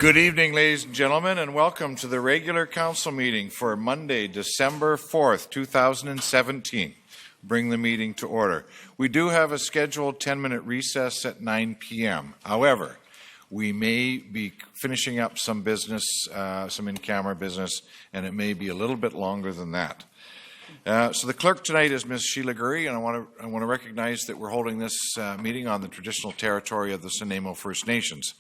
Good evening, ladies and gentlemen, and welcome to the regular council meeting for Monday, December 4th, 2017. Bring the meeting to order. We do have a scheduled 10-minute recess at 9 p.m. However, we may be finishing up some business, some in-camera business, and it may be a little bit longer than that. So the clerk tonight is Ms. Sheila Gurry, and I want to recognize that we're holding this meeting on the traditional territory of the Nanaimo First Nations.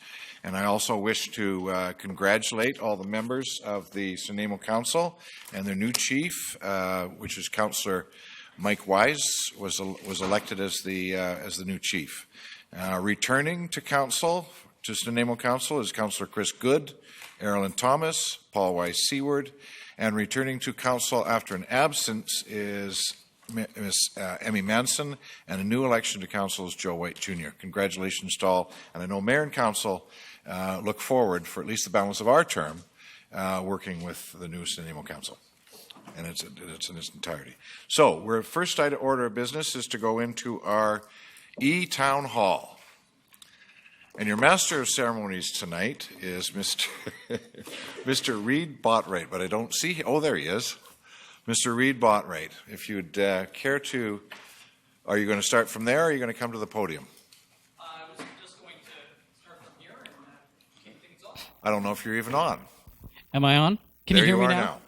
And I also wish to congratulate all the members of the Nanaimo Council and their new chief, which is Councillor Mike Wise, was elected as the new chief. Returning to council, to Nanaimo Council, is Councillor Chris Good, Erilyn Thomas, Paul Wise-Seward, and returning to council after an absence is Ms. Emmy Manson, and a new election to council is Joe White Jr. Congratulations to all, and I know Mayor and Council look forward, for at least the balance of our term, working with the new Nanaimo Council, and it's in its entirety. So, our first order of business is to go into our E-Town Hall. And your master of ceremonies tonight is Mr. Reid Botwright, but I don't see, oh, there he is. Mr. Reid Botwright, if you'd care to, are you going to start from there, or are you going to come to the podium? I was just going to start from here and kick things off. I don't know if you're even on. Am I on? Can there you hear me now?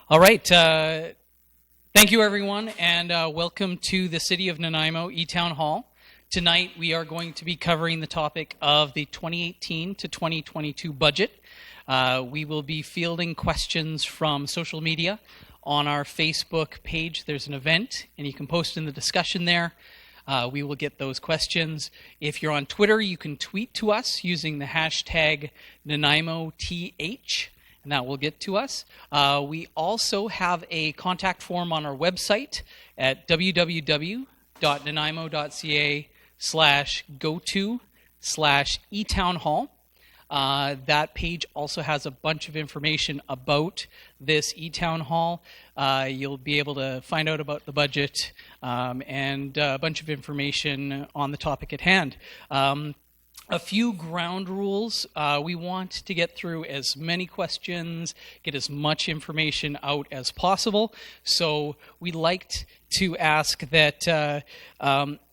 All right. Thank you, everyone, and welcome to the City of Nanaimo E-Town Hall. Tonight, we are going to be covering the topic of the 2018 to 2022 budget. We will be fielding questions from social media. On our Facebook page, there's an event, and you can post in the discussion there. We will get those questions. If you're on Twitter, you can tweet to us using the hashtag NanaimoTH, and that will get to us. We also have a contact form on our website at www.nanaimo.ca/go-to/eTownHall. That page also has a bunch of information about this E-Town Hall. You'll be able to find out about the budget and a bunch of information on the topic at hand. A few ground rules. We want to get through as many questions, get as much information out as possible. So we liked to ask that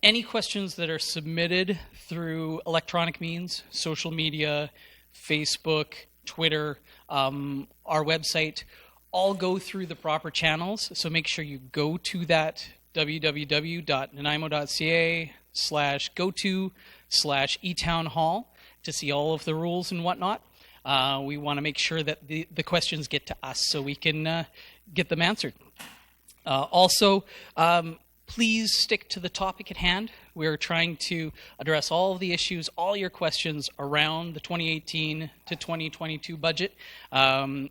any questions that are submitted through electronic means, social media, Facebook, Twitter, our website, all go through the proper channels. So make sure you go to that www.nanaimo.ca/go-to/eTownHall to see all of the rules and whatnot. We want to make sure that the questions get to us so we can get them answered. Also, please stick to the topic at hand. We're trying to address all of the issues, all your questions around the 2018 to 2022 budget, and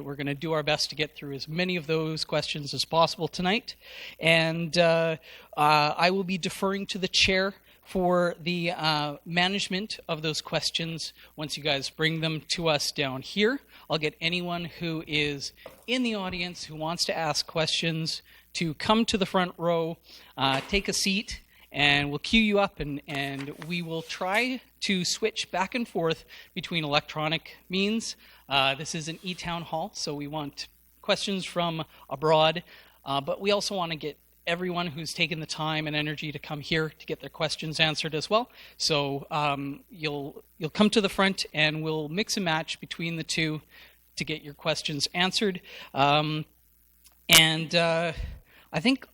we're going to do our best to get through as many of those questions as possible tonight. And I will be deferring to the chair for the management of those questions once you guys bring them to us down here. I'll get anyone who is in the audience who wants to ask questions to come to the front row, take a seat, and we'll queue you up, and we will try to switch back and forth between electronic means. This is an E-Town Hall, so we want questions from abroad, but we also want to get everyone who's taken the time and energy to come here to get their questions answered as well. So you'll come to the front, and we'll mix and match between the two to get your questions answered. I think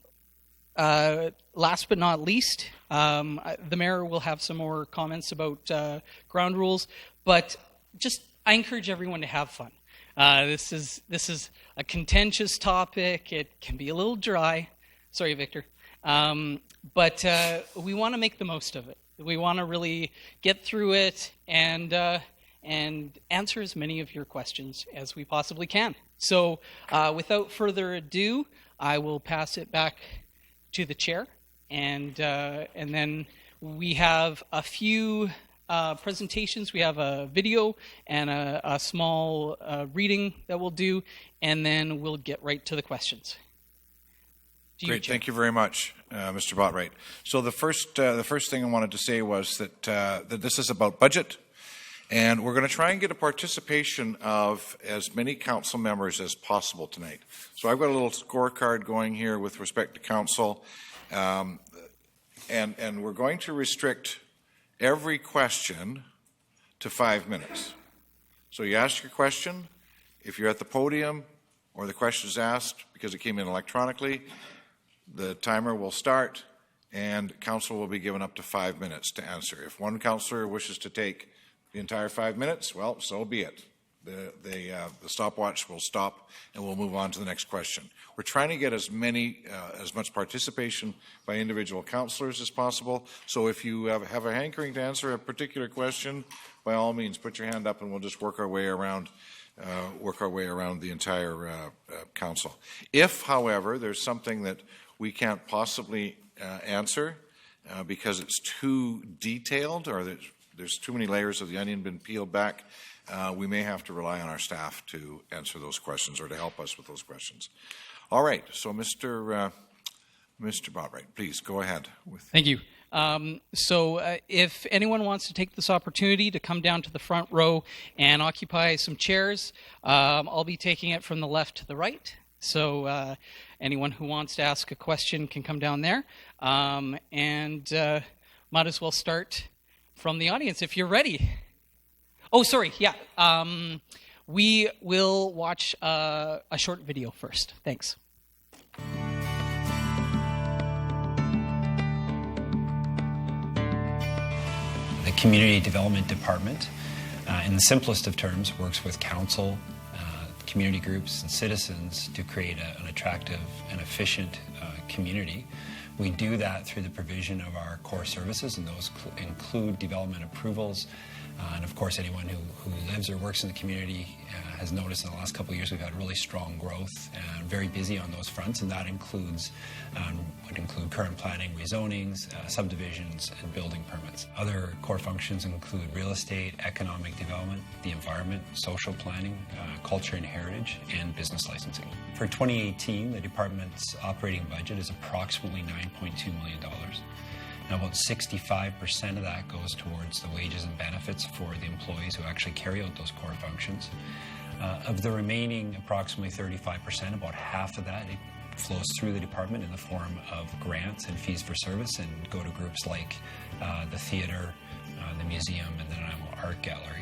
last but not least, the mayor will have some more comments about ground rules, but I encourage everyone to have fun. This is a contentious topic. It can be a little dry. Sorry, Victor. But we want to make the most of it. We want to really get through it and answer as many of your questions as we possibly can. So without further ado, I will pass it back to the chair, and then we have a few presentations. We have a video and a small reading that we'll do, and then we'll get right to the questions. Great, thank you very much, Mr. Botwright. So the first thing I wanted to say was that this is about budget, And we're going to try and get a participation of as many council members as possible tonight. So I've got a little scorecard going here with respect to council. And we're going to restrict every question to 5 minutes. So you ask your question. If you're at the podium or the question is asked because it came in electronically, the timer will start and council will be given up to 5 minutes to answer. If one councillor wishes to take the entire 5 minutes, well, so be it. The stopwatch will stop and we'll move on to the next question. We're trying to get as much participation by individual councillors as possible. So if you have a hankering to answer a particular question, by all means, put your hand up and we'll just work our way around the entire council. If, however, there's something that we can't possibly answer because it's too detailed or there's too many layers of the onion been peeled back, we may have to rely on our staff to answer those questions or to help us with those questions. All right, so Mr. Botright, please go ahead. Thank you. So if anyone wants to take this opportunity to come down to the front row and occupy some chairs, I'll be taking it from the left to the right. So anyone who wants to ask a question can come down there. And might as well start from the audience if you're ready. Oh, sorry, yeah. We will watch a short video first. Thanks. The Community Development Department, in the simplest of terms, works with council, community groups, and citizens to create an attractive and efficient community. We do that through the provision of our core services, and those include development approvals. And of course, anyone who lives or works in the community has noticed in the last couple of years we've had really strong growth and very busy on those fronts, and that would include current planning, rezonings, subdivisions, and building permits. Other core functions include real estate, economic development, the environment, social planning, culture and heritage, and business licensing. For 2018, the department's operating budget is approximately $9.2 million. Now, about 65% of that goes towards the wages and benefits for the employees who actually carry out those core functions. Of the remaining approximately 35%, about half of that flows through the department in the form of grants and fees for service and go to groups like the theatre, the museum, and the Nanaimo Art Gallery.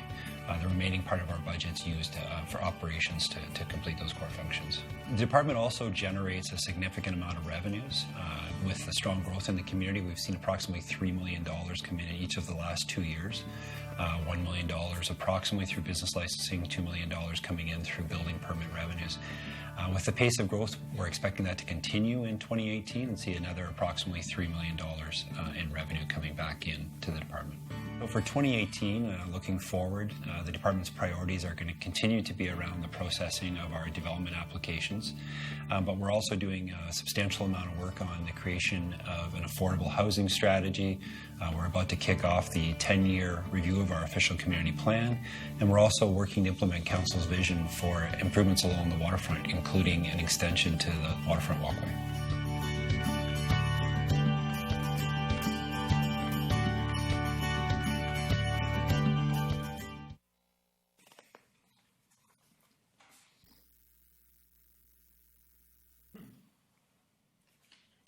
The remaining part of our budget is used for operations to complete those core functions. The department also generates a significant amount of revenues. With the strong growth in the community, we've seen approximately $3 million come in each of the last 2 years. $1 million approximately through business licensing, $2 million coming in through building permit revenues. With the pace of growth, we're expecting that to continue in 2018 and see another approximately $3 million in revenue coming back into the department. So for 2018, looking forward, the department's priorities are going to continue to be around the processing of our development applications, but we're also doing a substantial amount of work on the creation of an affordable housing strategy. We're about to kick off the 10-year review of our official community plan, and we're also working to implement Council's vision for improvements along the waterfront, including an extension to the waterfront walkway.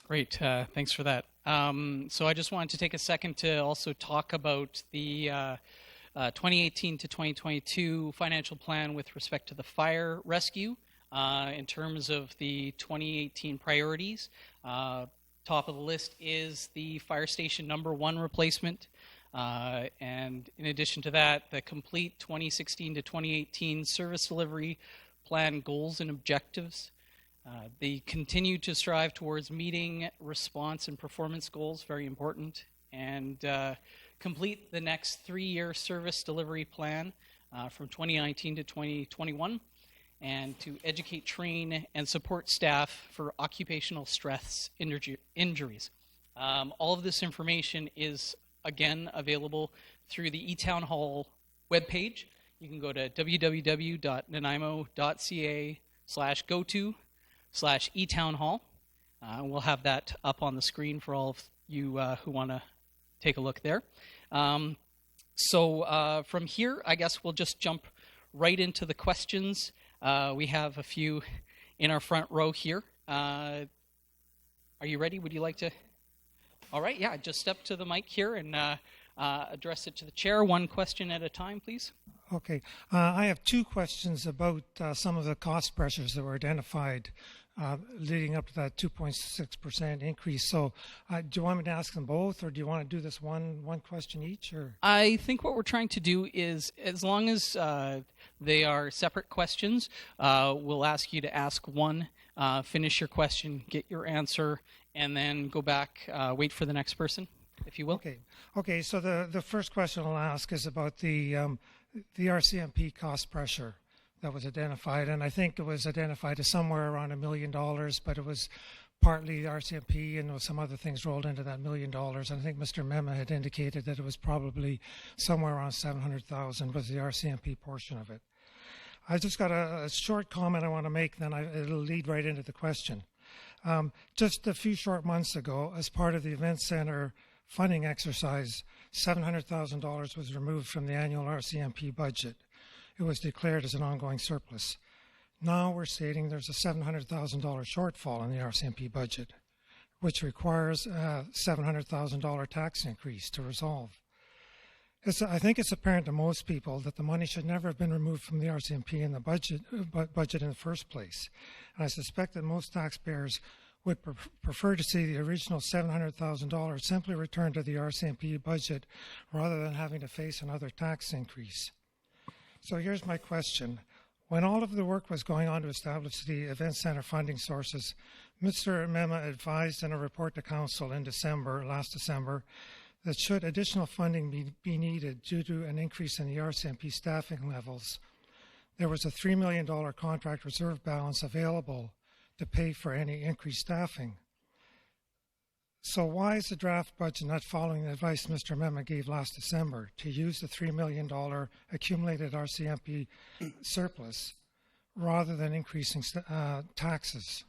Great, thanks for that. So I just wanted to take a second to also talk about the 2018 to 2022 financial plan with respect to the fire rescue. In terms of the 2018 priorities, top of the list is the fire station #1 replacement. And in addition to that, the complete 2016 to 2018 service delivery plan goals and objectives. They continue to strive towards meeting response and performance goals, very important, and complete the next 3-year service delivery plan from 2019 to 2021, and to educate, train, and support staff for occupational stress injuries. All of this information is, again, available through the eTown Hall webpage. You can go to www.nanaimo.ca/go/eTownHall. We'll have that up on the screen for all of you who want to take a look there. So from here, I guess we'll just jump right into the questions. We have a few in our front row here. Are you ready? Would you like to? All right, yeah, just step to the mic here and address it to the chair. One question at a time, please. Okay. I have two questions about some of the cost pressures that were identified leading up to that 2.6% increase. So do you want me to ask them both, or do you want to do this one question each? Or I think what we're trying to do is, as long as they are separate questions, we'll ask you to ask one, finish your question, get your answer, and then go back, wait for the next person, if you will. Okay. So the first question I'll ask is about the RCMP cost pressure that was identified, and I think it was identified as somewhere around $1 million, but it was partly the RCMP and some other things rolled into that $1 million. And I think Mr. Mema had indicated that it was probably somewhere around $700,000 was the RCMP portion of it. I just got a short comment I want to make, then it'll lead right into the question. Just a few short months ago, as part of the Event Center funding exercise, $700,000 was removed from the annual RCMP budget. It was declared as an ongoing surplus. Now we're stating there's a $700,000 shortfall in the RCMP budget, which requires a $700,000 tax increase to resolve. I think it's apparent to most people that the money should never have been removed from the RCMP in the budget in the first place. And I suspect that most taxpayers would prefer to see the original $700,000 simply returned to the RCMP budget rather than having to face another tax increase. So here's my question. When all of the work was going on to establish the Event Center funding sources, Mr. Mema advised in a report to Council in last December, that should additional funding be needed due to an increase in the RCMP staffing levels, there was a $3 million contract reserve balance available to pay for any increased staffing. So why is the draft budget not following the advice Mr. Mema gave last December to use the $3 million accumulated RCMP surplus rather than increasing taxes?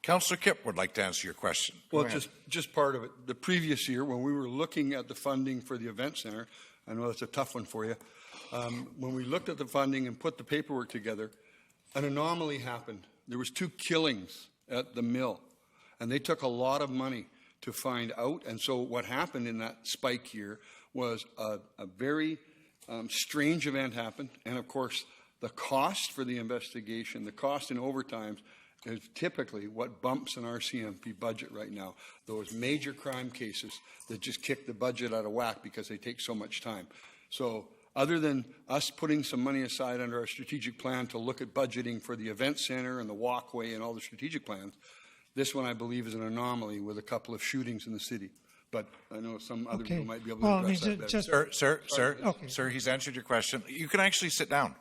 Councillor Kipp would like to answer your question. Well, just part of it. The previous year, when we were looking at the funding for the Event Center, I know that's a tough one for you, when we looked at the funding and put the paperwork together, an anomaly happened. There was 2 killings at the mill, and they took a lot of money to find out. And so what happened in that spike year was a very strange event happened. And of course, the cost for the investigation, the cost in overtimes, is typically what bumps an RCMP budget right now. Those major crime cases that just kick the budget out of whack because they take so much time. So other than us putting some money aside under our strategic plan to look at budgeting for the Event Center and the walkway and all the strategic plans, this one I believe is an anomaly with a couple of shootings in the city. But I know some other people might be able to address that better. Sir, he's answered your question. You can actually sit down.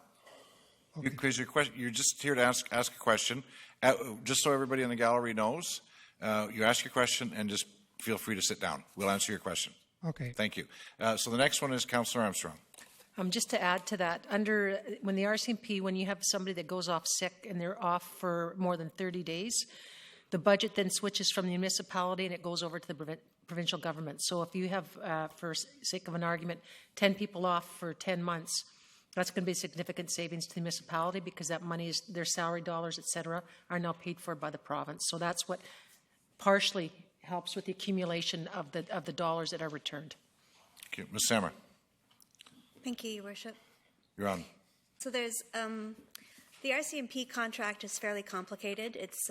Because you're just here to ask a question. Just so everybody in the gallery knows, you ask your question and just feel free to sit down. We'll answer your question. Okay. Thank you. So the next one is Councillor Armstrong. Just to add to that, when the RCMP, when you have somebody that goes off sick and they're off for more than 30 days, the budget then switches from the municipality and it goes over to the provincial government. So if you have, for sake of an argument, 10 people off for 10 months, that's going to be significant savings to the municipality because that money is their salary dollars, et cetera, are now paid for by the province. So that's what partially helps with the accumulation of the dollars that are returned. Thank you. Ms. Sammer. Thank you, Your Worship. You're on. So there's the RCMP contract is fairly complicated. It's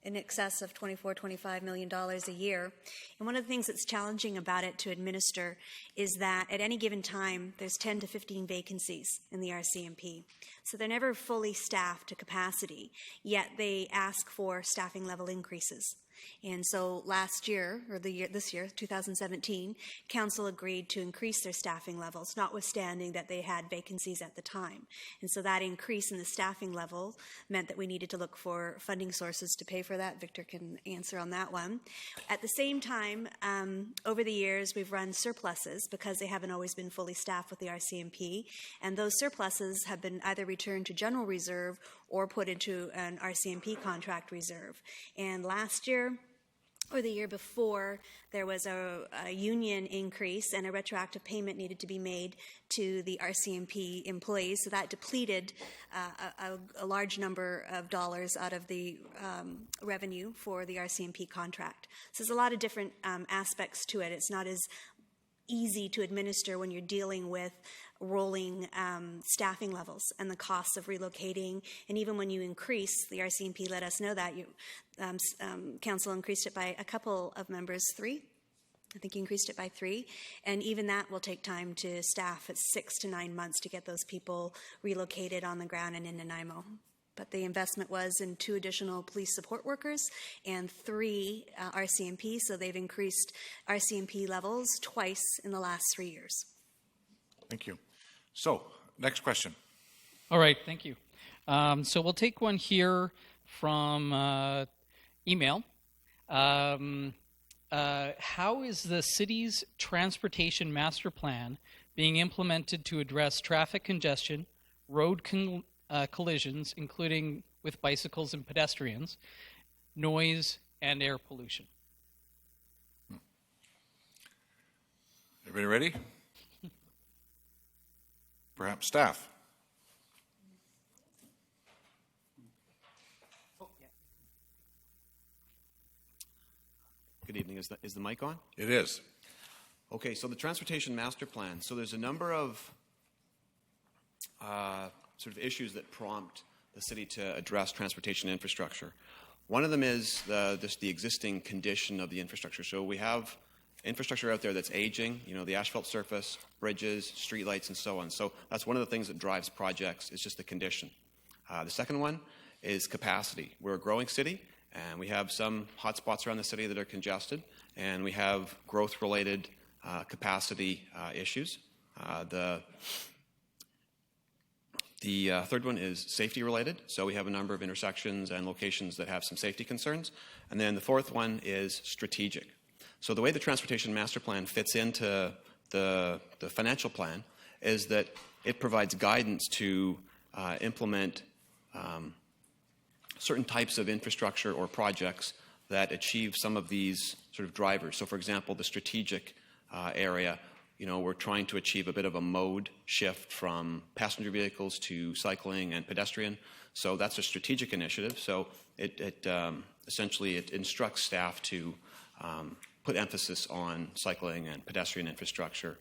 in excess of $24-25 million a year. And one of the things that's challenging about it to administer is that at any given time, there's 10 to 15 vacancies in the RCMP. So they're never fully staffed to capacity, yet they ask for staffing level increases. And so last year, or this year, 2017, Council agreed to increase their staffing levels, notwithstanding that they had vacancies at the time. And so that increase in the staffing level meant that we needed to look for funding sources to pay for that. Victor can answer on that one. At the same time, over the years, we've run surpluses because they haven't always been fully staffed with the RCMP. And those surpluses have been either returned to general reserve or put into an RCMP contract reserve. And last year, or the year before, there was a union increase and a retroactive payment needed to be made to the RCMP employees. So that depleted a large number of dollars out of the revenue for the RCMP contract. So there's a lot of different aspects to it. It's not as easy to administer when you're dealing with rolling staffing levels and the costs of relocating. And even when you increase, the RCMP let us know that council increased it by a couple of members, 3. I think you increased it by 3. And even that will take time to staff. It's 6 to 9 months to get those people relocated on the ground and in Nanaimo. But the investment was in 2 additional police support workers and 3 RCMP. So they've increased RCMP levels twice in the last 3 years. Thank you. So, next question. All right, thank you. So we'll take one here from email. How is the city's transportation master plan being implemented to address traffic congestion, road collisions, including with bicycles and pedestrians, noise, and air pollution? Everybody ready? Perhaps staff. Good evening. Is the mic on? It is. Okay, so the Transportation Master Plan. So there's a number of sort of issues that prompt the city to address transportation infrastructure. One of them is just the existing condition of the infrastructure. So we have infrastructure out there that's aging, the asphalt surface, bridges, streetlights, and so on. So that's one of the things that drives projects, is just the condition. The second one is capacity. We're a growing city, and we have some hotspots around the city that are congested, and we have growth-related capacity issues. The third one is safety-related. So we have a number of intersections and locations that have some safety concerns. And then the fourth one is strategic. So the way the Transportation Master Plan fits into the financial plan is that it provides guidance to implement certain types of infrastructure or projects that achieve some of these sort of drivers. So for example, the strategic area, we're trying to achieve a bit of a mode shift from passenger vehicles to cycling and pedestrian. So that's a strategic initiative. So it essentially instructs staff to put emphasis on cycling and pedestrian infrastructure.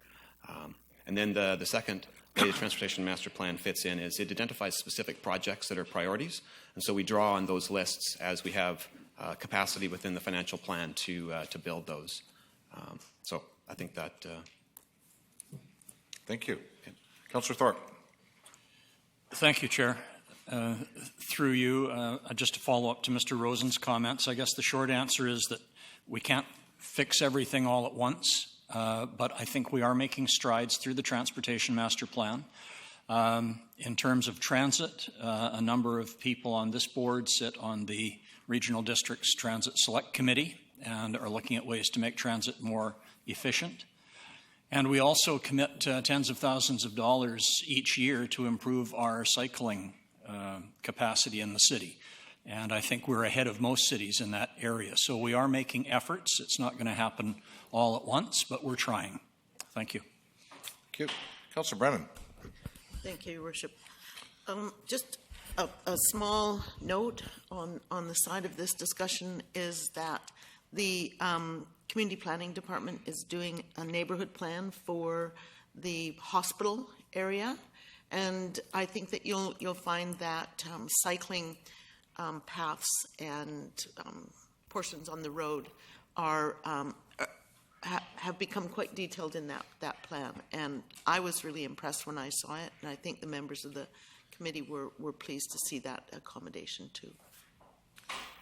And then the second way the Transportation Master Plan fits in is it identifies specific projects that are priorities. And so we draw on those lists as we have capacity within the financial plan to build those. So I think that... Thank you. Councillor Thorpe. Thank you, Chair. Through you, just to follow up to Mr. Rosen's comments, I guess the short answer is that we can't fix everything all at once, but I think we are making strides through the Transportation Master Plan. In terms of transit, a number of people on this board sit on the Regional District's Transit Select Committee and are looking at ways to make transit more efficient. And we also commit tens of thousands of dollars each year to improve our cycling capacity in the city. And I think we're ahead of most cities in that area. So we are making efforts. It's not going to happen all at once, but we're trying. Thank you. Thank you. Councillor Brennan. Thank you, Your Worship. Just a small note on the side of this discussion is that the Community Planning Department is doing a neighborhood plan for the hospital area, and I think that you'll find that cycling paths and portions on the road are have become quite detailed in that plan, and I was really impressed when I saw it, and I think the members of the committee were pleased to see that accommodation too.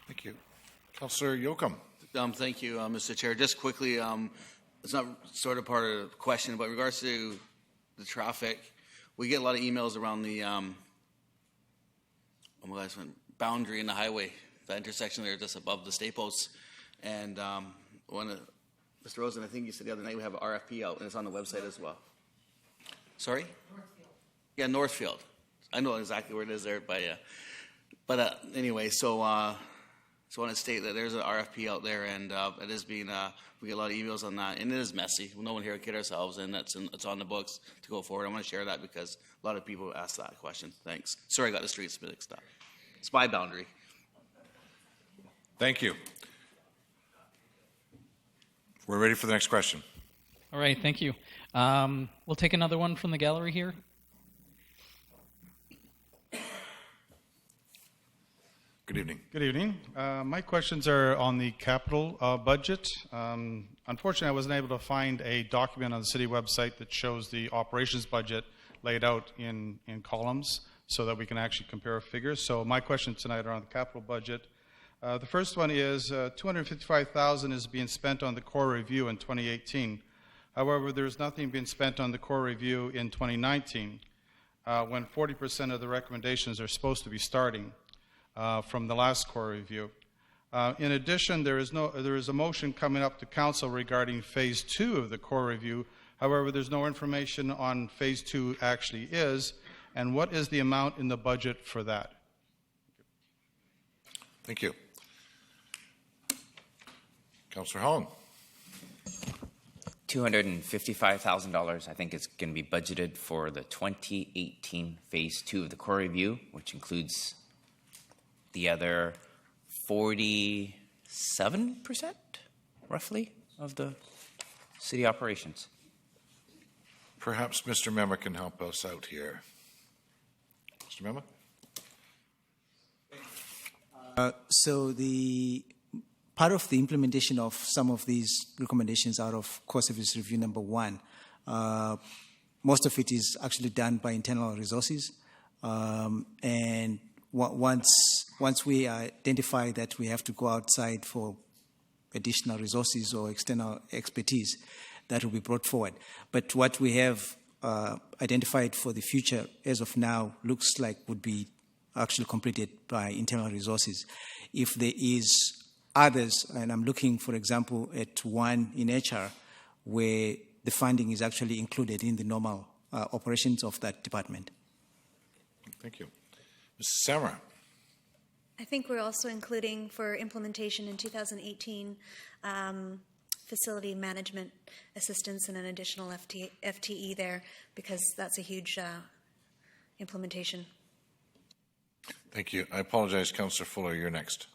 Thank you. Councillor Yoakum. Thank you, Mr. Chair. Just quickly, it's not sort of part of the question, but in regards to the traffic, we get a lot of emails around the boundary in the highway, the intersection there just above the Staples. And Mr. Rosen, I think you said the other night we have an RFP out, and it's on the website as well. Sorry? Northfield. Yeah, Northfield. I know exactly where it is there, but anyway, so just want to state that there's an RFP out there, and it is being, we get a lot of emails on that, and it is messy. No one here will kid ourselves, and it's on the books to go forward. I want to share that because a lot of people ask that question. Thanks. Sorry I got the streets mixed up. It's my boundary. Thank you. We're ready for the next question. All right, thank you. We'll take another one from the gallery here. Good evening. Good evening. My questions are on the capital budget. Unfortunately, I wasn't able to find a document on the city website that shows the operations budget laid out in columns so that we can actually compare figures. So my questions tonight are on the capital budget. The first one is $255,000 is being spent on the core review in 2018. However, there's nothing being spent on the core review in 2019 when 40% of the recommendations are supposed to be starting from the last core review. In addition, there is a motion coming up to council regarding phase 2 of the core review. However, there's no information on phase 2 actually is, and what is the amount in the budget for that? Thank you. Councillor Hong. $255,000, I think, is going to be budgeted for the 2018 phase 2 of the core review, which includes the other 47%, roughly, of the city operations. Perhaps Mr. Mema can help us out here. Mr. Mema? So the part of the implementation of some of these recommendations out of core service review number 1, most of it is actually done by internal resources, and once we identify that we have to go outside for additional resources or external expertise, that will be brought forward. But what we have identified for the future as of now looks like would be actually completed by internal resources. If there is others, and I'm looking, for example, at one in HR where the funding is actually included in the normal operations of that department. Thank you. Mrs. Samra. I think we're also including for implementation in 2018 facility management assistance and an additional FTE there because that's a huge implementation. Thank you. I apologize, Councillor Fuller. You're next.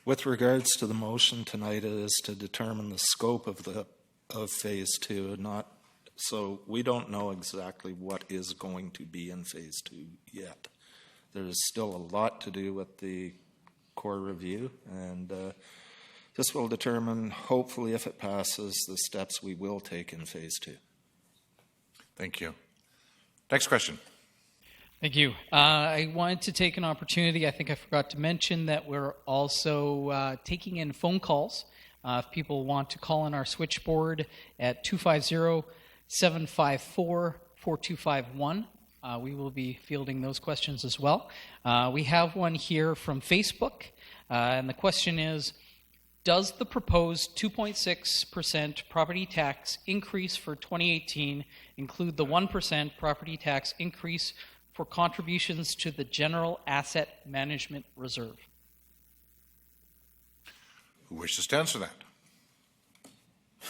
With regards to the motion tonight, it is to determine the scope of phase 2, so we don't know exactly what is going to be in phase 2 yet. There's still a lot to do with the core review, and this will determine, hopefully, if it passes, the steps we will take in phase 2. Thank you. Next question. Thank you. I wanted to take an opportunity. I think I forgot to mention that we're also taking in phone calls. If people want to call in our switchboard at 250-754-4251, we will be fielding those questions as well. We have one here from Facebook, and the question is, does the proposed 2.6% property tax increase for 2018 include the 1% property tax increase for contributions to the General Asset Management Reserve? Who wishes to answer that?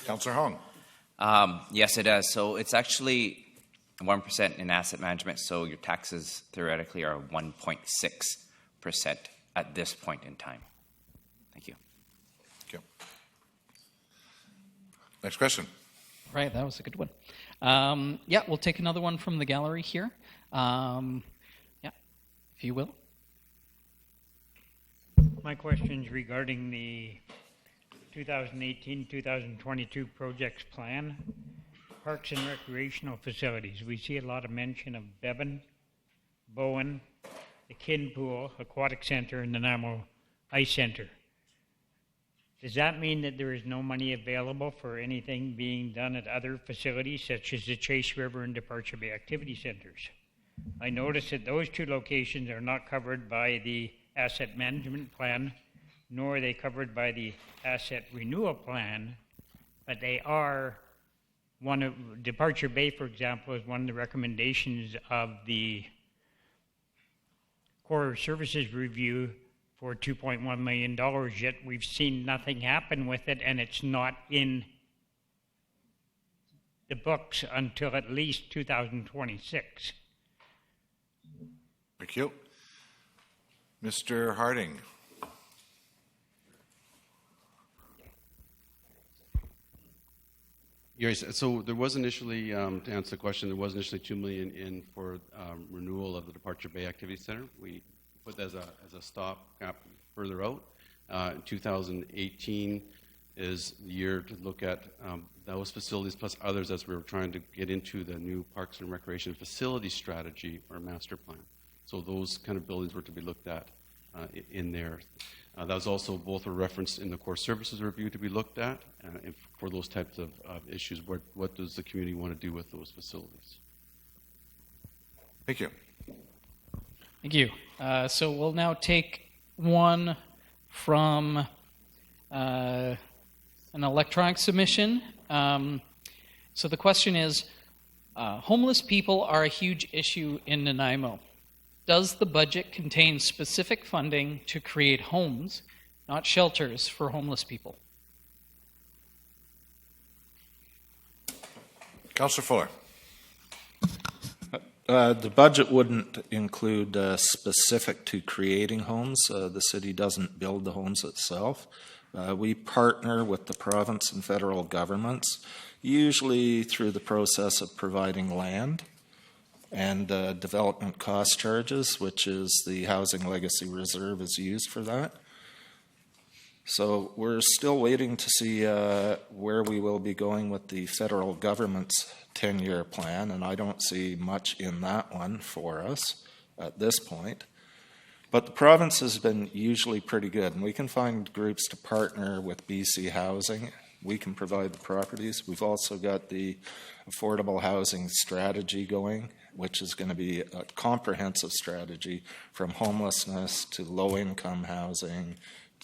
Councillor Hong. Yes, it does. So it's actually 1% in asset management, so your taxes theoretically are 1.6% at this point in time. Thank you. Thank you. Next question. Right, that was a good one. Yeah, we'll take another one from the gallery here. Yeah, if you will. My question is regarding the 2018-2022 projects plan, parks and recreational facilities. We see a lot of mention of Bevan, Bowen, the Kin Pool, Aquatic Center, and the Nanaimo Ice Center. Does that mean that there is no money available for anything being done at other facilities, such as the Chase River and Departure Bay activity centers? I noticed that those two locations are not covered by the asset management plan, nor are they covered by the asset renewal plan, but they are one of, Departure Bay, for example, is one of the recommendations of the Core Services Review for $2.1 million, yet we've seen nothing happen with it, and it's not in the books until at least 2026. Thank you. Mr. Harding. So there was initially, to answer the question, there was initially $2 million in for renewal of the Departure Bay Activity Center. We put that as a stop gap further out. 2018 is the year to look at those facilities plus others as we were trying to get into the new Parks and Recreation Facility Strategy or Master Plan. So those kind of buildings were to be looked at in there. That was also both a reference in the core services review to be looked at and for those types of issues. What does the community want to do with those facilities? Thank you. Thank you. So we'll now take one from an electronic submission. So the question is, homeless people are a huge issue in Nanaimo. Does the budget contain specific funding to create homes, not shelters, for homeless people? Councillor Fuller. The budget wouldn't include specific to creating homes. The city doesn't build the homes itself. We partner with the province and federal governments, usually through the process of providing land and development cost charges, which is the Housing Legacy Reserve is used for that. So we're still waiting to see where we will be going with the federal government's 10-year plan, and I don't see much in that one for us at this point. But the province has been usually pretty good, and we can find groups to partner with BC Housing. We can provide the properties. We've also got the affordable housing strategy going, which is going to be a comprehensive strategy from homelessness to low-income housing,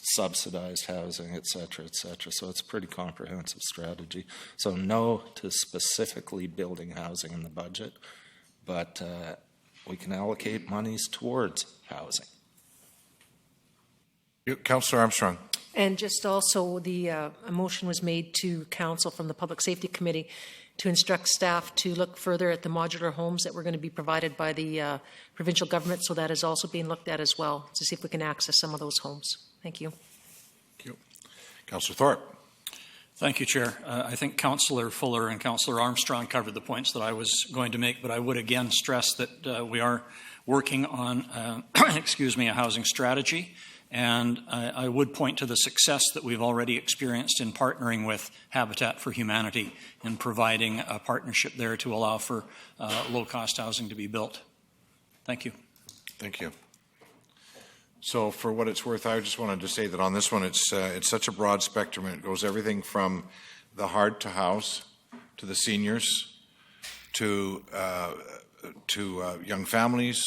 subsidized housing, et cetera, et cetera. So it's a pretty comprehensive strategy. So no to specifically building housing in the budget, but we can allocate monies towards housing. Councillor Armstrong. And just also a motion was made to council from the Public Safety Committee to instruct staff to look further at the modular homes that were going to be provided by the provincial government. So that is also being looked at as well to see if we can access some of those homes. Thank you. Thank you. Councillor Thorpe. Thank you, Chair. I think Councillor Fuller and Councillor Armstrong covered the points that I was going to make, but I would again stress that we are working on, a housing strategy. And I would point to the success that we've already experienced in partnering with Habitat for Humanity in providing a partnership there to allow for low-cost housing to be built. Thank you. Thank you. So for what it's worth, I just wanted to say that on this one, it's such a broad spectrum. It goes everything from the hard to house to the seniors to young families,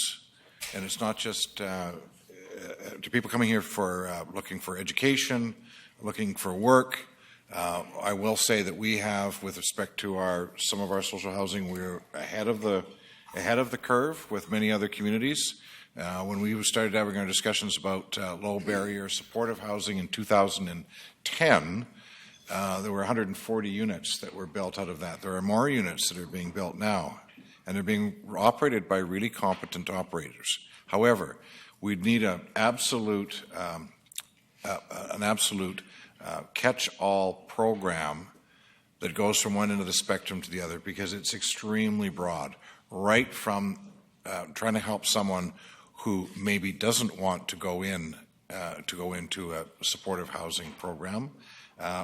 and it's not just to people coming here for looking for education, looking for work. I will say that we have, with respect to some of our social housing, we're ahead of the curve with many other communities. When we started having our discussions about low barrier supportive housing in 2010, there were 140 units that were built out of that. There are more units that are being built now, and they're being operated by really competent operators. However, we'd need an absolute catch-all program that goes from one end of the spectrum to the other, because it's extremely broad, right from trying to help someone who maybe doesn't want to go into a supportive housing program,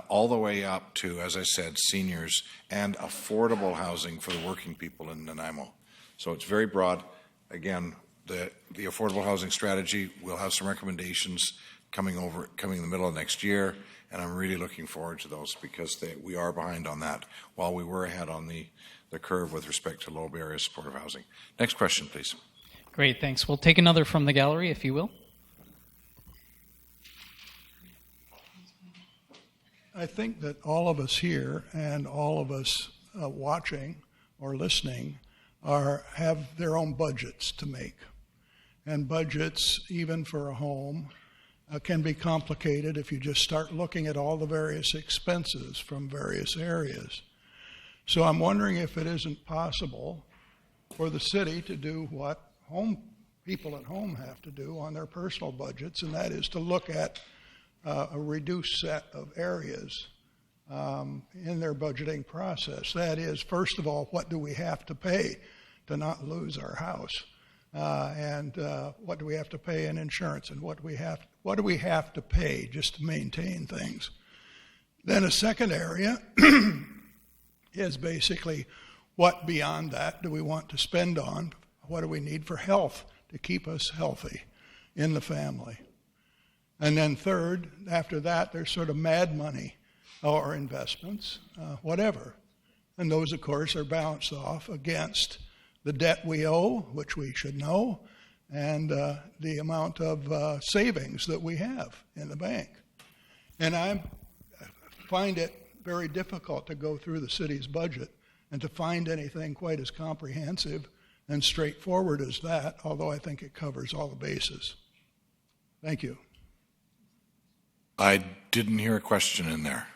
all the way up to, as I said, seniors and affordable housing for the working people in Nanaimo. So it's very broad. Again, the affordable housing strategy, we'll have some recommendations coming in the middle of next year, and I'm really looking forward to those, because we are behind on that, while we were ahead on the curve with respect to low barrier supportive housing. Next question, please. Great, thanks. We'll take another from the gallery, if you will. I think that all of us here and all of us watching or listening have their own budgets to make. And budgets, even for a home, can be complicated if you just start looking at all the various expenses from various areas. So I'm wondering if it isn't possible for the city to do what people at home have to do on their personal budgets, and that is to look at a reduced set of areas in their budgeting process. That is, first of all, what do we have to pay to not lose our house? And what do we have to pay in insurance? And what do we have to pay just to maintain things? Then a second area is basically what beyond that do we want to spend on? What do we need for health to keep us healthy in the family? And then third, after that, there's sort of mad money or investments, whatever. And those, of course, are balanced off against the debt we owe, which we should know, and the amount of savings that we have in the bank. And I find it very difficult to go through the city's budget and to find anything quite as comprehensive and straightforward as that, although I think it covers all the bases. Thank you. I didn't hear a question in there.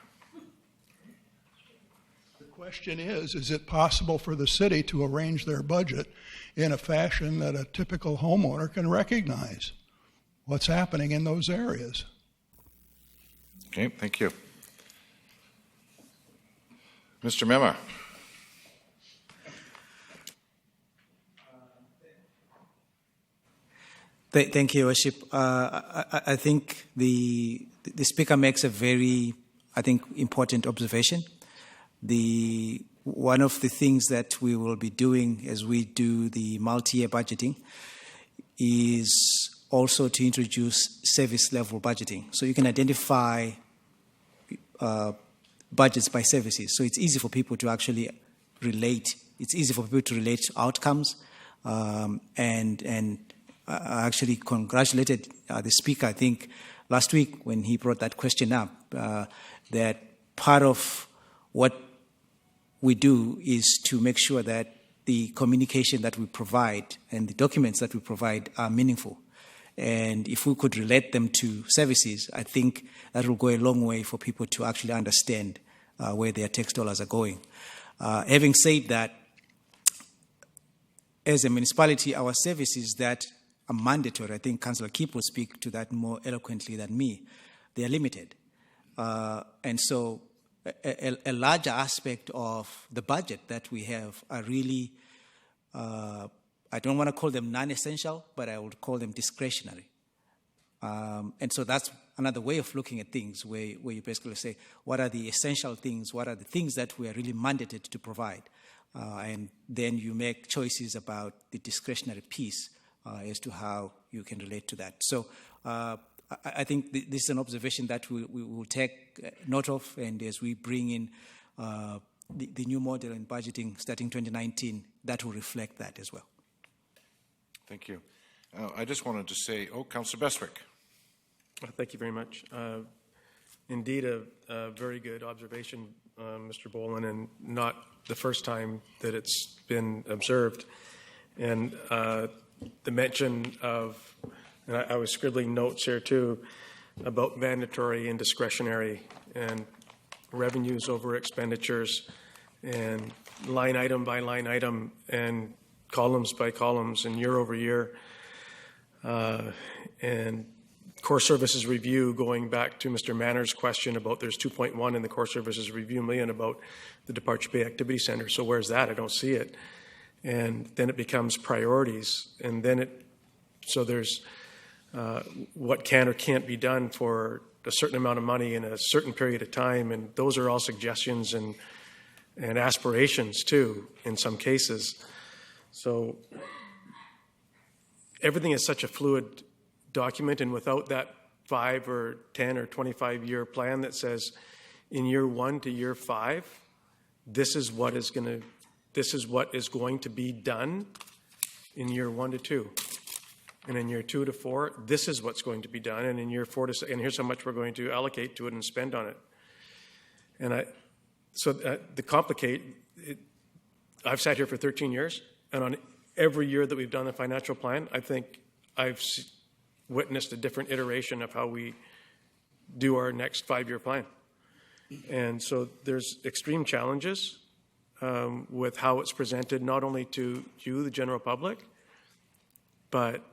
The question is it possible for the city to arrange their budget in a fashion that a typical homeowner can recognize what's happening in those areas? Okay, thank you. Mr. Mema. Thank you, Your Worship. I think the Speaker makes a very, important observation. One of the things that we will be doing as we do the multi-year budgeting is also to introduce service level budgeting. So you can identify budgets by services. So it's easy for people to actually relate. It's easy for people to relate to outcomes. And I actually congratulated the Speaker, I think, last week when he brought that question up, that part of what we do is to make sure that the communication that we provide and the documents that we provide are meaningful. And if we could relate them to services, I think that will go a long way for people to actually understand where their tax dollars are going. Having said that, as a municipality, our services that are mandatory, I think Councillor Keep will speak to that more eloquently than me, they are limited. And so a larger aspect of the budget that we have are really, I don't want to call them non-essential, but I would call them discretionary. And so that's another way of looking at things where you basically say, what are the essential things? What are the things that we are really mandated to provide? And then you make choices about the discretionary piece as to how you can relate to that. So I think this is an observation that we will take note of, and as we bring in the new model in budgeting starting 2019, that will reflect that as well. Thank you. I just wanted to say, Councillor Bestwick. Thank you very much. Indeed, a very good observation, Mr. Boland, and not the first time that it's been observed. And the mention of, and I was scribbling notes here too, about mandatory and discretionary and revenues over expenditures and line item by line item and columns by columns and year over year. And core services review, going back to Mr. Manner's question about there's 2.1 in the core services review million about the Departure Bay Activity Center. So where's that? I don't see it. And then it becomes priorities. And then so there's what can or can't be done for a certain amount of money in a certain period of time. And those are all suggestions and aspirations too, in some cases. So everything is such a fluid document, and without that 5 or 10 or 25 year plan that says in year 1 to year 5, this is what is going to be done in year 1 to 2. And in year 2 to 4, this is what's going to be done. And in year 4 to 6, and here's how much we're going to allocate to it and spend on it. And the complicate, I've sat here for 13 years, and on every year that we've done the financial plan, I think witnessed a different iteration of how we do our next 5-year plan. And so there's extreme challenges with how it's presented, not only to you, the general public, but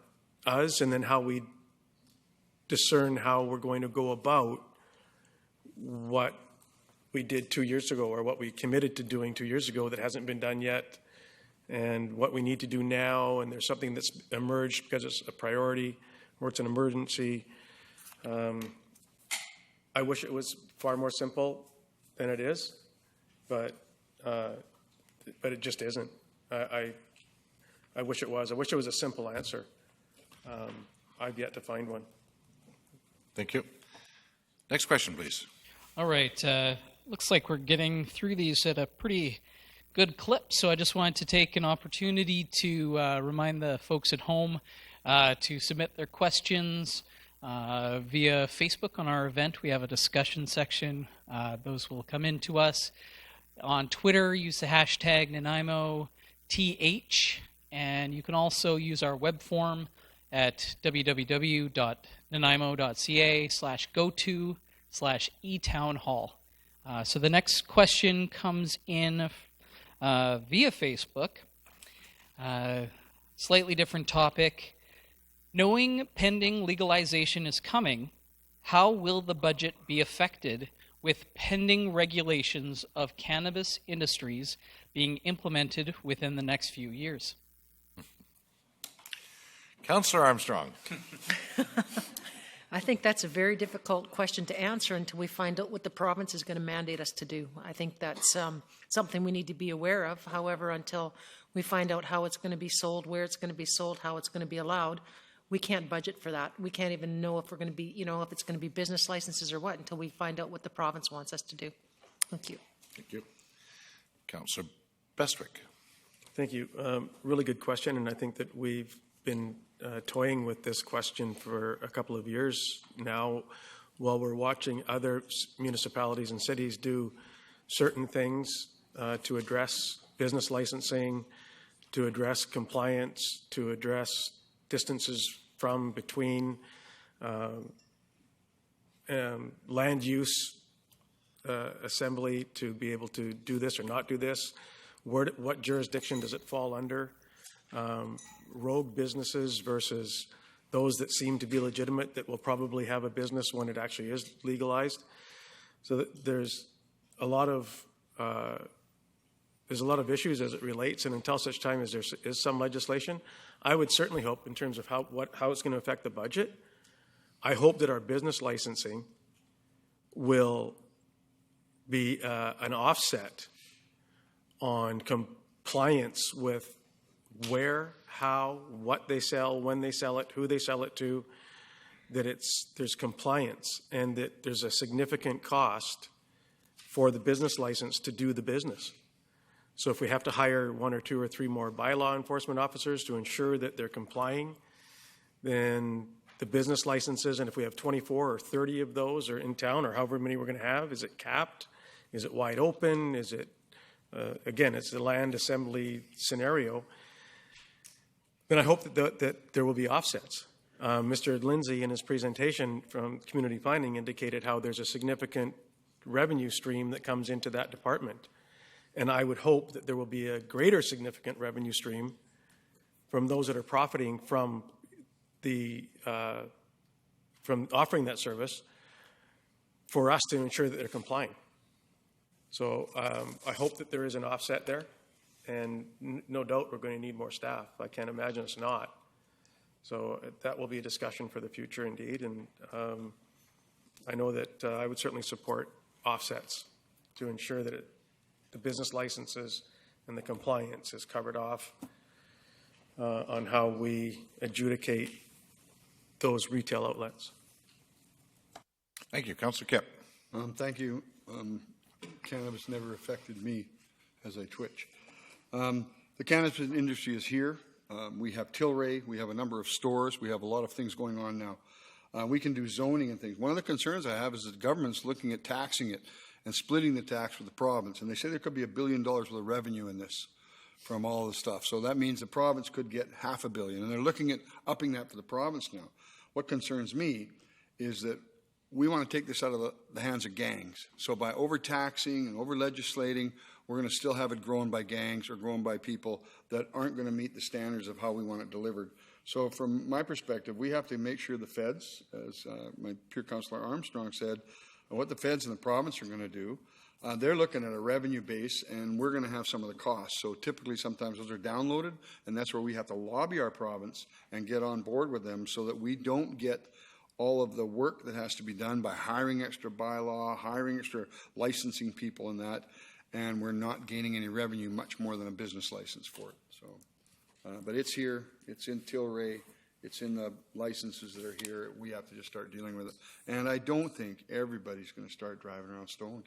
us, and then how we discern how we're going to go about what we did 2 years ago, or what we committed to doing 2 years ago that hasn't been done yet, and what we need to do now, and there's something that's emerged because it's a priority or it's an emergency. I wish it was far more simple than it is, but it just isn't. I wish it was. I wish it was a simple answer. I've yet to find one. Thank you. Next question, please. All right. Looks like we're getting through these at a pretty good clip, so I just wanted to take an opportunity to remind the folks at home to submit their questions via Facebook on our event. We have a discussion section. Those will come in to us. On Twitter, use the hashtag NanaimoTH, and you can also use our web form at www.nanaimo.ca/go-to/etownhall. So the next question comes in via Facebook. Slightly different topic. Knowing pending legalization is coming, how will the budget be affected with pending regulations of cannabis industries being implemented within the next few years? Councillor Armstrong. I think that's a very difficult question to answer until we find out what the province is going to mandate us to do. I think that's something we need to be aware of. However, until we find out how it's going to be sold, where it's going to be sold, how it's going to be allowed, we can't budget for that. We can't even know if we're going to be, if it's going to be business licenses or what, until we find out what the province wants us to do. Thank you. Thank you. Councillor Bestwick. Thank you. Really good question, and I think that we've been toying with this question for a couple of years now, while we're watching other municipalities and cities do certain things to address business licensing, to address compliance, to address distances from, between, land use assembly to be able to do this or not do this. What jurisdiction does it fall under? Rogue businesses versus those that seem to be legitimate that will probably have a business when it actually is legalized. So there's a lot of issues as it relates, and until such time as there is some legislation, I would certainly hope, in terms of how it's going to affect the budget, I hope that our business licensing will be an offset on compliance with where, how, what they sell, when they sell it, who they sell it to, that there's compliance, and that there's a significant cost for the business license to do the business. So if we have to hire 1 or 2 or 3 more bylaw enforcement officers to ensure that they're complying, then the business licenses, and if we have 24 or 30 of those are in town, or however many we're going to have, is it capped? Is it wide open? Is it, again, it's the land assembly scenario. Then I hope that there will be offsets. Mr. Lindsay, in his presentation from community planning, indicated how there's a significant revenue stream that comes into that department. And I would hope that there will be a greater significant revenue stream from those that are profiting from from offering that service, for us to ensure that they're complying. So I hope that there is an offset there, and no doubt we're going to need more staff. I can't imagine it's not. So that will be a discussion for the future indeed, and I know that I would certainly support offsets to ensure that the business licenses and the compliance is covered off on how we adjudicate those retail outlets. Thank you. Councillor Kipp. Thank you. Cannabis never affected me as I twitch. The cannabis industry is here. We have Tilray. We have a number of stores. We have a lot of things going on now. We can do zoning and things. One of the concerns I have is that the government's looking at taxing it and splitting the tax with the province. And they say there could be $1 billion worth of revenue in this from all the stuff. So that means the province could get $500 million. And they're looking at upping that for the province now. What concerns me is that we want to take this out of the hands of gangs. So by overtaxing and over-legislating, we're going to still have it grown by gangs or grown by people that aren't going to meet the standards of how we want it delivered. So from my perspective, we have to make sure the feds, as my peer Councillor Armstrong said, what the feds in the province are going to do. They're looking at a revenue base, and we're going to have some of the costs. So typically, sometimes those are downloaded, and that's where we have to lobby our province and get on board with them so that we don't get all of the work that has to be done by hiring extra bylaw, hiring extra licensing people and that, and we're not gaining any revenue much more than a business license for it. So, but it's here, it's in Tilray, it's in the licenses that are here. We have to just start dealing with it. And I don't think everybody's going to start driving around stoned.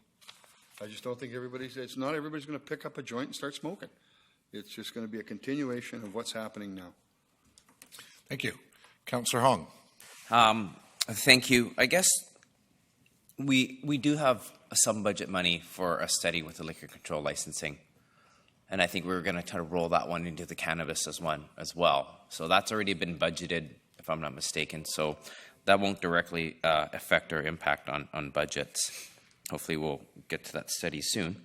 I just don't think it's not everybody's going to pick up a joint and start smoking. It's just going to be a continuation of what's happening now. Thank you. Councillor Hong. Thank you. I guess we do have some budget money for a study with the liquor control licensing. And I think we're going to try to roll that one into the cannabis as well. So that's already been budgeted, if I'm not mistaken. So that won't directly affect or impact on budgets. Hopefully we'll get to that study soon.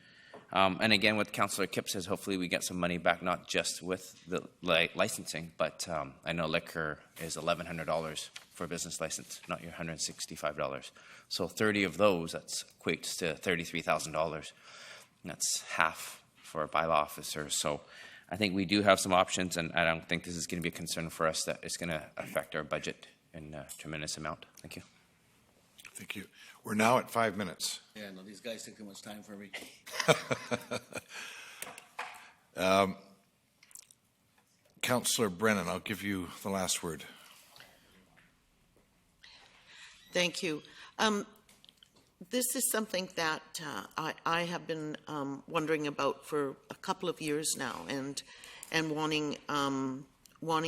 And again, what Councillor Kipp says, hopefully we get some money back, not just with the licensing, but I know liquor is $1,100 for a business license, not your $165. So 30 of those, that equates to $33,000. That's half for a bylaw officer. So I think we do have some options, and I don't think this is going to be a concern for us that it's going to affect our budget in a tremendous amount. Thank you. Thank you. We're now at 5 minutes. Yeah, no, these guys take too much time for me. Councillor Brennan, I'll give you the last word. Thank you. This is something that I have been wondering about for a couple of years now, and wanting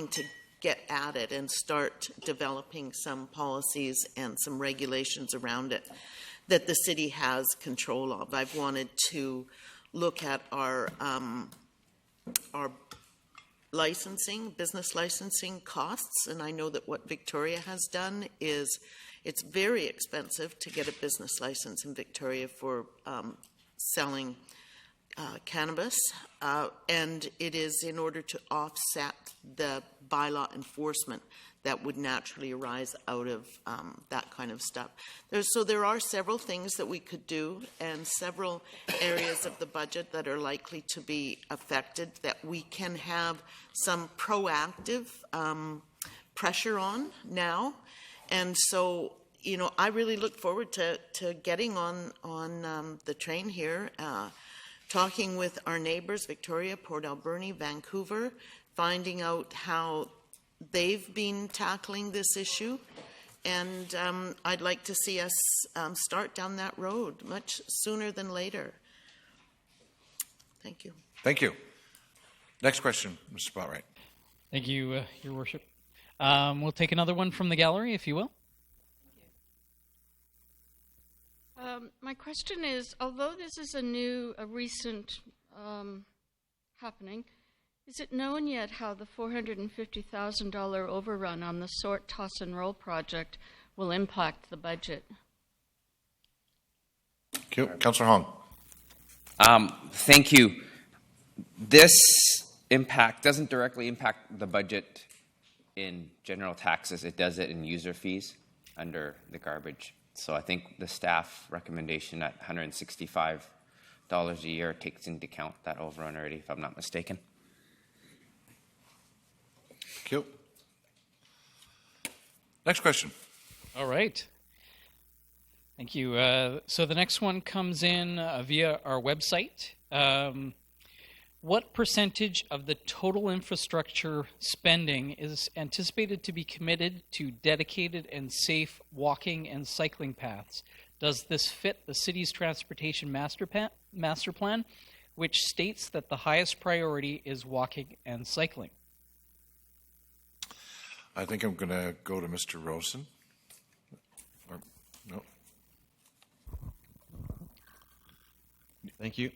to get at it and start developing some policies and some regulations around it that the city has control of. I've wanted to look at our licensing, business licensing costs, and I know that what Victoria has done is it's very expensive to get a business license in Victoria for selling cannabis, and it is in order to offset the bylaw enforcement that would naturally arise out of that kind of stuff. So there are several things that we could do and several areas of the budget that are likely to be affected that we can have some proactive pressure on now. And so, you know, I really look forward to getting on the train here, talking with our neighbors, Victoria, Port Alberni, Vancouver, finding out how they've been tackling this issue. And I'd like to see us start down that road much sooner than later. Thank you. Thank you. Next question, Mr. Boatwright. Thank you, Your Worship. We'll take another one from the gallery, if you will. My question is, although this is a recent happening, is it known yet how the $450,000 overrun on the Sort, Toss and Roll project will impact the budget? Councillor Hong. Thank you. This impact doesn't directly impact the budget in general taxes. It does it in user fees under the garbage. So I think the staff recommendation at $165 a year takes into account that overrun already, if I'm not mistaken. Thank you. Next question. All right. Thank you. So the next one comes in via our website. What percentage of the total infrastructure spending is anticipated to be committed to dedicated and safe walking and cycling paths? Does this fit the city's transportation master plan, which states that the highest priority is walking and cycling? I think I'm going to go to Mr. Rosen. Or, no. Thank you.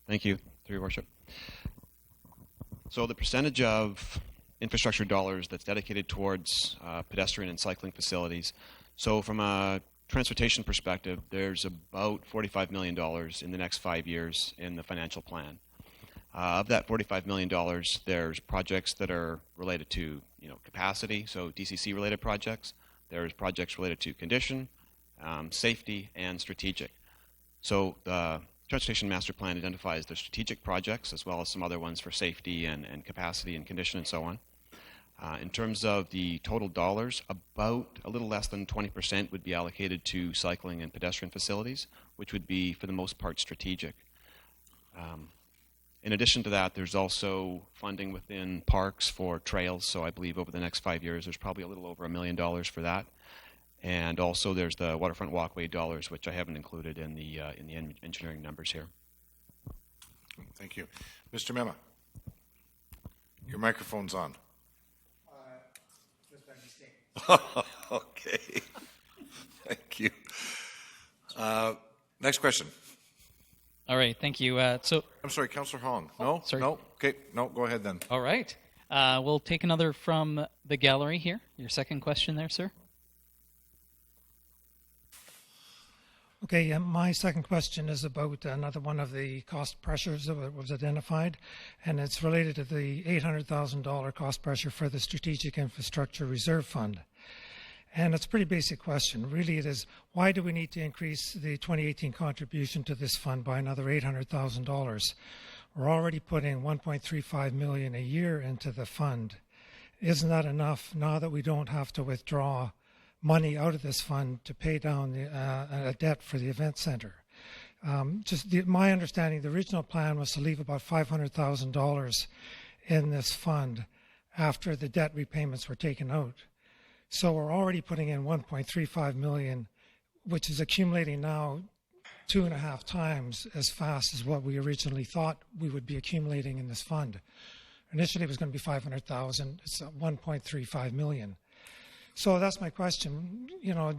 Thank you, through your worship. So the percentage of infrastructure dollars that's dedicated towards pedestrian and cycling facilities. So from a transportation perspective, there's about $45 million in the next 5 years in the financial plan. Of that $45 million, there's projects that are related to capacity, so DCC-related projects. There's projects related to condition, safety, and strategic. So the Transportation Master Plan identifies the strategic projects as well as some other ones for safety and capacity and condition and so on. In terms of the total dollars, about a little less than 20% would be allocated to cycling and pedestrian facilities, which would be, for the most part, strategic. In addition to that, there's also funding within parks for trails. So I believe over the next 5 years, there's probably a little over $1 million for that. And also there's the waterfront walkway dollars, which I haven't included in the engineering numbers here. Thank you. Mr. Mema, your microphone's on. Okay. Thank you. Next question. All right, thank you. I'm sorry, Councillor Hong. No? Sorry. No? Okay, no, go ahead then. All right. We'll take another from the gallery here. Your second question there, sir. Okay, my second question is about another one of the cost pressures that was identified, and it's related to the $800,000 cost pressure for the Strategic Infrastructure Reserve Fund. And it's a pretty basic question. Really, it is, why do we need to increase the 2018 contribution to this fund by another $800,000? We're already putting $1.35 million a year into the fund. Isn't that enough now that we don't have to withdraw money out of this fund to pay down a debt for the event center? My understanding, the original plan was to leave about $500,000 in this fund after the debt repayments were taken out. So we're already putting in $1.35 million, which is accumulating now 2.5 times as fast as what we originally thought we would be accumulating in this fund. Initially, it was going to be $500,000. It's $1.35 million. So that's my question.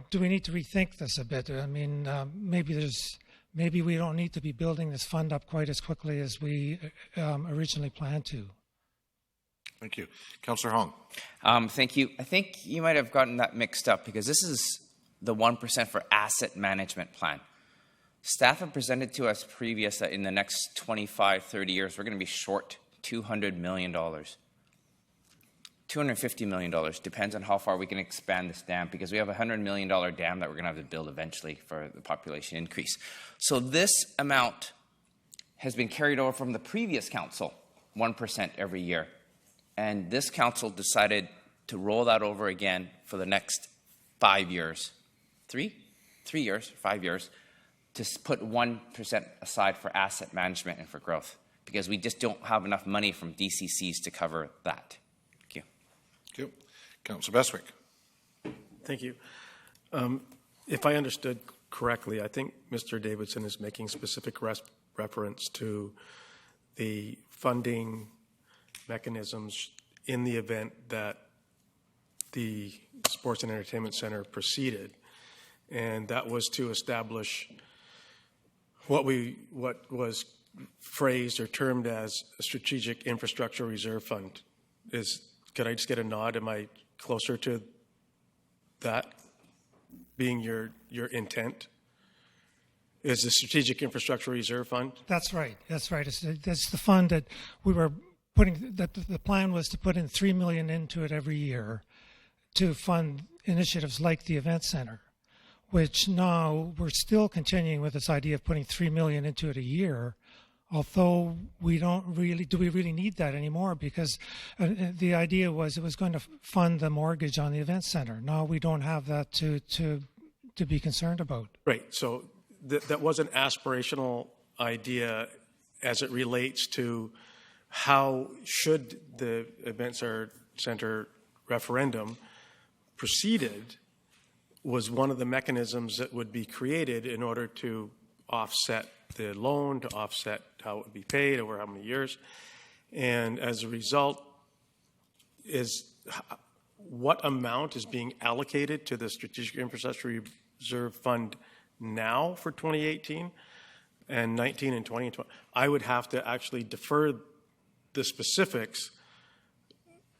Do we need to rethink this a bit? I mean, maybe we don't need to be building this fund up quite as quickly as we originally planned to. Thank you. Councillor Hong. Thank you. I think you might have gotten that mixed up because this is the 1% for asset management plan. Staff have presented to us previous that in the next 25, 30 years, we're going to be short $200 million. $250 million, depends on how far we can expand this dam, because we have a $100 million dam that we're going to have to build eventually for the population increase. So this amount has been carried over from the previous council, 1% every year. And this council decided to roll that over again for the next 5 years. 3 years, 5 years, to put 1% aside for asset management and for growth, because we just don't have enough money from DCCs to cover that. Thank you. Thank you. Councillor Bestwick. Thank you. If I understood correctly, I think Mr. Davidson is making specific reference to the funding mechanisms in the event that the Sports and Entertainment Center proceeded, and that was to establish what was phrased or termed as a Strategic Infrastructure Reserve Fund. Could I just get a nod? Am I closer to that being your intent? Is the Strategic Infrastructure Reserve Fund? That's right. That's right. It's the fund that we were putting. That the plan was to put in $3 million into it every year to fund initiatives like the event center, which now we're still continuing with this idea of putting $3 million into it a year. Although we really need that anymore, because the idea was it was going to fund the mortgage on the event center. Now we don't have that to be concerned about. Right. So that was an aspirational idea as it relates to how should the event center referendum proceeded, was one of the mechanisms that would be created in order to offset the loan, to offset how it would be paid over how many years. And as a result, what amount is being allocated to the Strategic Infrastructure Reserve Fund now for 2018 and 19 and 20 and 20? I would have to actually defer the specifics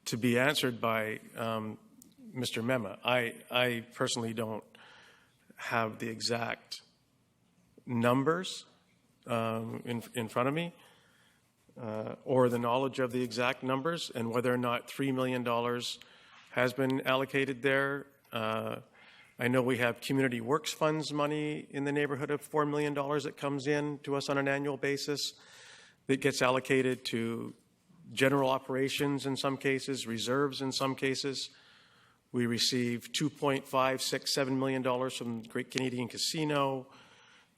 to be answered by Mr. Mema. I personally don't have the exact numbers in front of me or the knowledge of the exact numbers and whether or not $3 million has been allocated there. I know we have Community Works Funds money in the neighborhood of $4 million that comes in to us on an annual basis that gets allocated to general operations in some cases, reserves in some cases. We receive $2.567 million from the Great Canadian Casino.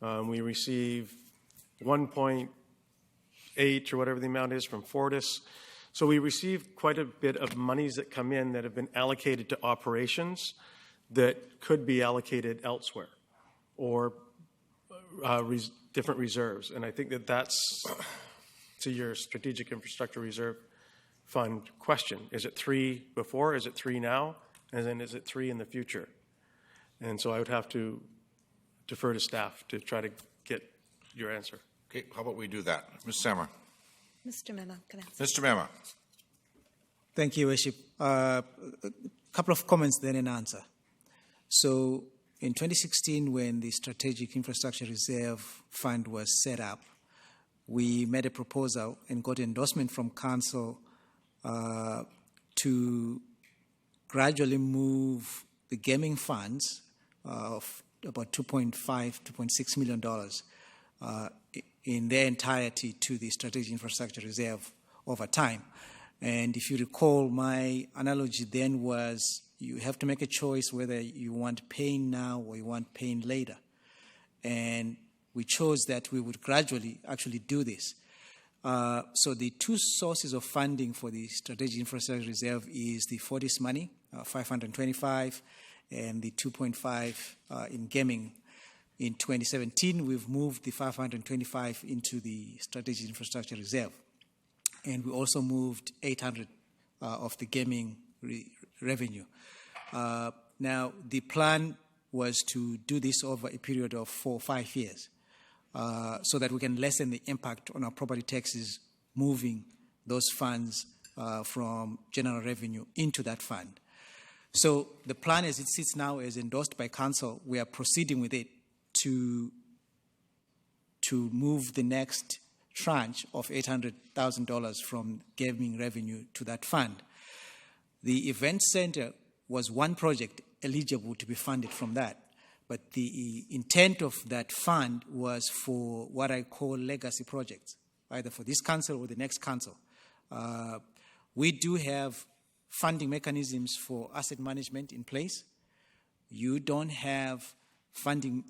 We receive 1.8 or whatever the amount is from Fortis. So we receive quite a bit of monies that come in that have been allocated to operations that could be allocated elsewhere or different reserves. And I think that that's to your Strategic Infrastructure Reserve Fund question. Is it 3 before? Is it 3 now? And then is it 3 in the future? And so I would have to defer to staff to try to get your answer. Okay, how about we do that? Ms. Sammer. Mr. Mema, can I answer? Mr. Mema. Thank you, Worship. A couple of comments, then an answer. So in 2016, when the Strategic Infrastructure Reserve Fund was set up, we made a proposal and got endorsement from Council to gradually move the gaming funds of about $2.6 million in their entirety to the Strategic Infrastructure Reserve over time. And if you recall, my analogy then was you have to make a choice whether you want pain now or you want pain later. And we chose that we would gradually actually do this. So the two sources of funding for the Strategic Infrastructure Reserve is the Fortis money, 525, and the 2.5 in gaming. In 2017, we've moved the 525 into the Strategic Infrastructure Reserve. And we also moved 800 of the gaming revenue. Now, the plan was to do this over a period of 4 or 5 years so that we can lessen the impact on our property taxes moving those funds from general revenue into that fund. So the plan as it sits now is endorsed by Council. We are proceeding with it to move the next tranche of $800,000 from gaming revenue to that fund. The event center was one project eligible to be funded from that, but the intent of that fund was for what I call legacy projects, either for this council or the next council. We do have funding mechanisms for asset management in place. You didn't have funding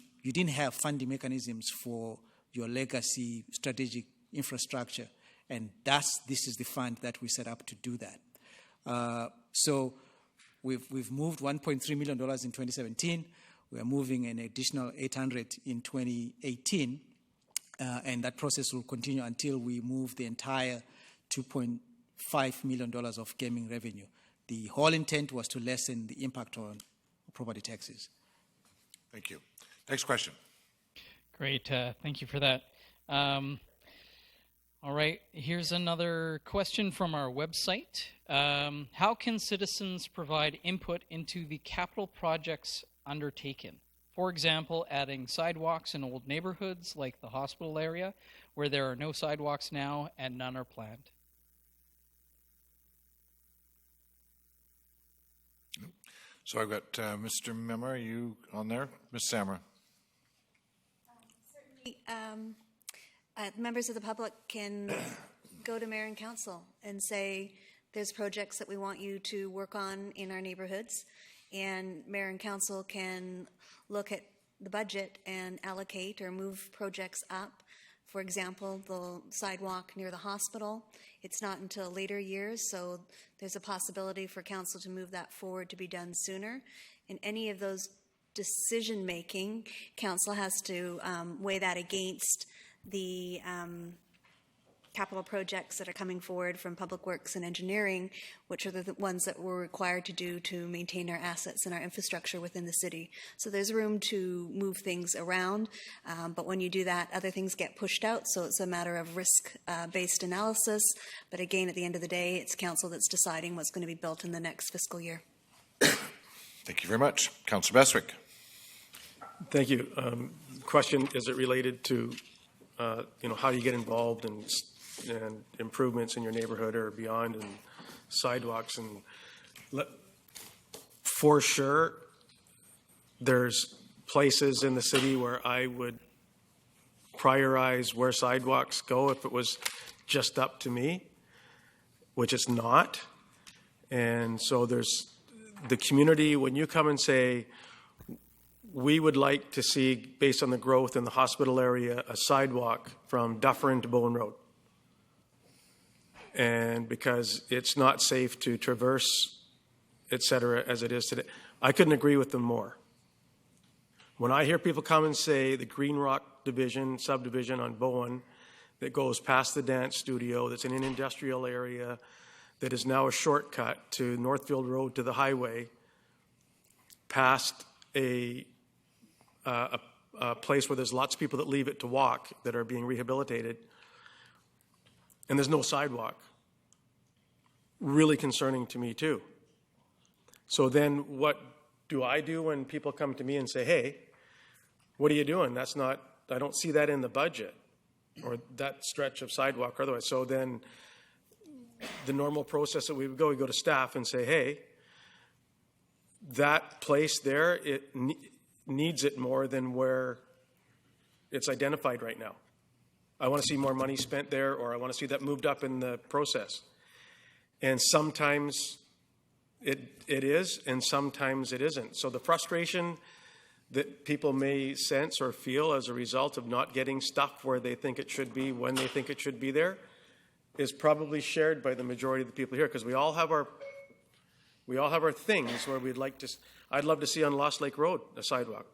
mechanisms for your legacy strategic infrastructure, and this is the fund that we set up to do that. So we've moved $1.3 million in 2017. We are moving an additional 800 in 2018, and that process will continue until we move the entire $2.5 million of gaming revenue. The whole intent was to lessen the impact on property taxes. Thank you. Next question. Great. Thank you for that. All right. Here's another question from our website. How can citizens provide input into the capital projects undertaken? For example, adding sidewalks in old neighborhoods like the hospital area where there are no sidewalks now and none are planned. So I've got Mr. Mema, are you on there? Ms. Sammer. Certainly, members of the public can go to mayor and council and say, there's projects that we want you to work on in our neighborhoods, and mayor and council can look at the budget and allocate or move projects up. For example, the sidewalk near the hospital, it's not until later years, so there's a possibility for council to move that forward to be done sooner. In any of those decision-making, council has to weigh that against the capital projects that are coming forward from Public Works and Engineering, which are the ones that we're required to do to maintain our assets and our infrastructure within the city. So there's room to move things around, but when you do that, other things get pushed out, so it's a matter of risk-based analysis. But again, at the end of the day, it's council that's deciding what's going to be built in the next fiscal year. Thank you very much. Councillor Beswick. Thank you. Question, is it related to how you get involved in and improvements in your neighborhood or beyond, and sidewalks, and for sure there's places in the city where I would prioritize where sidewalks go if it was just up to me, which it's not. And so there's the community, when you come and say, we would like to see, based on the growth in the hospital area, a sidewalk from Dufferin to Bowen Road. And because it's not safe to traverse, et cetera, as it is today. I couldn't agree with them more. When I hear people come and say the Green Rock subdivision on Bowen that goes past the dance studio, that's in an industrial area, that is now a shortcut to Northfield Road to the highway, past a place where there's lots of people that leave it to walk that are being rehabilitated, and there's no sidewalk. Really concerning to me too. So then what do I do when people come to me and say, hey, what are you doing? I don't see that in the budget, or that stretch of sidewalk or otherwise. So then the normal process that we go to staff and say, hey, that place there, it needs it more than where it's identified right now. I want to see more money spent there, or I want to see that moved up in the process. And sometimes it is, and sometimes it isn't. So the frustration that people may sense or feel as a result of not getting stuff where they think it should be, when they think it should be there, is probably shared by the majority of the people here, because we all have our things where I'd love to see on Lost Lake Road a sidewalk.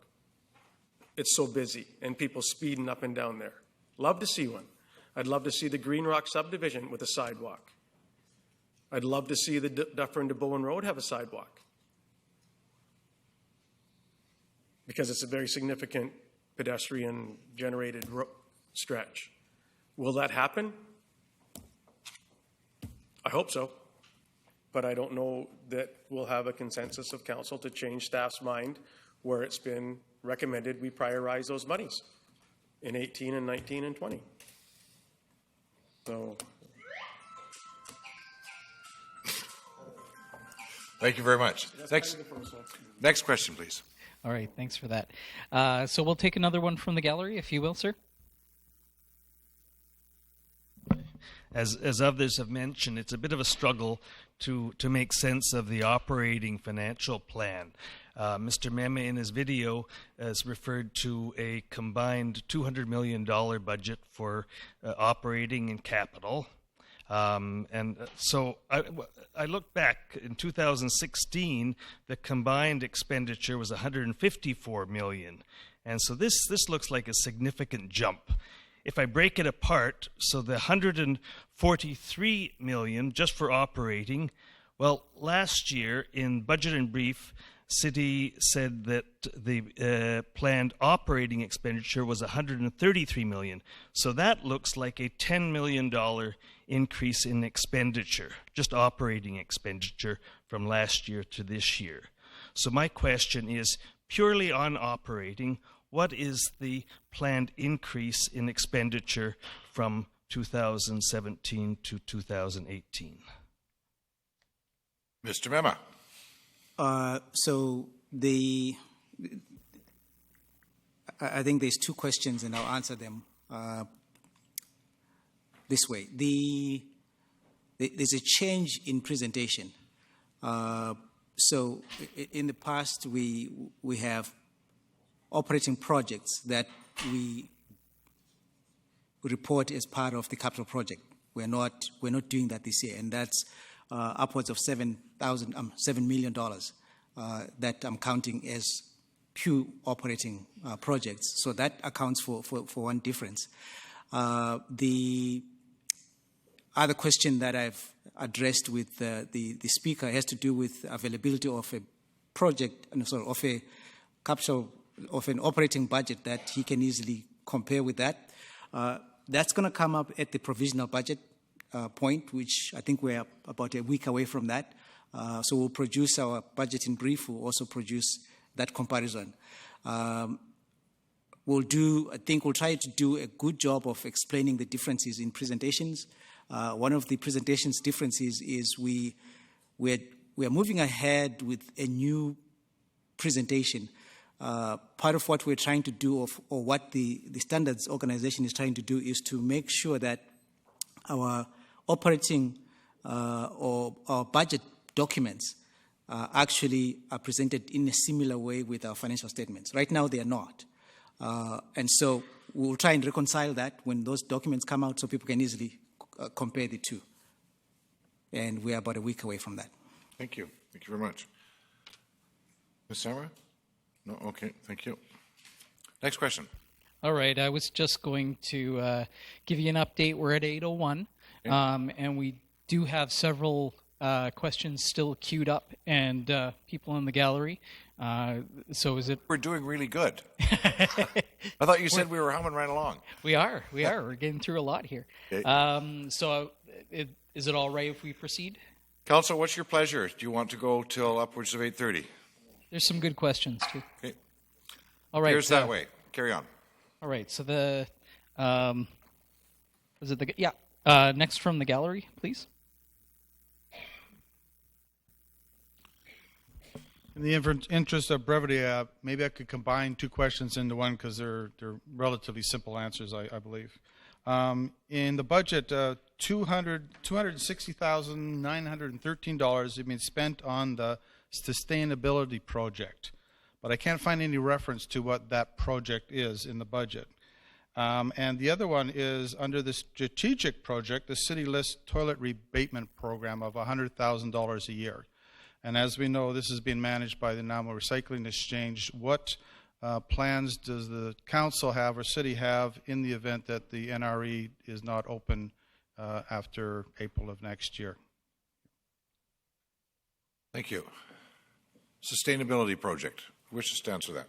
It's so busy, and people speeding up and down there. Love to see one. I'd love to see the Green Rock subdivision with a sidewalk. I'd love to see the Dufferin to Bowen Road have a sidewalk, because it's a very significant pedestrian-generated stretch. Will that happen? I hope so, but I don't know that we'll have a consensus of council to change staff's mind where it's been recommended we prioritize those monies in 18 and 19 and 20. So. Thank you very much. Next question, please. All right, thanks for that. So we'll take another one from the gallery, if you will, sir. As others have mentioned, it's a bit of a struggle to make sense of the operating financial plan. Mr. Memme in his video has referred to a combined $200 million budget for operating and capital. So I look back in 2016, the combined expenditure was $154 million. And so this looks like a significant jump. If I break it apart, so the $143 million just for operating, well, last year in Budget and Brief, City said that the planned operating expenditure was $133 million. So that looks like a $10 million increase in expenditure, just operating expenditure from last year to this year. So my question is, purely on operating, what is the planned increase in expenditure from 2017 to 2018? Mr. Memme. So I think there's two questions, and I'll answer them this way. There's a change in presentation. So in the past, we have operating projects that we report as part of the capital project. We're not doing that this year, and that's upwards of $7 million that I'm counting as pure operating projects. So that accounts for one difference. The other question that I've addressed with the speaker has to do with availability of a project, of a capital, of an operating budget that he can easily compare with that. That's going to come up at the provisional budget point, which I think we're about a week away from that. So we'll produce our budget in brief. We'll also produce that comparison. We'll try to do a good job of explaining the differences in presentations. One of the presentations differences is we are moving ahead with a new presentation. Part of what we're trying to do, or what the standards organization is trying to do, is to make sure that our operating or our budget documents actually are presented in a similar way with our financial statements. Right now, they are not. And so we'll try and reconcile that when those documents come out so people can easily compare the two. And we're about a week away from that. Thank you. Thank you very much. Ms. Samra? No? Okay. Thank you. Next question. All right. I was just going to give you an update. We're at 8:01, and we do have several questions still queued up and people in the gallery. So is it? We're doing really good. I thought you said we were humming right along. We are. We're getting through a lot here. Okay. Is it all right if we proceed? Council, what's your pleasure? Do you want to go till upwards of 8:30? There's some good questions too. Okay. All right. Here's that way. Carry on. All right. So next from the gallery, please. In the interest of brevity, maybe I could combine two questions into one because they're relatively simple answers, I believe. In the budget, $260,913 have been spent on the sustainability project, but I can't find any reference to what that project is in the budget. And the other one is under the strategic project, the city lists toilet rebatement program of $100,000 a year. And as we know, this has been managed by the NAMO Recycling Exchange. What plans does the council have or city have in the event that the NRE is not open after April of next year? Thank you. Sustainability project. Who wishes to answer that?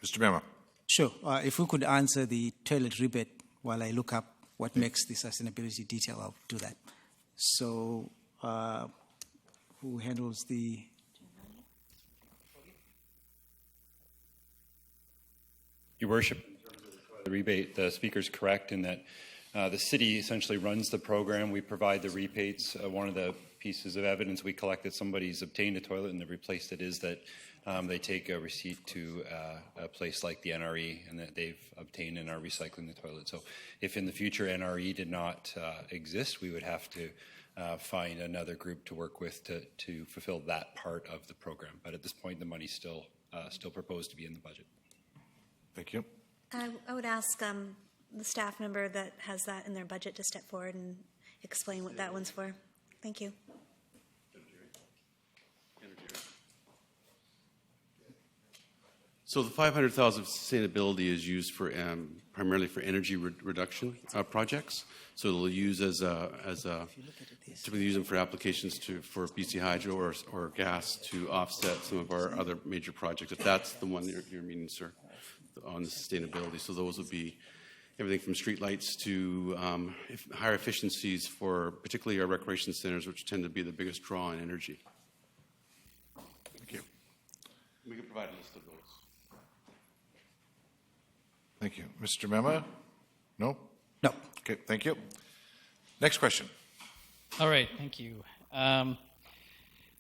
Mr. Mema. Sure. If we could answer the toilet rebate while I look up what makes the sustainability detail, I'll do that. So, who handles the... Your Worship, in terms of the rebate, the speaker's correct in that the city essentially runs the program. We provide the rebates. One of the pieces of evidence we collect that somebody's obtained a toilet and they've replaced it is that they take a receipt to a place like the NRE and that they've obtained and are recycling the toilet. So if in the future NRE did not exist, we would have to find another group to work with to fulfill that part of the program. But at this point, the money's still proposed to be in the budget. Thank you. I would ask the staff member that has that in their budget to step forward and explain what that one's for. Thank you. So the $500,000 sustainability is used for primarily for energy reduction projects. So it'll use typically use them for applications for BC Hydro or gas to offset some of our other major projects. If that's the one you're meaning, sir, on the sustainability. So those would be everything from streetlights to higher efficiencies for particularly our recreation centers, which tend to be the biggest draw on energy. Thank you. We can provide a list of those. Thank you. Mr. Mema? No? No. Okay, thank you. Next question. All right, thank you.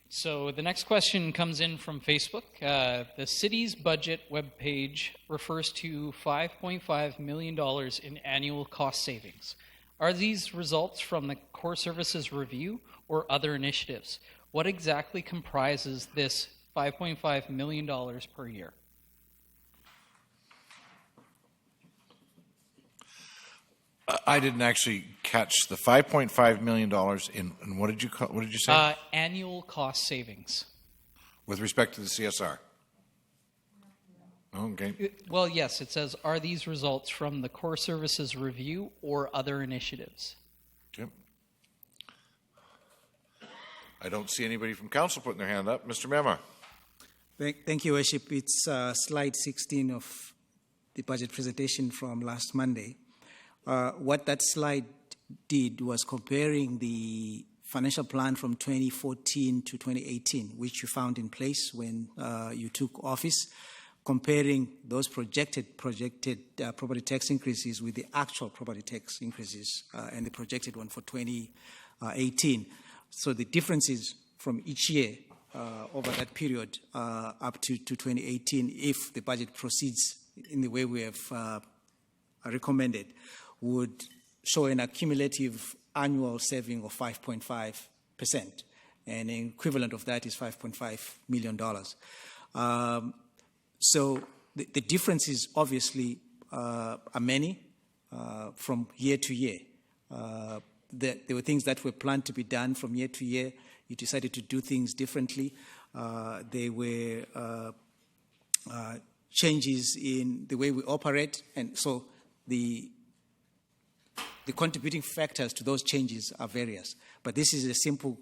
So the next question comes in from Facebook. The city's budget webpage refers to $5.5 million in annual cost savings. Are these results from the core services review or other initiatives? What exactly comprises this $5.5 million per year? I didn't actually catch the $5.5 million in what did you say? Annual cost savings. With respect to the CSR? Okay. Well, yes, it says, are these results from the core services review or other initiatives? Okay. I don't see anybody from council putting their hand up. Mr. Memar. Thank you, Worship. It's slide 16 of the budget presentation from last Monday. What that slide did was comparing the financial plan from 2014 to 2018, which you found in place when you took office, comparing those projected property tax increases with the actual property tax increases and the projected one for 2018. So the differences from each year over that period up to 2018, if the budget proceeds in the way we have recommended, would show an accumulative annual saving of 5.5%, and an equivalent of that is $5.5 million. So the differences obviously are many from year to year. There were things that were planned to be done from year to year. You decided to do things differently. There were changes in the way we operate, and so the contributing factors to those changes are various. But this is a simple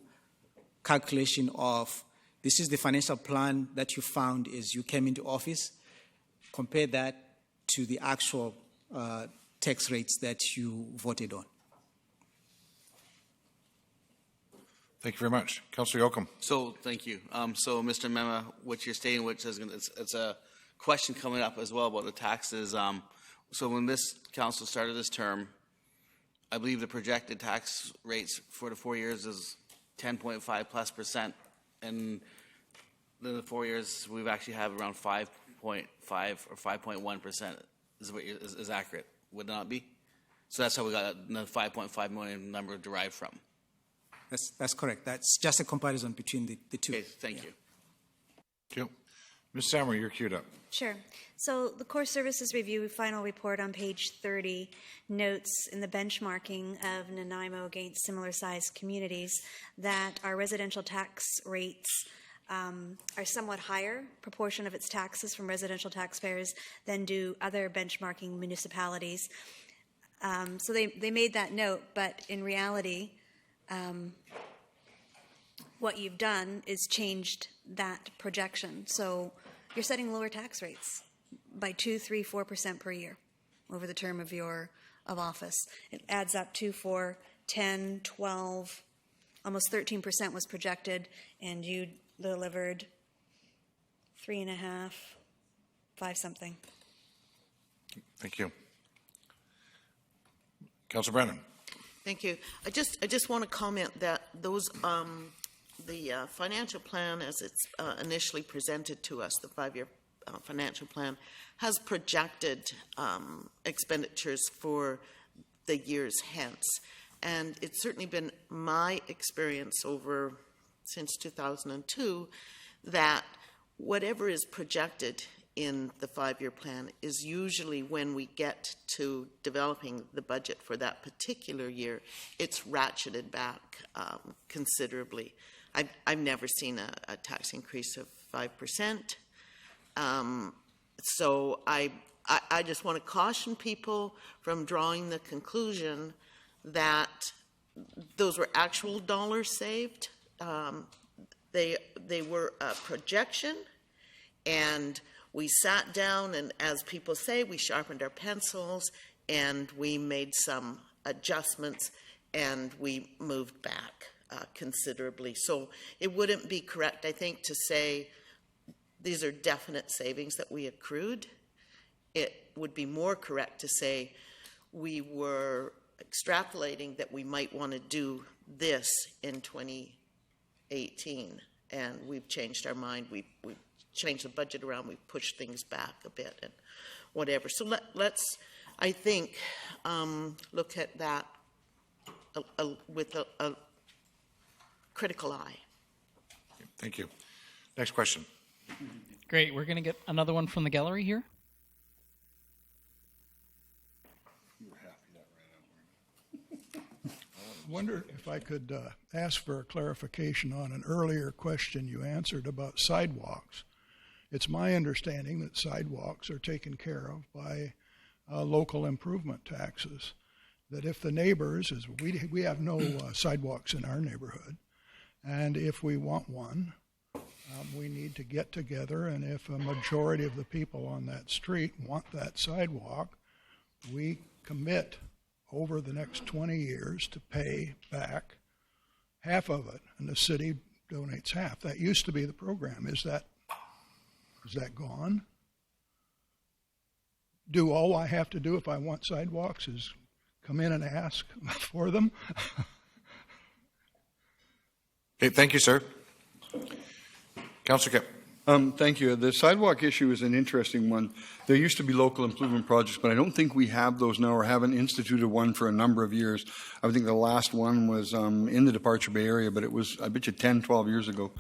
calculation of, this is the financial plan that you found as you came into office. Compare that to the actual tax rates that you voted on. Thank you very much. Councillor Yoakum. So, thank you. So, Mr. Mema, what you're stating, which is it's a question coming up as well about the taxes. So, when this council started this term, I believe the projected tax rates for the 4 years is 10.5+%, and the 4 years we've actually have around 5.5 or 5.1% is accurate. Would it not be? So that's how we got the 5.5 million number derived from. That's correct. That's just a comparison between the two. Okay, thank you. Thank you. Ms. Sammer, you're queued up. Sure. So the Core Services Review final report on page 30 notes in the benchmarking of Nanaimo against similar-sized communities that our residential tax rates are somewhat higher proportion of its taxes from residential taxpayers than do other benchmarking municipalities. So they made that note, but in reality, what you've done is changed that projection. So you're setting lower tax rates by 2, 3, 4% per year over the term of office. It adds up to 4, 10, 12, almost 13% was projected, and you delivered 3.5, 5 something. Thank you. Councillor Brennan. Thank you. I just want to comment that those the financial plan, as it's initially presented to us, the 5-year financial plan, has projected expenditures for the years hence. And it's certainly been my experience since 2002 that whatever is projected in the 5-year plan is usually, when we get to developing the budget for that particular year, it's ratcheted back considerably. I've never seen a tax increase of 5%. So I just want to caution people from drawing the conclusion that those were actual dollars saved. They were a projection, and we sat down, and as people say, we sharpened our pencils, and we made some adjustments, and we moved back considerably. So it wouldn't be correct, I think, to say these are definite savings that we accrued. It would be more correct to say we were extrapolating that we might want to do this in 2018, and we've changed our mind. We've changed the budget around. We've pushed things back a bit and whatever. So let's, I think, look at that with a critical eye. Thank you. Next question. Great. We're going to get another one from the gallery here. I wonder if I could ask for a clarification on an earlier question you answered about sidewalks. it's my understanding that sidewalks are taken care of by local improvement taxes. That if the neighbors, as we have no sidewalks in our neighborhood, and if we want one, we need to get together, and if a majority of the people on that street want that sidewalk, we commit over the next 20 years to pay back half of it, and the city donates half. That used to be the program. Is that gone? Do all I have to do if I want sidewalks is come in and ask for them? Okay, thank you, sir. Councillor Kipp. Thank you. The sidewalk issue is an interesting one. There used to be local improvement projects, but I don't think we have those now or haven't instituted one for a number of years. I think the last one was in the Departure Bay area, but it was, I bet you, 10, 12 years ago.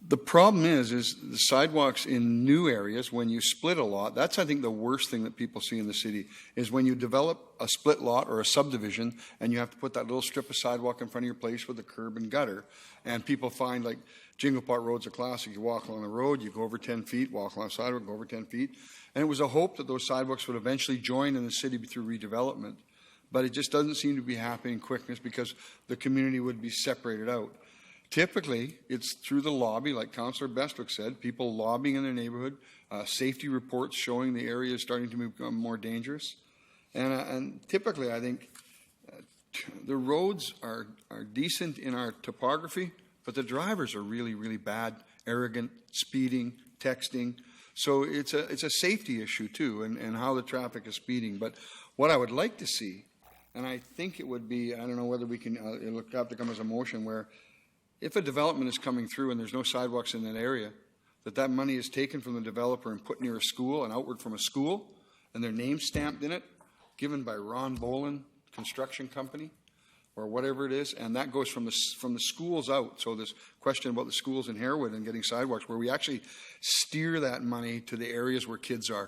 The problem is the sidewalks in new areas, when you split a lot, that's, I think, the worst thing that people see in the city, is when you develop a split lot or a subdivision and you have to put that little strip of sidewalk in front of your place with a curb and gutter, and people find, like, Jingle Pot Road's a classic. You walk along the road, you go over 10 feet, walk along the sidewalk, go over 10 feet. And it was a hope that those sidewalks would eventually join in the city through redevelopment. But it just doesn't seem to be happening in quickness because the community would be separated out. Typically, it's through the lobby, like Councillor Bestwick said, people lobbying in their neighborhood, safety reports showing the area is starting to become more dangerous. And typically, I think the roads are decent in our topography, but the drivers are really, really bad, arrogant, speeding, texting. So it's a safety issue too, and how the traffic is speeding. But what I would like to see, and I think it would be, I don't know whether we can, it'll have to come as a motion where if a development is coming through and there's no sidewalks in that area, that money is taken from the developer and put near a school and outward from a school, and their name stamped in it, given by Ron Boland Construction Company, or whatever it is, and that goes from the schools out. So this question about the schools in Harewood and getting sidewalks, where we actually steer that money to the areas where kids are.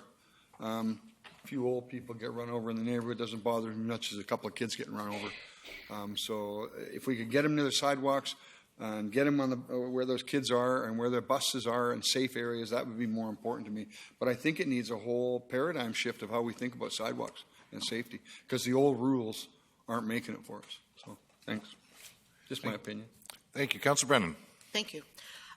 A few old people get run over in the neighborhood. It doesn't bother me much as a couple of kids getting run over. So if we could get them near the sidewalks and get them on where those kids are and where their buses are and safe areas, that would be more important to me. But I think it needs a whole paradigm shift of how we think about sidewalks and safety, because the old rules aren't making it for us. So thanks. Just my opinion. Thank you. Councillor Brennan. Thank you.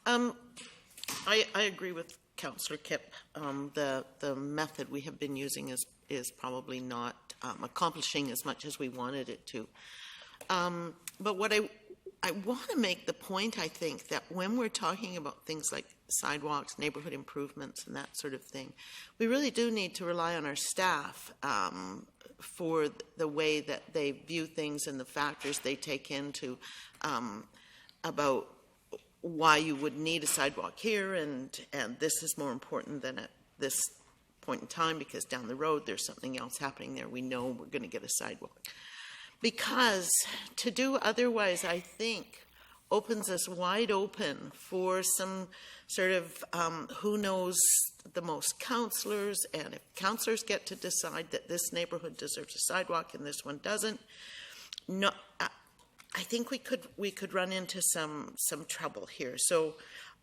I agree with Councillor Kipp. The method we have been using is probably not accomplishing as much as we wanted it to. But what I want to make the point, I think, that when we're talking about things like sidewalks, neighborhood improvements, and that sort of thing, we really do need to rely on our staff for the way that they view things and the factors they take into about why you would need a sidewalk here, and this is more important than at this point in time because down the road there's something else happening there. We know we're going to get a sidewalk. Because to do otherwise, I think, opens us wide open for some sort of who knows the most councillors, and if councillors get to decide that this neighborhood deserves a sidewalk and this one doesn't, no, I think we could run into some trouble here. So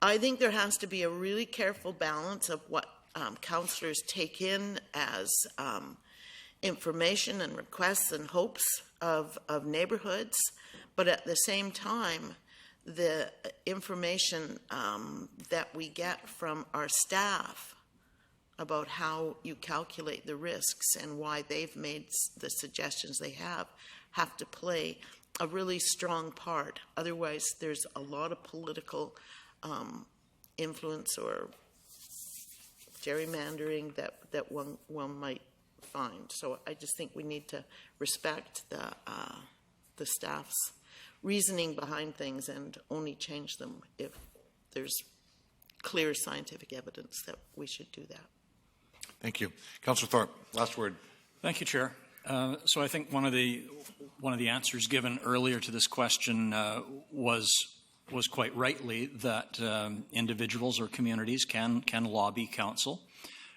I think there has to be a really careful balance of what councillors take in as information and requests and hopes of neighborhoods, but at the same time, the information that we get from our staff about how you calculate the risks and why they've made the suggestions they have to play a really strong part. Otherwise, there's a lot of political influence or gerrymandering that one might find. So I just think we need to respect the staff's reasoning behind things and only change them if there's clear scientific evidence that we should do that. Thank you. Councillor Thorpe, last word. Thank you, Chair. So I think one of the answers given earlier to this question was quite rightly that individuals or communities can lobby council,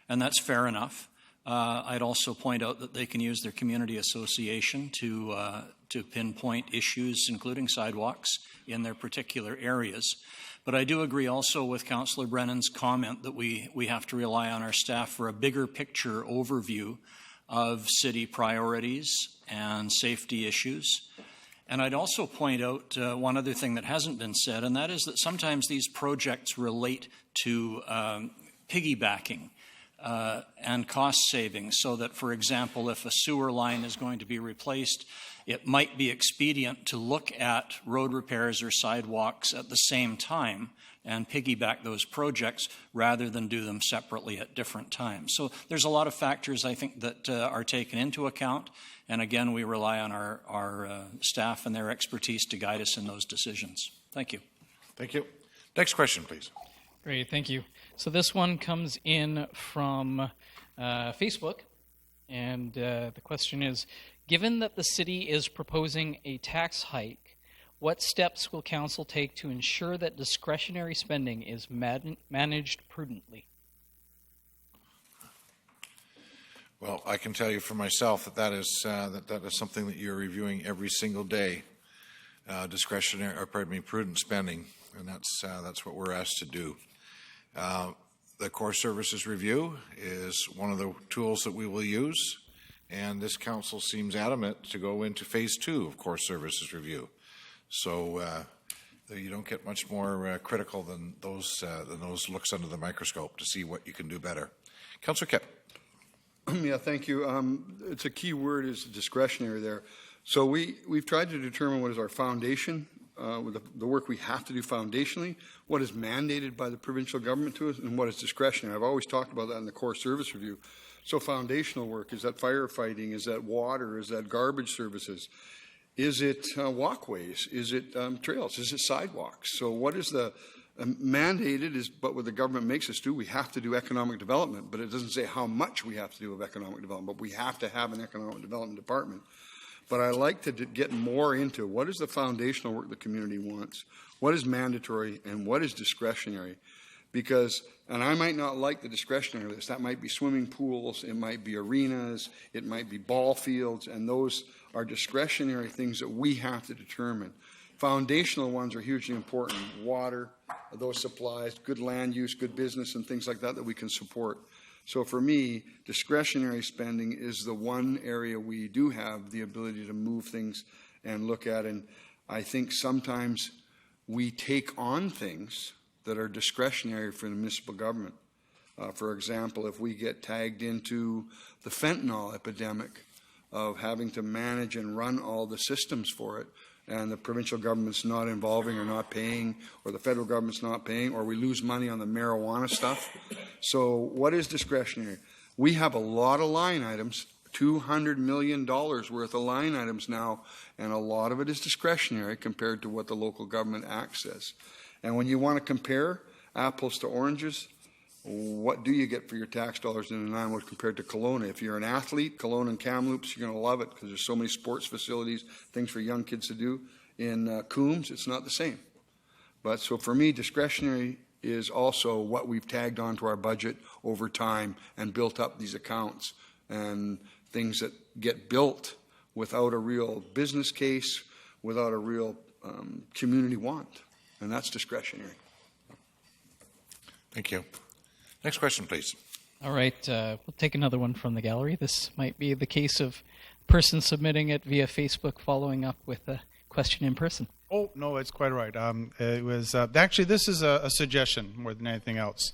and that's fair enough. I'd also point out that they can use their community association to pinpoint issues, including sidewalks, in their particular areas. But I do agree also with Councillor Brennan's comment that we have to rely on our staff for a bigger picture overview of city priorities and safety issues. And I'd also point out one other thing that hasn't been said, and that is that sometimes these projects relate to piggybacking and cost savings, so that, for example, if a sewer line is going to be replaced, it might be expedient to look at road repairs or sidewalks at the same time and piggyback those projects rather than do them separately at different times. So there's a lot of factors, I think, that are taken into account. And again, we rely on our staff and their expertise to guide us in those decisions. Thank you. Thank you. Next question, please. Great, thank you. So this one comes in from Facebook, and the question is, given that the city is proposing a tax hike, what steps will council take to ensure that discretionary spending is managed prudently? Well, I can tell you for myself that is something that you're reviewing every single day, prudent spending, and that's what we're asked to do. The core services review is one of the tools that we will use, and this council seems adamant to go into phase 2 of core services review. So you don't get much more critical than those looks under the microscope to see what you can do better. Councillor Kipp. Yeah, thank you. It's a key word is discretionary there. So we've tried to determine what is our foundation, with the work we have to do foundationally, what is mandated by the provincial government to us, and what is discretionary. I've always talked about that in the core service review. So foundational work, is that firefighting, is that water, is that garbage services? Is it walkways? Is it trails? Is it sidewalks? So what is the mandated is, but what the government makes us do, we have to do economic development, but it doesn't say how much we have to do of economic development, but we have to have an economic development department. But I like to get more into what is the foundational work the community wants, what is mandatory, and what is discretionary. Because, and I might not like the discretionary list, that might be swimming pools, it might be arenas, it might be ball fields, and those are discretionary things that we have to determine. Foundational ones are hugely important. Water, those supplies, good land use, good business, and things like that that we can support. So for me, discretionary spending is the one area we do have the ability to move things and look at. And I think sometimes we take on things that are discretionary for the municipal government. For example, if we get tagged into the fentanyl epidemic of having to manage and run all the systems for it, and the provincial government's not involving or not paying, or the federal government's not paying, or we lose money on the marijuana stuff. So what is discretionary? We have a lot of line items, $200 million worth of line items now, and a lot of it is discretionary compared to what the local government access. And when you want to compare apples to oranges, what do you get for your tax dollars in Nanaimo compared to Kelowna? If you're an athlete, Kelowna and Kamloops, you're going to love it because there's so many sports facilities, things for young kids to do. In Coombs, it's not the same. But so for me, discretionary is also what we've tagged onto our budget over time and built up these accounts and things that get built without a real business case, without a real community want. And that's discretionary. Thank you. Next question, please. All right, we'll take another one from the gallery. This might be the case of person submitting it via Facebook following up with a question in person. Oh, no, it's quite right. It was actually, this is a suggestion more than anything else.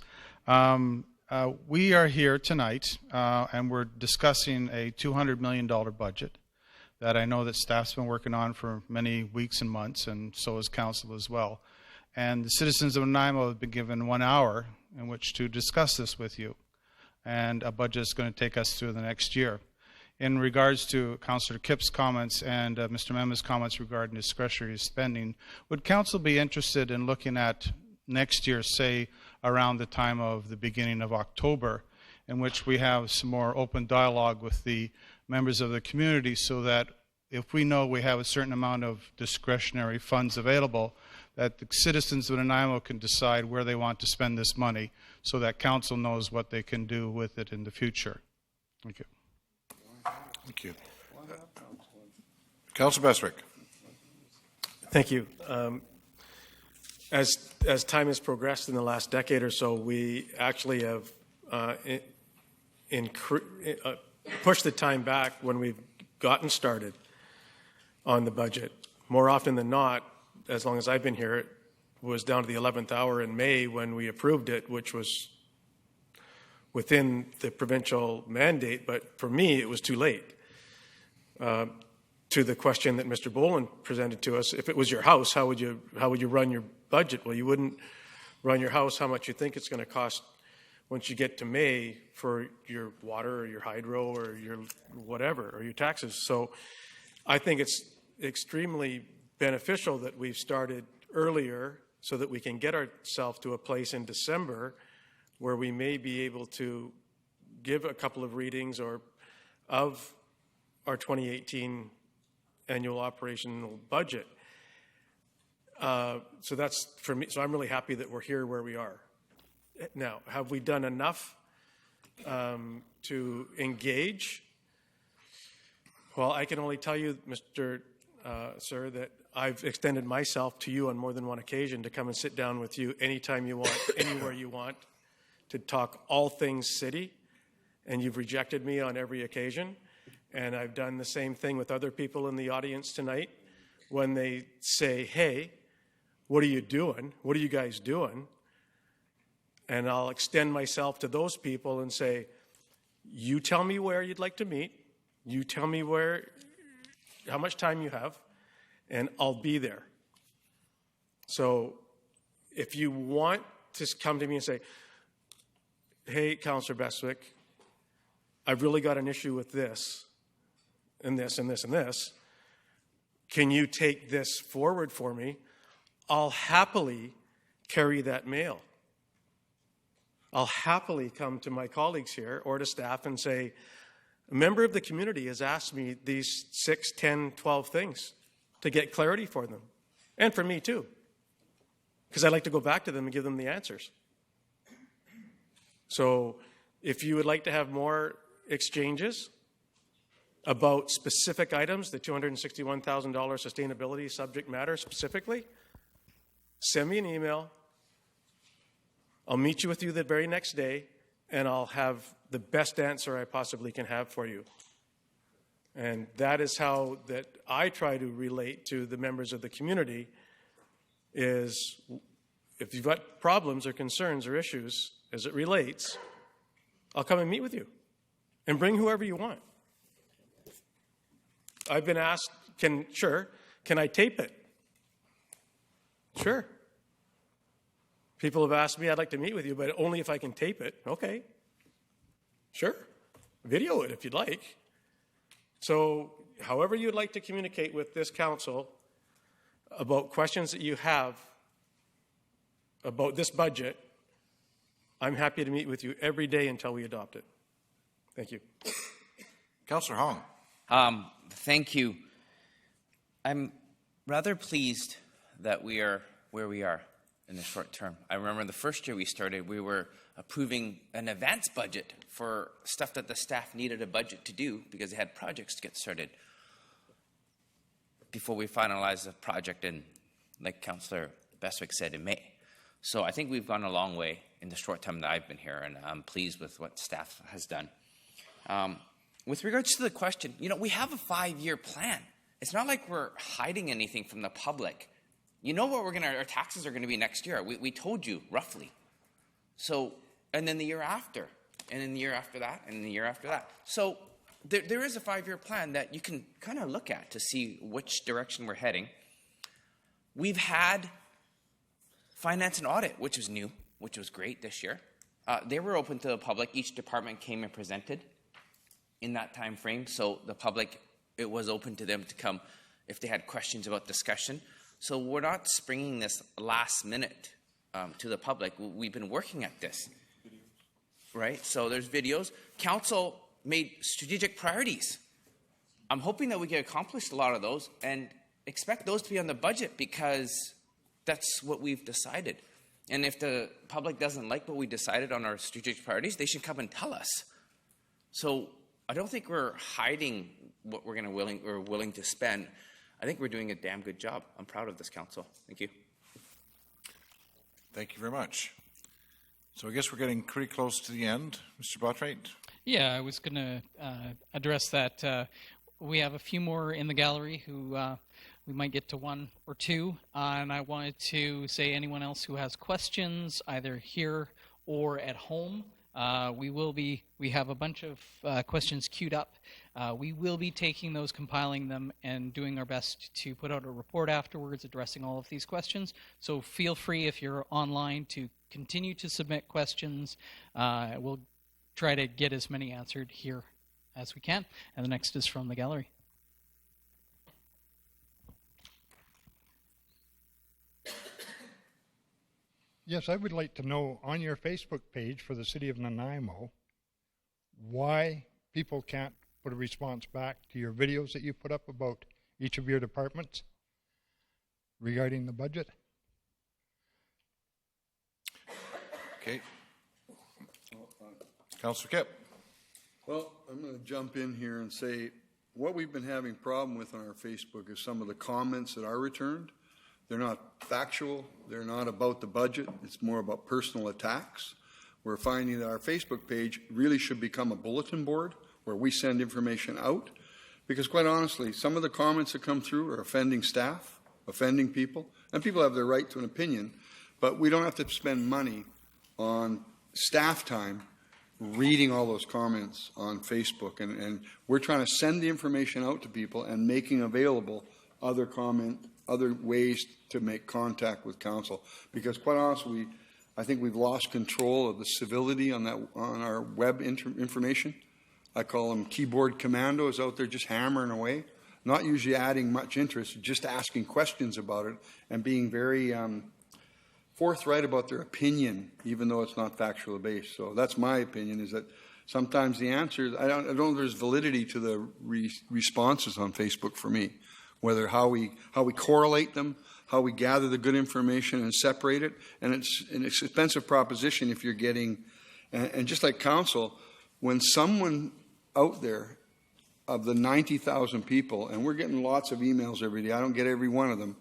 We are here tonight, and we're discussing a $200 million budget that I know that staff's been working on for many weeks and months, and so has council as well. And the citizens of Nanaimo have been given 1 hour in which to discuss this with you. And a budget is going to take us through the next year. In regards to Councillor Kipp's comments and Mr. Memma's comments regarding discretionary spending, would council be interested in looking at next year, say around the time of the beginning of October, in which we have some more open dialogue with the members of the community so that if we know we have a certain amount of discretionary funds available, that the citizens of Nanaimo can decide where they want to spend this money so that council knows what they can do with it in the future. Thank you. Thank you. Councillor Bestwick. Thank you. as time has progressed in the last decade or so, we actually have pushed the time back when we've gotten started on the budget. More often than not, as long as I've been here, it was down to the 11th hour in May when we approved it, which was within the provincial mandate, but for me, it was too late. To the question that Mr. Boland presented to us, if it was your house, how would you run your budget? Well, you wouldn't run your house how much you think it's going to cost once you get to May for your water or your hydro or your whatever, or your taxes. So I think it's extremely beneficial that we've started earlier so that we can get ourselves to a place in December where we may be able to give a couple of readings of our 2018 annual operational budget. So that's for me. So I'm really happy that we're here where we are. Now, have we done enough to engage? Well, I can only tell you, Mr. Sir, that I've extended myself to you on more than one occasion to come and sit down with you anytime you want, anywhere you want, to talk all things city, and you've rejected me on every occasion. And I've done the same thing with other people in the audience tonight when they say, hey, what are you doing? What are you guys doing? And I'll extend myself to those people and say, you tell me where you'd like to meet. You tell me how much time you have, and I'll be there. So if you want to come to me and say, hey, Councillor Bestwick, I've really got an issue with this, and this, and this, and this. Can you take this forward for me? I'll happily carry that mail. I'll happily come to my colleagues here or to staff and say, a member of the community has asked me these 6, 10, 12 things to get clarity for them. And for me too. Because I'd like to go back to them and give them the answers. So if you would like to have more exchanges about specific items, the $261,000 sustainability subject matter specifically, send me an email. I'll meet you with you the very next day, and I'll have the best answer I possibly can have for you. And that is how that I try to relate to the members of the community is if you've got problems or concerns or issues as it relates, I'll come and meet with you and bring whoever you want. I've been asked, can I tape it? Sure. People have asked me, I'd like to meet with you, but only if I can tape it. Okay. Sure. Video it if you'd like. So however you'd like to communicate with this council about questions that you have about this budget, I'm happy to meet with you every day until we adopt it. Thank you. Councillor Hong. Thank you. I'm rather pleased that we are where we are in the short term. I remember the first year we started, we were approving an advance budget for stuff that the staff needed a budget to do because they had projects to get started before we finalized the project in, like Councillor Bestwick said, in May. So I think we've gone a long way in the short time that I've been here, and I'm pleased with what staff has done. With regards to the question, we have a 5-year plan. It's not like we're hiding anything from the public. You know what our taxes are going to be next year. We told you roughly. So, and then the year after, and then the year after that, and the year after that. So there is a 5-year plan that you can kind of look at to see which direction we're heading. We've had finance and audit, which was new, which was great this year. They were open to the public. Each department came and presented in that time frame. So the public, it was open to them to come if they had questions about discussion. So we're not springing this last minute to the public. We've been working at this, right? So there's videos. Council made strategic priorities. I'm hoping that we can accomplish a lot of those and expect those to be on the budget because that's what we've decided. And if the public doesn't like what we decided on our strategic priorities, they should come and tell us. So I don't think we're hiding what we're willing to spend. I think we're doing a damn good job. I'm proud of this council. Thank you. Thank you very much. So I guess we're getting pretty close to the end. Mr. Botwright? Yeah, I was going to address that. We have a few more in the gallery who we might get to one or two, and I wanted to say anyone else who has questions, either here or at home, we have a bunch of questions queued up. We will be taking those, compiling them, and doing our best to put out a report afterwards addressing all of these questions. So feel free, if you're online, to continue to submit questions. We'll try to get as many answered here as we can. And the next is from the gallery. Yes, I would like to know on your Facebook page for the city of Nanaimo why people can't put a response back to your videos that you put up about each of your departments regarding the budget. Okay. Councillor Kipp. Well, I'm going to jump in here and say what we've been having problem with on our Facebook is some of the comments that are returned. They're not factual. They're not about the budget. It's more about personal attacks. We're finding that our Facebook page really should become a bulletin board where we send information out, because quite honestly, some of the comments that come through are offending staff, offending people, and people have their right to an opinion, but we don't have to spend money on staff time reading all those comments on Facebook, and we're trying to send the information out to people and making available other ways to make contact with council, because quite honestly, I think we've lost control of the civility on our web information. I call them keyboard commandos out there just hammering away, not usually adding much interest, just asking questions about it and being very forthright about their opinion, even though it's not factually based. So that's my opinion, is that sometimes the answers, I don't know if there's validity to the responses on Facebook for me, whether how we correlate them, how we gather the good information and separate it. And it's an expensive proposition if you're getting, and just like council, when someone out there of the 90,000 people, and we're getting lots of emails every day, I don't get every one of them,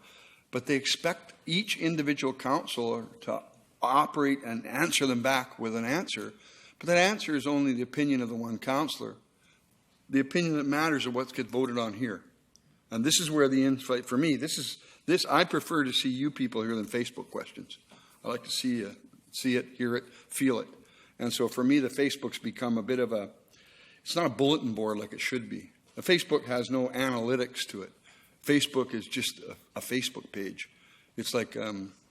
but they expect each individual councillor to operate and answer them back with an answer. But that answer is only the opinion of the one councillor. The opinion that matters is what gets voted on here. And this is where the infight, for me, I prefer to see you people here than Facebook questions. I like to see it, hear it, feel it. And so for me, the Facebook's become a bit of it's not a bulletin board like it should be. The Facebook has no analytics to it. Facebook is just a Facebook page. It's like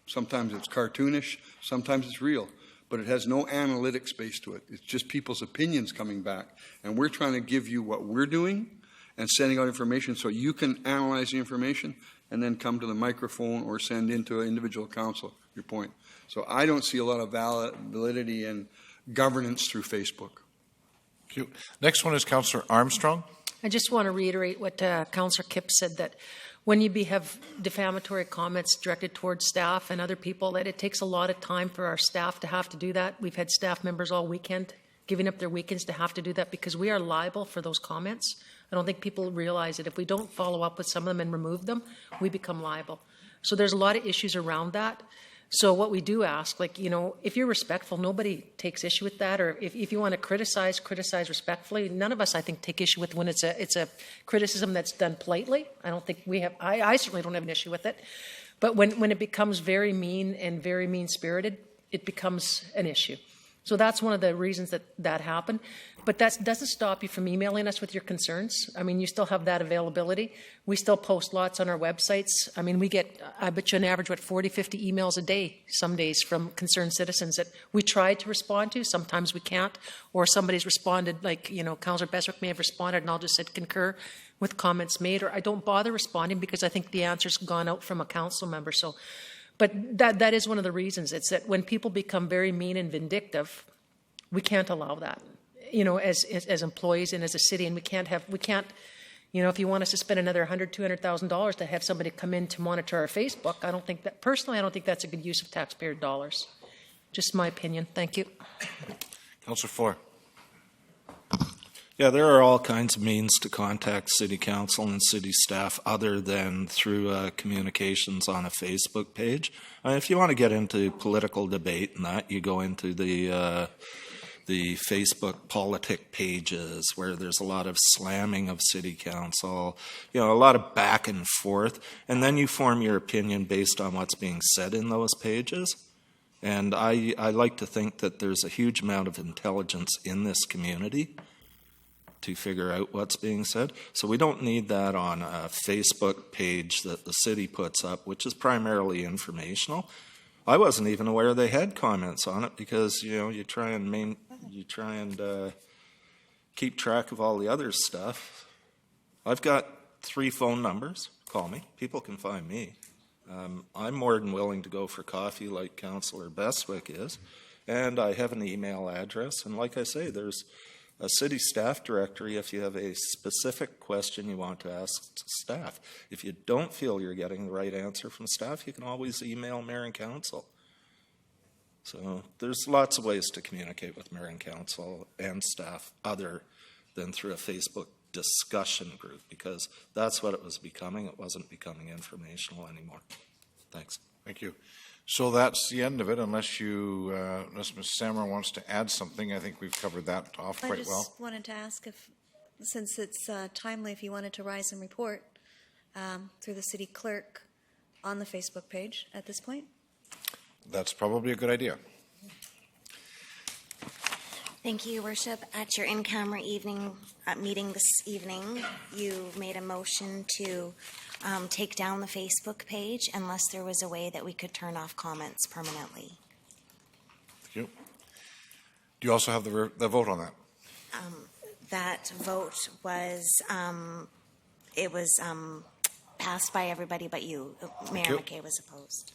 sometimes it's cartoonish, sometimes it's real, but it has no analytics base to it. It's just people's opinions coming back. And we're trying to give you what we're doing and sending out information so you can analyze the information and then come to the microphone or send into an individual council your point. So I don't see a lot of validity and governance through Facebook. Thank you. Next one is Councillor Armstrong. I just want to reiterate what Councillor Kipp said, that when you have defamatory comments directed towards staff and other people, that it takes a lot of time for our staff to have to do that. We've had staff members all weekend giving up their weekends to have to do that because we are liable for those comments. I don't think people realize that if we don't follow up with some of them and remove them, we become liable. So there's a lot of issues around that. So what we do ask, if you're respectful, nobody takes issue with that. Or if you want to criticize respectfully. None of us, I think, take issue with when it's a criticism that's done politely. I don't think we have. I certainly don't have an issue with it. But when it becomes very mean and very mean-spirited, it becomes an issue. So that's one of the reasons that happened. But that doesn't stop you from emailing us with your concerns. I mean, you still have that availability. We still post lots on our websites. I mean, we get, I bet you an average, 40, 50 emails a day some days from concerned citizens that we try to respond to. Sometimes we can't. Or somebody's responded, Councillor Beswick may have responded and I'll just said concur with comments made. Or I don't bother responding because I think the answer's gone out from a council member. So, but that is one of the reasons. It's that when people become very mean and vindictive, we can't allow that. As employees and as a city, and we can't, if you want us to spend another $100,000, $200,000 to have somebody come in to monitor our Facebook, I don't think that's a good use of taxpayer dollars. Just my opinion. Thank you. Councillor Fuller. Yeah, there are all kinds of means to contact City Council and City staff other than through communications on a Facebook page. If you want to get into political debate and that, you go into the Facebook politic pages where there's a lot of slamming of City Council, a lot of back and forth, and then you form your opinion based on what's being said in those pages. And I like to think that there's a huge amount of intelligence in this community to figure out what's being said. So we don't need that on a Facebook page that the city puts up, which is primarily informational. I wasn't even aware they had comments on it because, you try and keep track of all the other stuff. I've got 3 phone numbers. Call me. People can find me. I'm more than willing to go for coffee like Councillor Bestwick is. And I have an email address. And like I say, there's a city staff directory if you have a specific question you want to ask staff. If you don't feel you're getting the right answer from staff, you can always email mayor and council. So there's lots of ways to communicate with mayor and council and staff other than through a Facebook discussion group, because that's what it was becoming. It wasn't becoming informational anymore. Thanks. Thank you. So that's the end of it, unless Ms. Sammer wants to add something. I think we've covered that off quite well. I just wanted to ask if, since it's timely, if you wanted to rise and report through the city clerk on the Facebook page at this point. That's probably a good idea. Thank you, Your Worship. At your in-camera meeting this evening, you made a motion to take down the Facebook page unless there was a way that we could turn off comments permanently. Thank you. Do you also have the vote on that? That vote was, it was passed by everybody but you. Mayor McKay was opposed.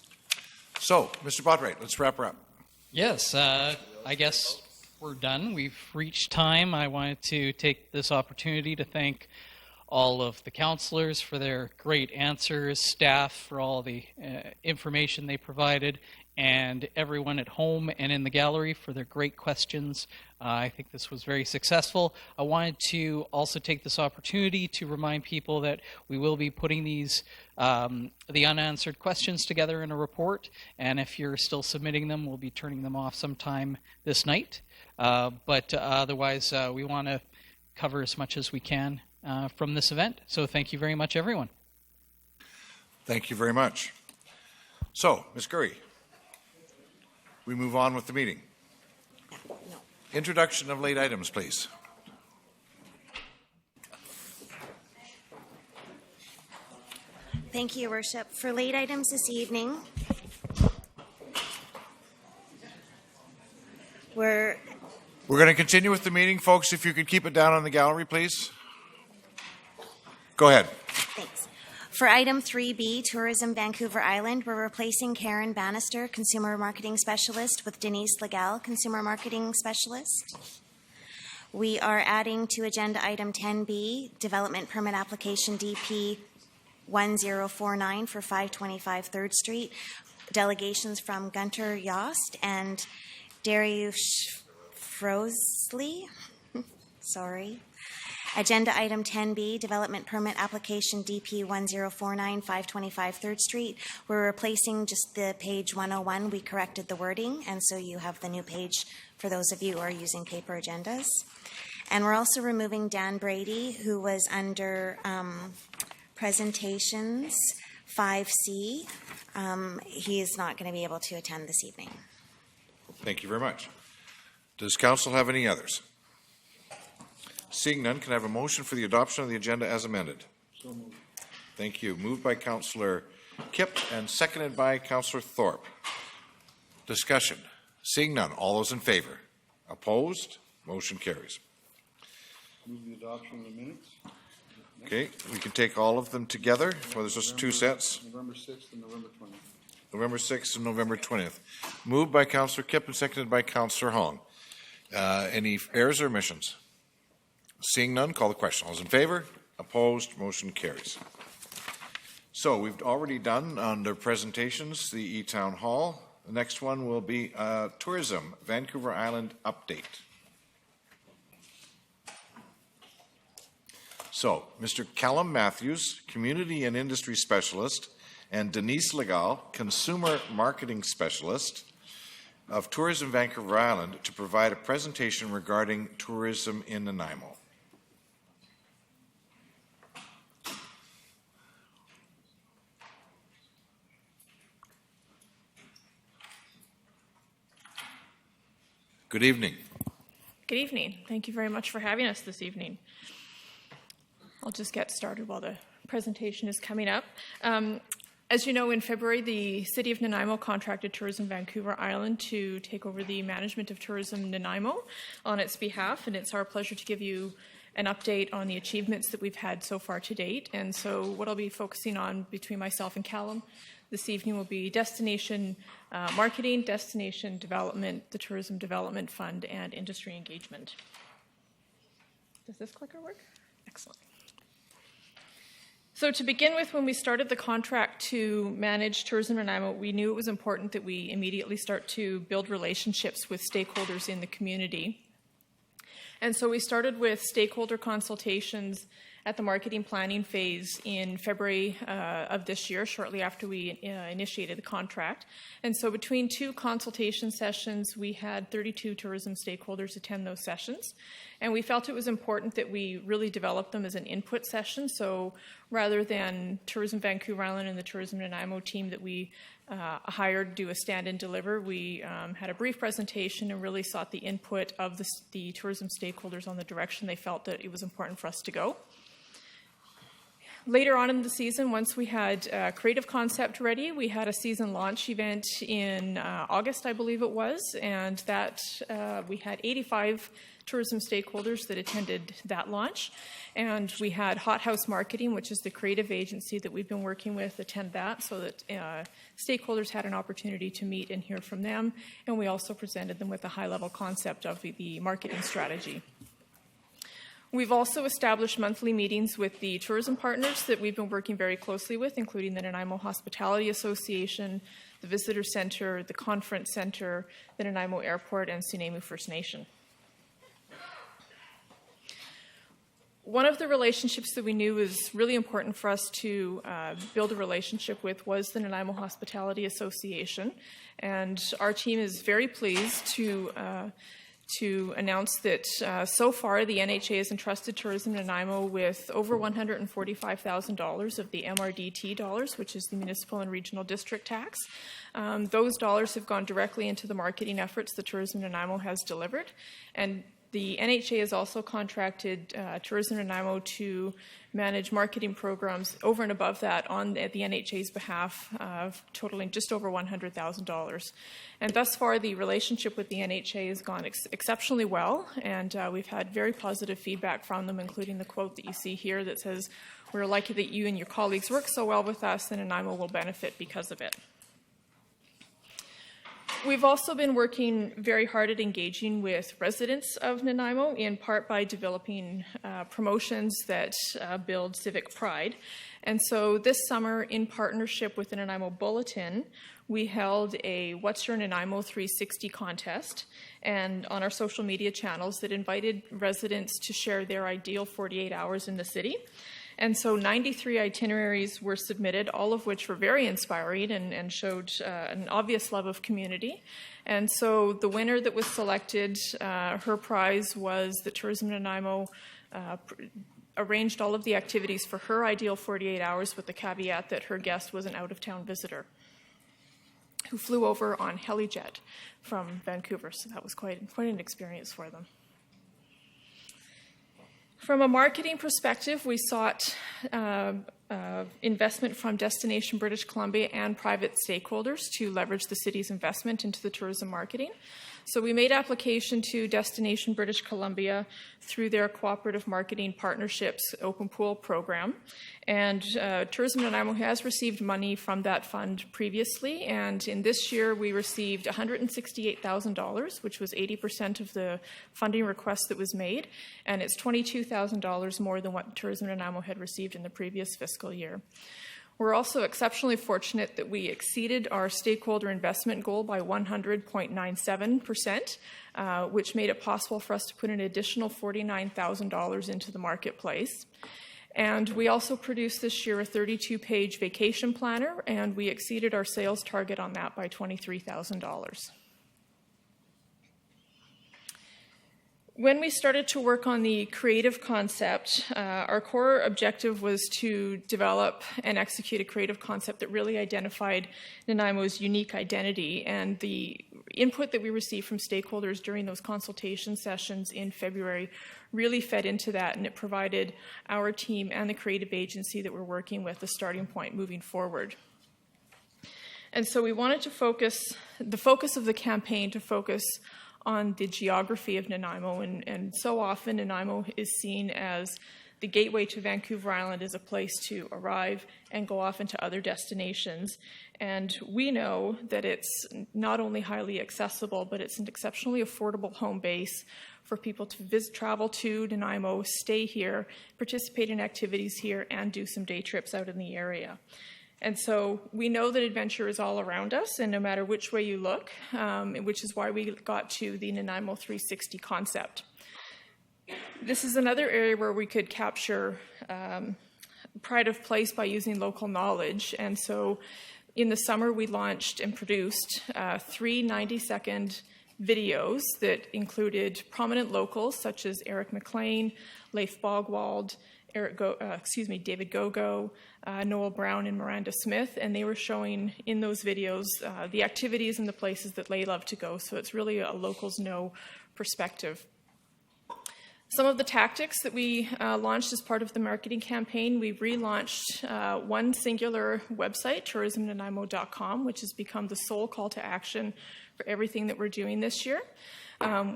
So, Mr. Bottwright, let's wrap her up. Yes, I guess we're done. We've reached time. I wanted to take this opportunity to thank all of the councillors for their great answers, staff for all the information they provided, and everyone at home and in the gallery for their great questions. I think this was very successful. I wanted to also take this opportunity to remind people that we will be putting these the unanswered questions together in a report, and if you're still submitting them, we'll be turning them off sometime this night. But otherwise, we want to cover as much as we can from this event. So thank you very much, everyone. Thank you very much. So, Ms. Curry, we move on with the meeting. Introduction of late items, please. Thank you, Your Worship. For late items this evening, we're going to continue with the meeting. Folks, if you could keep it down in the gallery, please. Go ahead. Thanks. For item 3B, Tourism Vancouver Island, we're replacing Karen Bannister, Consumer Marketing Specialist, with Denise Legal, Consumer Marketing Specialist. We are adding to agenda item 10B, Development Permit Application DP 1049 for 525 3rd Street. Delegations from Gunter Yost and Dariusz Frosley. Sorry. Agenda item 10B, Development Permit Application DP 1049 525 3rd Street. We're replacing just the page 101. We corrected the wording, and so you have the new page for those of you who are using paper agendas. And we're also removing Dan Brady, who was under presentations 5C. He is not going to be able to attend this evening. Thank you very much. Does council have any others? Seeing none, can I have a motion for the adoption of the agenda as amended? So moved. Thank you. Moved by Councillor Kipp and seconded by Councillor Thorpe. Discussion. Seeing none, all those in favor? Opposed? Motion carries. Move the adoption of the minutes. Okay, we can take all of them together. Well, there's just 2 sets. November 6th and November 20th. November 6th and November 20th. Moved by Councillor Kipp and seconded by Councillor Hong. Any errors or omissions? Seeing none, call the question. All those in favor? Opposed? Motion carries. So we've already done under presentations the E-Town Hall. The next one will be Tourism, Vancouver Island update. So, Mr. Callum Matthews, Community and Industry Specialist, and Denise Legal, Consumer Marketing Specialist of Tourism Vancouver Island, to provide a presentation regarding tourism in Nanaimo. Good evening. Good evening. Thank you very much for having us this evening. I'll just get started while the presentation is coming up. As you know, in February, the City of Nanaimo contracted Tourism Vancouver Island to take over the management of Tourism Nanaimo on its behalf, and it's our pleasure to give you an update on the achievements that we've had so far to date. And so what I'll be focusing on between myself and Callum this evening will be destination marketing, destination development, the Tourism Development Fund, and industry engagement. Does this clicker work? Excellent. So to begin with, when we started the contract to manage Tourism Nanaimo, we knew it was important that we immediately start to build relationships with stakeholders in the community. And so we started with stakeholder consultations at the marketing planning phase in February of this year, shortly after we initiated the contract. And so between two consultation sessions, we had 32 tourism stakeholders attend those sessions. And we felt it was important that we really develop them as an input session. So rather than Tourism Vancouver Island and the Tourism Nanaimo team that we hired do a stand and deliver, we had a brief presentation and really sought the input of the tourism stakeholders on the direction they felt that it was important for us to go. Later on in the season, once we had a creative concept ready, we had a season launch event in August, I believe it was, and that we had 85 tourism stakeholders that attended that launch. And we had Hot House Marketing, which is the creative agency that we've been working with, attend that so that stakeholders had an opportunity to meet and hear from them. And we also presented them with a high-level concept of the marketing strategy. We've also established monthly meetings with the tourism partners that we've been working very closely with, including the Nanaimo Hospitality Association, the Visitor Center, the Conference Center, the Nanaimo Airport, and Tsunemu First Nation. One of the relationships that we knew was really important for us to build a relationship with was the Nanaimo Hospitality Association. And our team is very pleased to announce that so far the NHA has entrusted Tourism Nanaimo with over $145,000 of the MRDT dollars, which is the Municipal and Regional District Tax. Those dollars have gone directly into the marketing efforts that Tourism Nanaimo has delivered. And the NHA has also contracted Tourism Nanaimo to manage marketing programs over and above that at the NHA's behalf, totaling just over $100,000. And thus far, the relationship with the NHA has gone exceptionally well, and we've had very positive feedback from them, including the quote that you see here that says, "We're lucky that you and your colleagues work so well with us, and Nanaimo will benefit because of it." We've also been working very hard at engaging with residents of Nanaimo, in part by developing promotions that build civic pride. And so this summer, in partnership with the Nanaimo Bulletin, we held a What's Your Nanaimo 360 contest and on our social media channels that invited residents to share their ideal 48 hours in the city. And so 93 itineraries were submitted, all of which were very inspiring and showed an obvious love of community. And so the winner that was selected, her prize was that Tourism Nanaimo arranged all of the activities for her ideal 48 hours with the caveat that her guest was an out-of-town visitor who flew over on HeliJet from Vancouver. So that was quite an experience for them. From a marketing perspective, we sought investment from Destination British Columbia and private stakeholders to leverage the city's investment into the tourism marketing. So we made application to Destination British Columbia through their Cooperative Marketing Partnerships Open Pool program. And Tourism Nanaimo has received money from that fund previously. And in this year, we received $168,000, which was 80% of the funding request that was made. And it's $22,000 more than what Tourism Nanaimo had received in the previous fiscal year. We're also exceptionally fortunate that we exceeded our stakeholder investment goal by 100.97%, which made it possible for us to put an additional $49,000 into the marketplace. And we also produced this year a 32-page vacation planner, and we exceeded our sales target on that by $23,000. When we started to work on the creative concept, our core objective was to develop and execute a creative concept that really identified Nanaimo's unique identity. And the input that we received from stakeholders during those consultation sessions in February really fed into that, and it provided our team and the creative agency that we're working with a starting point moving forward. And so we wanted to focus of the campaign to focus on the geography of Nanaimo, and so often Nanaimo is seen as the gateway to Vancouver Island, as a place to arrive and go off into other destinations. And we know that it's not only highly accessible, but it's an exceptionally affordable home base for people to travel to Nanaimo, stay here, participate in activities here, and do some day trips out in the area. And so we know that adventure is all around us, and no matter which way you look, which is why we got to the Nanaimo 360 concept. This is another area where we could capture pride of place by using local knowledge. And so in the summer, we launched and produced 3 90-second videos that included prominent locals such as Eric McLean, Leif Bogwald, David Gogo, Noel Brown, and Miranda Smith, and they were showing in those videos the activities and the places that they love to go. So it's really a locals know perspective. Some of the tactics that we launched as part of the marketing campaign, we relaunched one singular website, tourismnanaimo.com, which has become the sole call to action for everything that we're doing this year.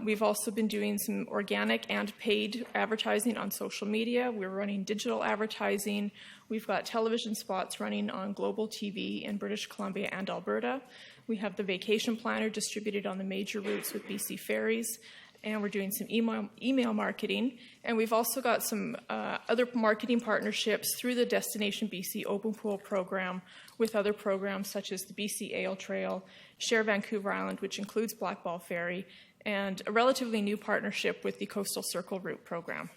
We've also been doing some organic and paid advertising on social media. We're running digital advertising. We've got television spots running on Global TV in British Columbia and Alberta. We have the vacation planner distributed on the major routes with BC Ferries, and we're doing some email marketing. And we've also got some other marketing partnerships through the Destination BC Open Pool program with other programs such as the BC Ale Trail, Share Vancouver Island, which includes Blackball Ferry, and a relatively new partnership with the Coastal Circle Route program.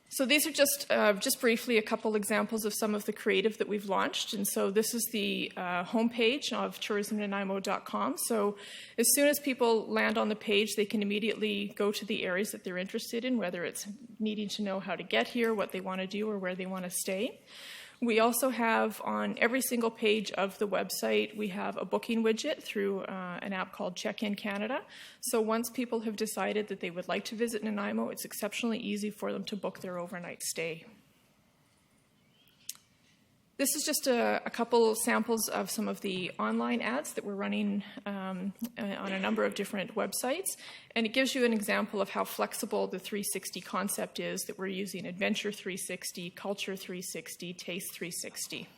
So these are just briefly a couple examples of some of the creative that we've launched. And so this is the homepage of tourismnanaimo.com. So as soon as people land on the page, they can immediately go to the areas that they're interested in, whether it's needing to know how to get here, what they want to do, or where they want to stay. We also have on every single page of the website, we have a booking widget through an app called Check-in Canada. So once people have decided that they would like to visit Nanaimo, it's exceptionally easy for them to book their overnight stay. This is just a couple samples of some of the online ads that we're running on a number of different websites. And it gives you an example of how flexible the 360 concept is that we're using: Adventure 360, Culture 360, Taste 360.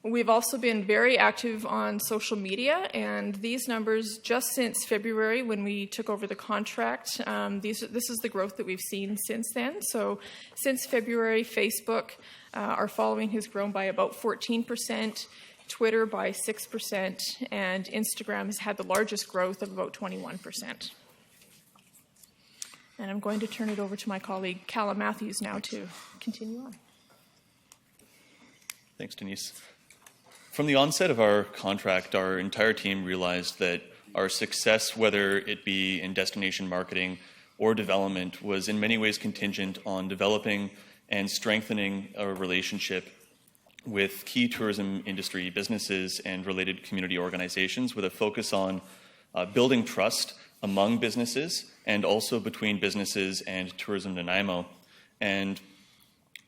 We've also been very active on social media, and these numbers, just since February when we took over the contract, this is the growth that we've seen since then. So since February, Facebook, our following has grown by about 14%, Twitter by 6%, and Instagram has had the largest growth of about 21%. And I'm going to turn it over to my colleague, Callum Matthews, now to continue on. Thanks, Denise. From the onset of our contract, our entire team realized that our success, whether it be in destination marketing or development, was in many ways contingent on developing and strengthening a relationship with key tourism industry businesses and related community organizations, with a focus on building trust among businesses and also between businesses and Tourism Nanaimo. And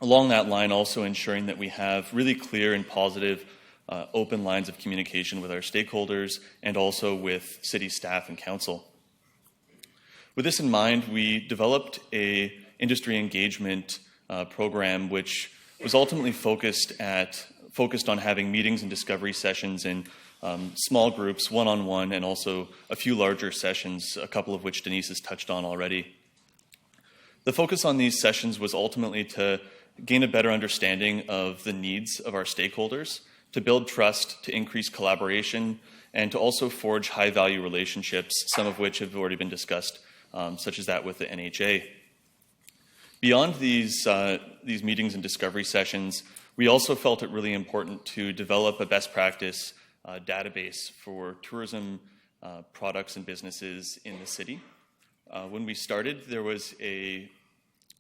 along that line, also ensuring that we have really clear and positive open lines of communication with our stakeholders and also with city staff and council. With this in mind, we developed an industry engagement program which was ultimately focused on having meetings and discovery sessions in small groups, one-on-one, and also a few larger sessions, a couple of which Denise has touched on already. The focus on these sessions was ultimately to gain a better understanding of the needs of our stakeholders, to build trust, to increase collaboration, and to also forge high-value relationships, some of which have already been discussed such as that with the NHA. Beyond these meetings and discovery sessions, we also felt it really important to develop a best practice database for tourism products and businesses in the city. When we started, there was a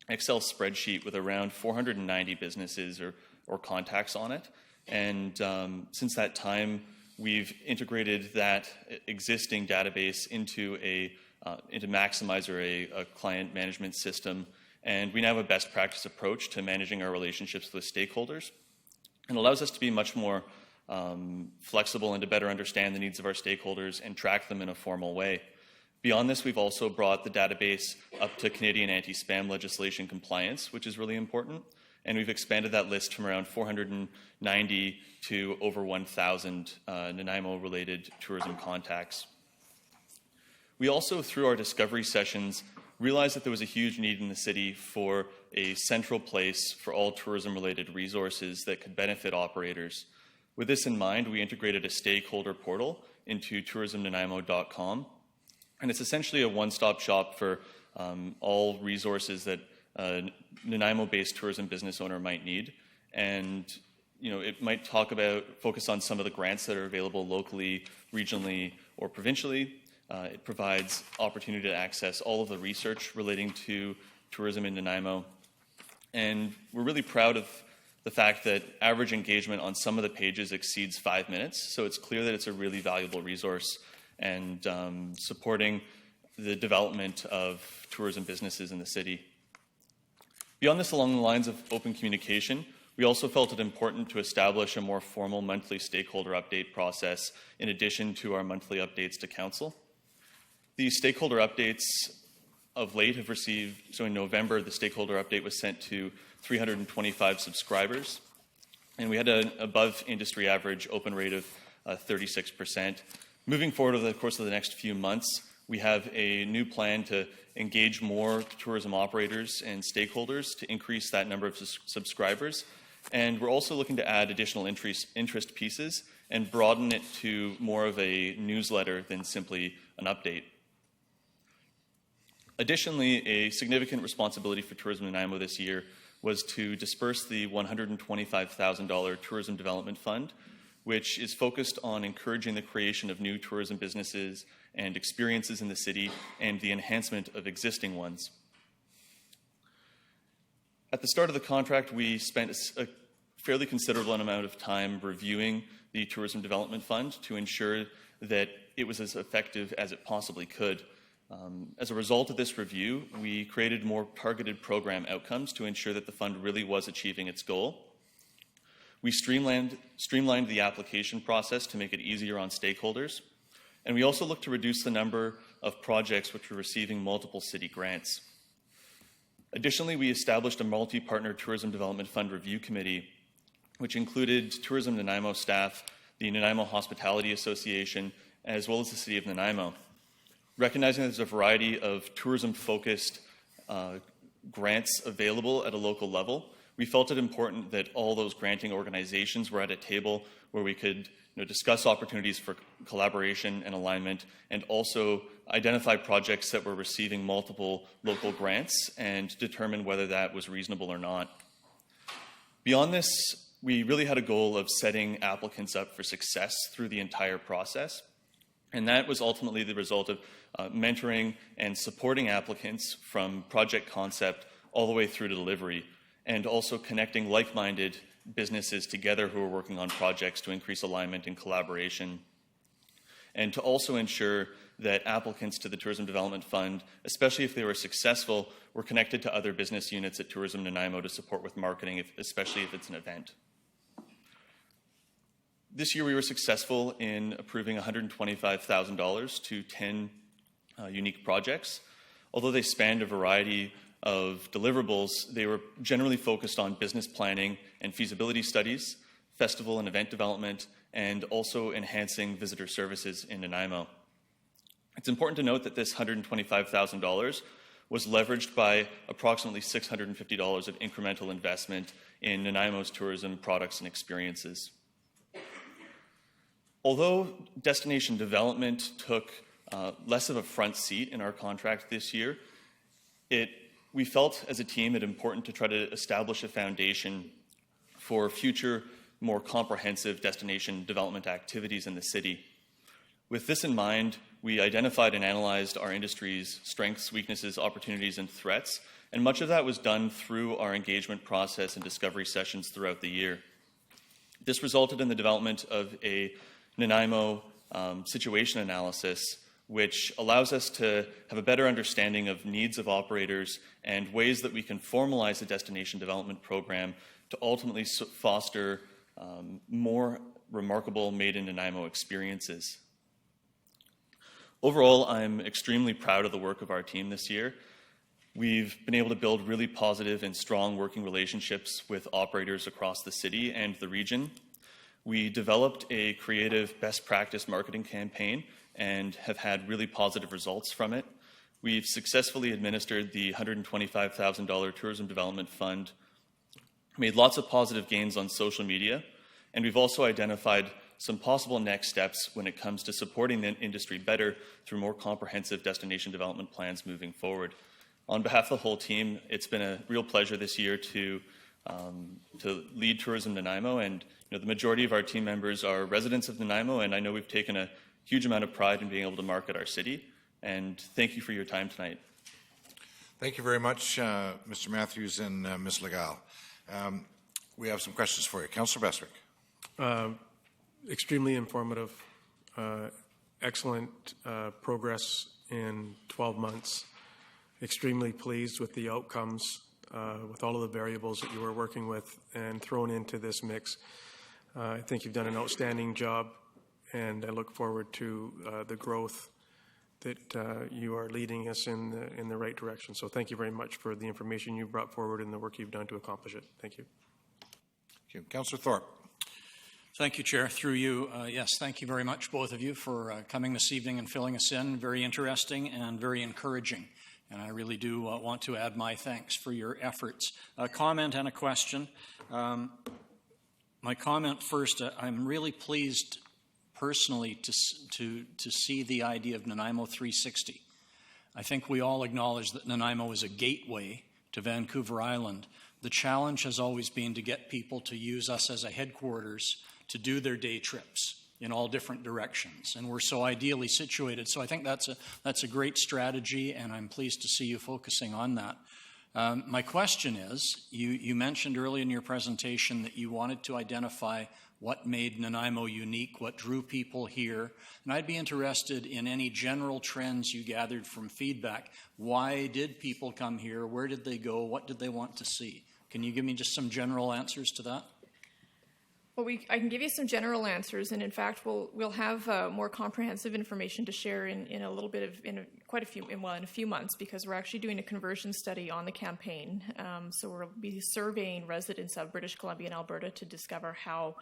Excel spreadsheet with around 490 businesses or contacts on it. And since that time, we've integrated that existing database into Maximizer, a client management system. And we now have a best practice approach to managing our relationships with stakeholders. And allows us to be much more flexible and to better understand the needs of our stakeholders and track them in a formal way. Beyond this, we've also brought the database up to Canadian anti-spam legislation compliance, which is really important. And we've expanded that list from around 490 to over 1,000 Nanaimo-related tourism contacts. We also, through our discovery sessions, realized that there was a huge need in the city for a central place for all tourism-related resources that could benefit operators. With this in mind, we integrated a stakeholder portal into tourismnanaimo.com. And it's essentially a one-stop shop for all resources that a Nanaimo-based tourism business owner might need. And it might focus on some of the grants that are available locally, regionally, or provincially. It provides opportunity to access all of the research relating to tourism in Nanaimo. And we're really proud of the fact that average engagement on some of the pages exceeds 5 minutes. So it's clear that it's a really valuable resource and supporting the development of tourism businesses in the city. Beyond this, along the lines of open communication, we also felt it important to establish a more formal monthly stakeholder update process in addition to our monthly updates to Council. These stakeholder updates of late have received, so in November, the stakeholder update was sent to 325 subscribers, and we had an above industry average open rate of 36%. Moving forward over the course of the next few months, we have a new plan to engage more tourism operators and stakeholders to increase that number of subscribers. And we're also looking to add additional interest pieces and broaden it to more of a newsletter than simply an update. Additionally, a significant responsibility for Tourism Nanaimo this year was to disperse the $125,000 Tourism Development Fund, which is focused on encouraging the creation of new tourism businesses and experiences in the city and the enhancement of existing ones. At the start of the contract, we spent a fairly considerable amount of time reviewing the Tourism Development Fund to ensure that it was as effective as it possibly could. As a result of this review, we created more targeted program outcomes to ensure that the fund really was achieving its goal. We streamlined the application process to make it easier on stakeholders, and we also looked to reduce the number of projects which were receiving multiple city grants. Additionally, we established a multi-partner Tourism Development Fund Review Committee, which included Tourism Nanaimo staff, the Nanaimo Hospitality Association, as well as the City of Nanaimo. Recognizing there's a variety of tourism-focused grants available at a local level, we felt it important that all those granting organizations were at a table where we could discuss opportunities for collaboration and alignment, and also identify projects that were receiving multiple local grants and determine whether that was reasonable or not. Beyond this, we really had a goal of setting applicants up for success through the entire process, and that was ultimately the result of mentoring and supporting applicants from project concept all the way through to delivery, and also connecting like-minded businesses together who are working on projects to increase alignment and collaboration, and to also ensure that applicants to the Tourism Development Fund, especially if they were successful, were connected to other business units at Tourism Nanaimo to support with marketing, especially if it's an event. This year we were successful in approving $125,000 to 10 unique projects. Although they spanned a variety of deliverables, they were generally focused on business planning and feasibility studies, festival and event development, and also enhancing visitor services in Nanaimo. It's important to note that this $125,000 was leveraged by approximately $650 of incremental investment in Nanaimo's tourism products and experiences. Although destination development took less of a front seat in our contract this year. We felt as a team it important to try to establish a foundation for future, more comprehensive destination development activities in the city. With this in mind, we identified and analyzed our industry's strengths, weaknesses, opportunities, and threats, and much of that was done through our engagement process and discovery sessions throughout the year. This resulted in the development of a Nanaimo situation analysis, which allows us to have a better understanding of needs of operators and ways that we can formalize a destination development program to ultimately foster more remarkable Made in Nanaimo experiences. Overall, I'm extremely proud of the work of our team this year. We've been able to build really positive and strong working relationships with operators across the city and the region. We developed a creative best practice marketing campaign and have had really positive results from it. We've successfully administered the $125,000 Tourism Development Fund, made lots of positive gains on social media, and we've also identified some possible next steps when it comes to supporting the industry better through more comprehensive destination development plans moving forward. On behalf of the whole team, it's been a real pleasure this year to lead Tourism Nanaimo, and the majority of our team members are residents of Nanaimo, and I know we've taken a huge amount of pride in being able to market our city, and thank you for your time tonight. Thank you very much, Mr. Matthews and Ms. Legal. We have some questions for you. Councillor Bestwick. Extremely informative, excellent progress in 12 months. Extremely pleased with the outcomes, with all of the variables that you were working with and thrown into this mix. I think you've done an outstanding job, and I look forward to the growth that you are leading us in the right direction. So thank you very much for the information you brought forward and the work you've done to accomplish it. Thank you. Thank you. Councillor Thorpe. Thank you, Chair. Through you, yes, thank you very much, both of you, for coming this evening and filling us in. Very interesting and very encouraging. And I really do want to add my thanks for your efforts. A comment and a question. My comment first, I'm really pleased personally to see the idea of Nanaimo 360. I think we all acknowledge that Nanaimo is a gateway to Vancouver Island. The challenge has always been to get people to use us as a headquarters to do their day trips in all different directions, and we're so ideally situated. So I think that's a great strategy, and I'm pleased to see you focusing on that. My question is, you mentioned early in your presentation that you wanted to identify what made Nanaimo unique, what drew people here, and I'd be interested in any general trends you gathered from feedback. Why did people come here? Where did they go? What did they want to see? Can you give me just some general answers to that? Well, I can give you some general answers, and in fact, we'll have more comprehensive information to share in a little bit of in a few months, because we're actually doing a conversion study on the campaign. So we'll be surveying residents of British Columbia and Alberta to discover how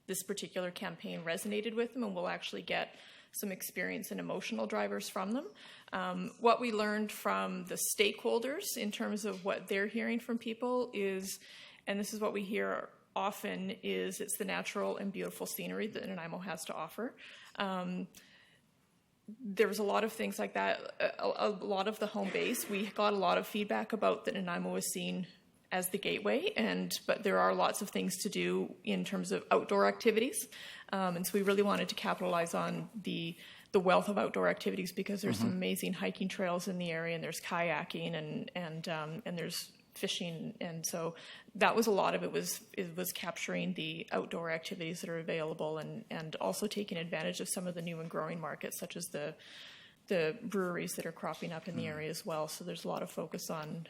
this particular campaign resonated with them, and we'll actually get some experience and emotional drivers from them. What we learned from the stakeholders in terms of what they're hearing from people is, and this is what we hear often, is it's the natural and beautiful scenery that Nanaimo has to offer. There was a lot of things like that. A lot of the home base, we got a lot of feedback about that Nanaimo was seen as the gateway, but there are lots of things to do in terms of outdoor activities. And so we really wanted to capitalize on the wealth of outdoor activities, because there's some amazing hiking trails in the area, and there's kayaking and there's fishing, and so that was a lot of it was capturing the outdoor activities that are available, and also taking advantage of some of the new and growing markets, such as the breweries that are cropping up in the area as well. So there's a lot of focus on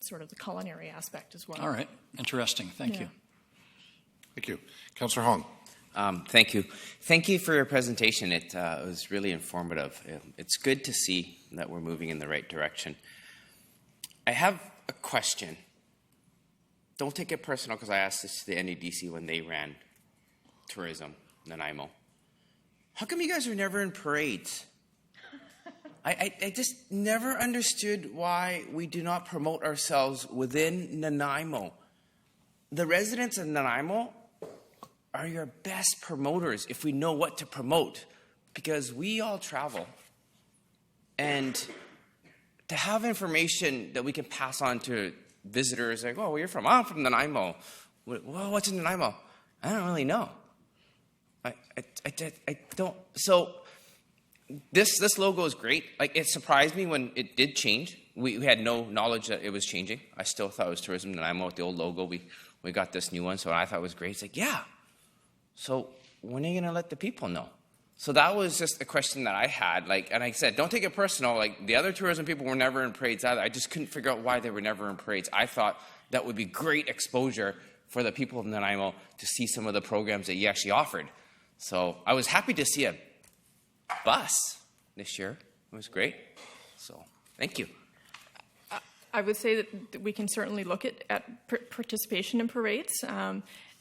sort of the culinary aspect as well. All right, interesting. Thank you. Thank you. Councillor Hong. Thank you. Thank you for your presentation. It was really informative. It's good to see that we're moving in the right direction. I have a question. Don't take it personal, because I asked this to the NEDC when they ran tourism in Nanaimo. How come you guys are never in parades? I just never understood why we do not promote ourselves within Nanaimo. The residents of Nanaimo are your best promoters if we know what to promote, because we all travel And to have information that we can pass on to visitors, like, oh, where you're from? Oh, I'm from Nanaimo. Well, what's in Nanaimo? I don't really know. I don't. So this logo is great. Like, it surprised me when it did change. We had no knowledge that it was changing. I still thought it was Tourism Nanaimo with the old logo. We got this new one, so I thought it was great. It's like, yeah. So when are you going to let the people know? So that was just a question that I had. Like, and I said, don't take it personal. Like, the other tourism people were never in parades either. I just couldn't figure out why they were never in parades. I thought that would be great exposure for the people of Nanaimo to see some of the programs that you actually offered. So I was happy to see a bus this year. It was great. So thank you. I would say that we can certainly look at participation in parades.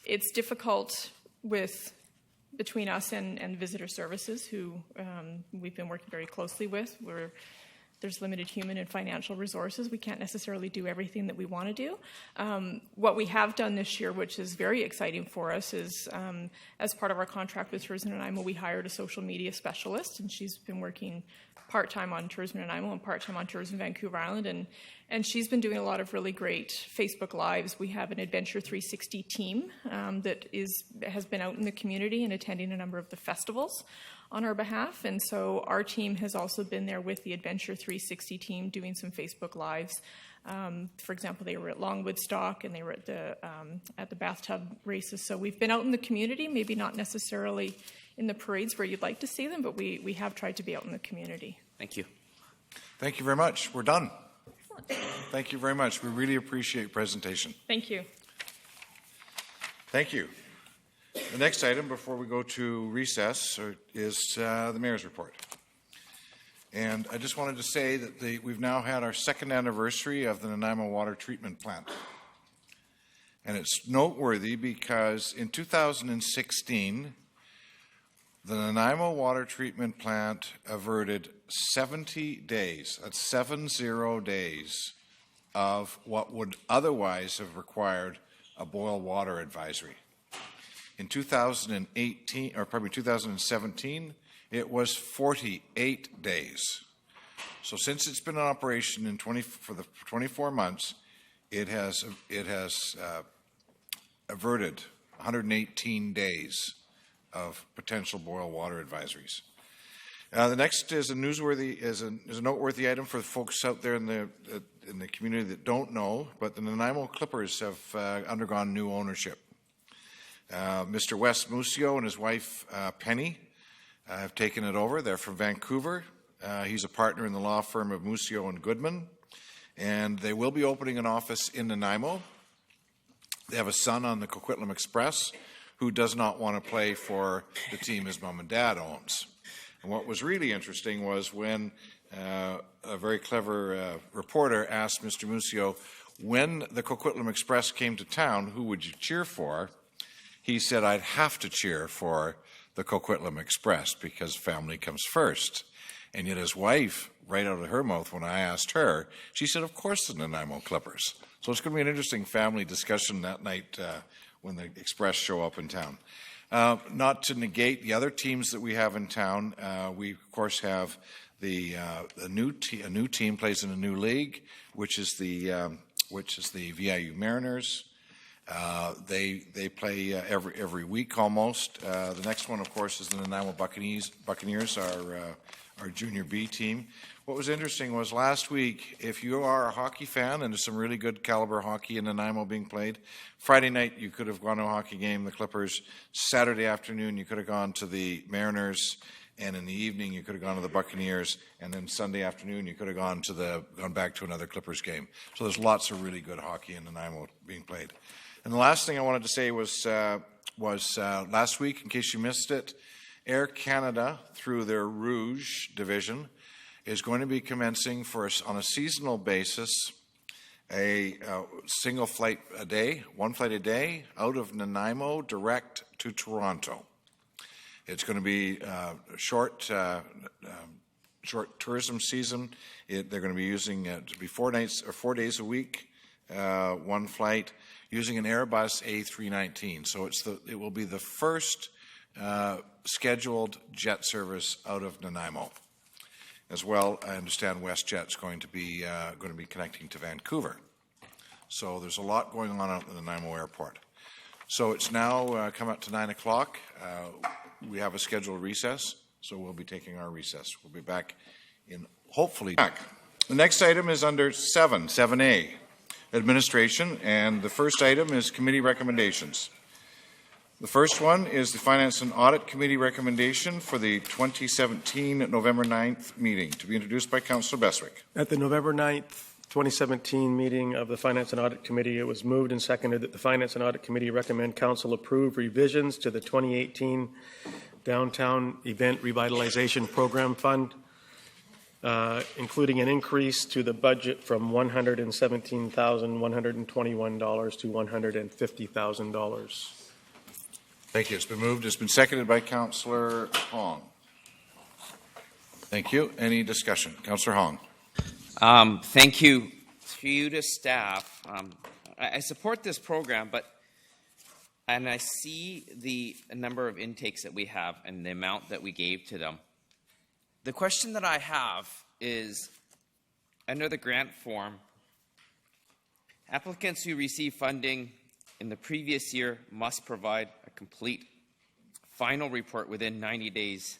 It's difficult between us and visitor services, who we've been working very closely with, where there's limited human and financial resources. We can't necessarily do everything that we want to do. What we have done this year, which is very exciting for us, is as part of our contract with Tourism Nanaimo, we hired a social media specialist, and she's been working part-time on Tourism Nanaimo and part-time on Tourism Vancouver Island, and she's been doing a lot of really great Facebook Lives. We have an Adventure 360 team that has been out in the community and attending a number of the festivals on our behalf, and so our team has also been there with the Adventure 360 team doing some Facebook Lives. For example, they were at Long Woodstock and they were at the bathtub races. So we've been out in the community, maybe not necessarily in the parades where you'd like to see them, but we have tried to be out in the community. Thank you. Thank you very much. We're done. Thank you very much. We really appreciate your presentation. Thank you. Thank you. The next item before we go to recess is the Mayor's report. And I just wanted to say that we've now had our second anniversary of the Nanaimo Water Treatment Plant. And it's noteworthy because in 2016, the Nanaimo Water Treatment Plant averted 70 days, that's 70 days, of what would otherwise have required a boil water advisory. In 2017, it was 48 days. So since it's been in operation for the 24 months, it has averted 118 days of potential boil water advisories. The next is a noteworthy item for the folks out there in the community that don't know, but the Nanaimo Clippers have undergone new ownership. Mr. Wes Musio and his wife Penny have taken it over. They're from Vancouver. He's a partner in the law firm of Musio and Goodman, and they will be opening an office in Nanaimo. They have a son on the Coquitlam Express who does not want to play for the team his mom and dad owns. And what was really interesting was when a very clever reporter asked Mr. Musio, when the Coquitlam Express came to town, who would you cheer for? He said, I'd have to cheer for the Coquitlam Express because family comes first. And yet his wife, right out of her mouth when I asked her, she said, of course the Nanaimo Clippers. So it's going to be an interesting family discussion that night when the Express show up in town. Not to negate the other teams that we have in town, we of course have a new team plays in a new league, which is the VIU Mariners. They play every week almost. The next one, of course, is the Nanaimo Buccaneers, our Junior B team. What was interesting was last week, if you are a hockey fan, and there's some really good caliber hockey in Nanaimo being played, Friday night you could have gone to a hockey game, the Clippers. Saturday afternoon you could have gone to the Mariners, and in the evening you could have gone to the Buccaneers, and then Sunday afternoon you could have gone back to another Clippers game. So there's lots of really good hockey in Nanaimo being played. And the last thing I wanted to say was last week, in case you missed it, Air Canada, through their Rouge division, is going to be commencing on a seasonal basis a single flight a day, one flight a day, out of Nanaimo direct to Toronto. It's going to be a short tourism season. They're going to be using to be 4 days a week, one flight, using an Airbus A319. So it will be the first scheduled jet service out of Nanaimo. As well, I understand WestJet's going to be connecting to Vancouver. So there's a lot going on out in the Nanaimo Airport. So it's now come up to 9 o'clock. We have a scheduled recess, so we'll be taking our recess. We'll be back in hopefully back. The next item is under 7A, Administration, and the first item is committee recommendations. The first one is the Finance and Audit Committee recommendation for the 2017 November 9th meeting, to be introduced by Councillor Beswick. At the November 9th, 2017 meeting of the Finance and Audit Committee, it was moved and seconded that the Finance and Audit Committee recommend Council approve revisions to the 2018 Downtown Event Revitalization Program Fund, including an increase to the budget from $117,121 to $150,000. Thank you. It's been moved. It's been seconded by Councillor Hong. Thank you. Any discussion? Councillor Hong. Thank you. Through you to staff. I support this program, and I see the number of intakes that we have and the amount that we gave to them. The question that I have is, under the grant form, applicants who receive funding in the previous year must provide a complete final report within 90 days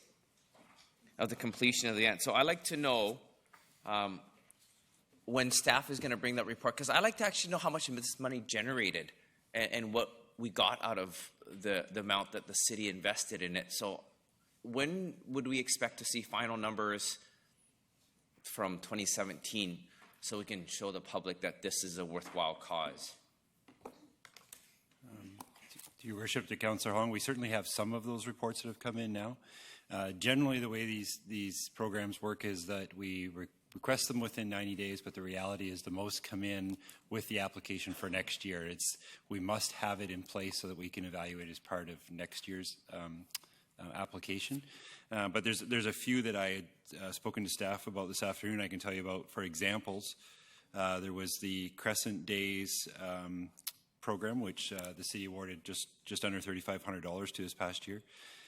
of the completion of the event. So I'd like to know when staff is going to bring that report, because I like to actually know how much of this money generated and what we got out of the amount that the city invested in it. So when would we expect to see final numbers from 2017 so we can show the public that this is a worthwhile cause? To your worship, to Councillor Hong, we certainly have some of those reports that have come in now. Generally, the way these programs work is that we request them within 90 days, but the reality is the most come in with the application for next year. We must have it in place so that we can evaluate as part of next year's application. But there's a few that I had spoken to staff about this afternoon I can tell you about. For examples, there was the Crescent Days program, which the city awarded just under $3,500 to this past year.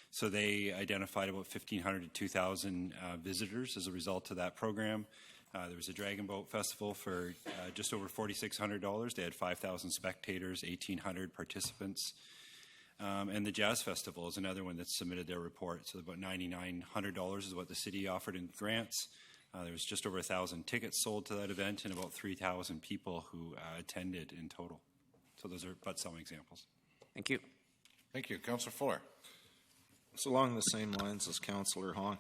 So they identified about 1,500 to 2,000 visitors as a result of that program. There was a Dragon Boat Festival for just over $4,600. They had 5,000 spectators, 1,800 participants. And the Jazz Festival is another one that submitted their report. So about $9,900 is what the city offered in grants. There was just over 1,000 tickets sold to that event and about 3,000 people who attended in total. So those are but some examples. Thank you. Thank you. Councillor Fuller. It's along the same lines as Councillor Hong.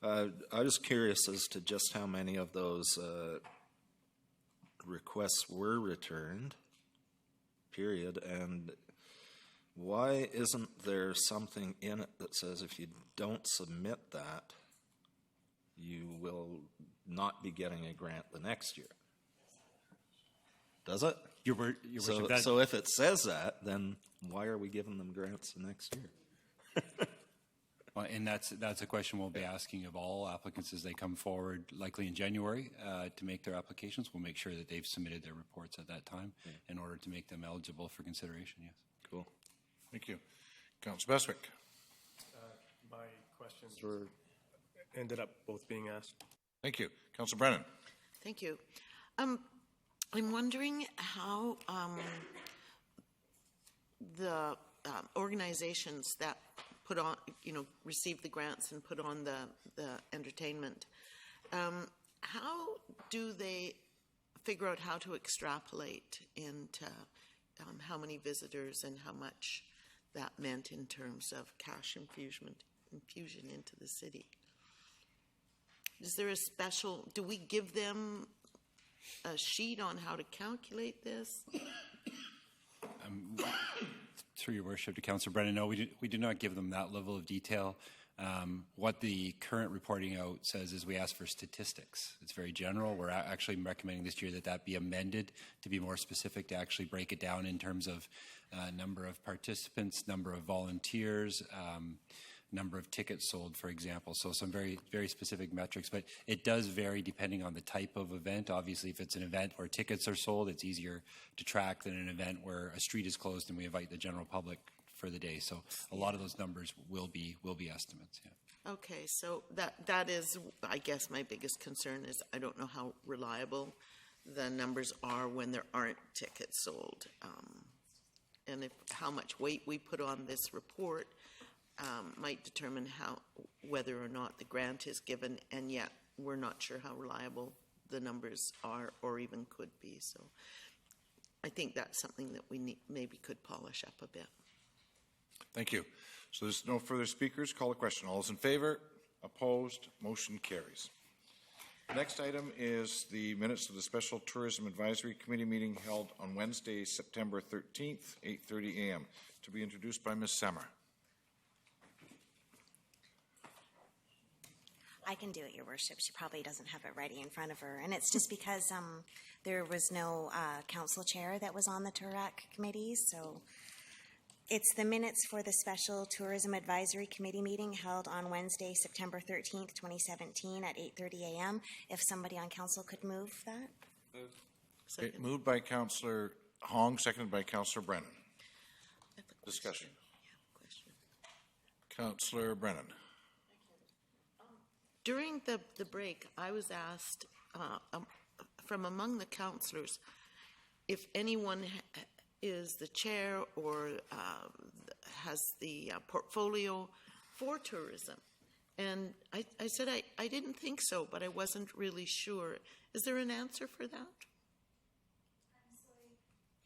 I was curious as to just how many of those requests were returned, period, and why isn't there something in it that says if you don't submit that, you will not be getting a grant the next year? Does it? Your worship, so if it says that, then why are we giving them grants the next year? Well, and that's a question we'll be asking of all applicants as they come forward, likely in January, to make their applications. We'll make sure that they've submitted their reports at that time in order to make them eligible for consideration, yes. Cool. Thank you. Councillor Beswick. My questions ended up both being asked. Thank you. Councillor Brennan. Thank you. I'm wondering how the organizations that put on, receive the grants and put on the entertainment, how do they figure out how to extrapolate into how many visitors and how much that meant in terms of cash infusion into the city? Is there a special, do we give them a sheet on how to calculate this? Through your worship to Councillor Brennan, no, we do not give them that level of detail. What the current reporting out says is we ask for statistics. It's very general. We're actually recommending this year that be amended to be more specific, to actually break it down in terms of number of participants, number of volunteers, number of tickets sold, for example. So some very, very specific metrics, but it does vary depending on the type of event. Obviously, if it's an event where tickets are sold, it's easier to track than an event where a street is closed and we invite the general public for the day. So a lot of those numbers will be estimates. Yeah. Okay, so that is, I guess, my biggest concern is I don't know how reliable the numbers are when there aren't tickets sold. And how much weight we put on this report might determine whether or not the grant is given, and yet we're not sure how reliable the numbers are or even could be. So I think that's something that we maybe could polish up a bit. Thank you. So there's no further speakers. Call the question. All those in favor? Opposed? Motion carries. The next item is the minutes of the Special Tourism Advisory Committee meeting held on Wednesday, September 13th, 8:30 a.m. to be introduced by Ms. Semmer. I can do it, Your Worship. She probably doesn't have it ready in front of her. And it's just because there was no council chair that was on the TURAC committee. So it's the minutes for the Special Tourism Advisory Committee meeting held on Wednesday, September 13th, 2017 at 8:30 a.m. If somebody on council could move that. Okay, moved by Councillor Hong, seconded by Councillor Brennan. Discussion. Councillor Brennan. During the break, I was asked from among the councillors if anyone is the chair or has the portfolio for tourism. And I said I didn't think so, but I wasn't really sure. Is there an answer for that? I'm sorry,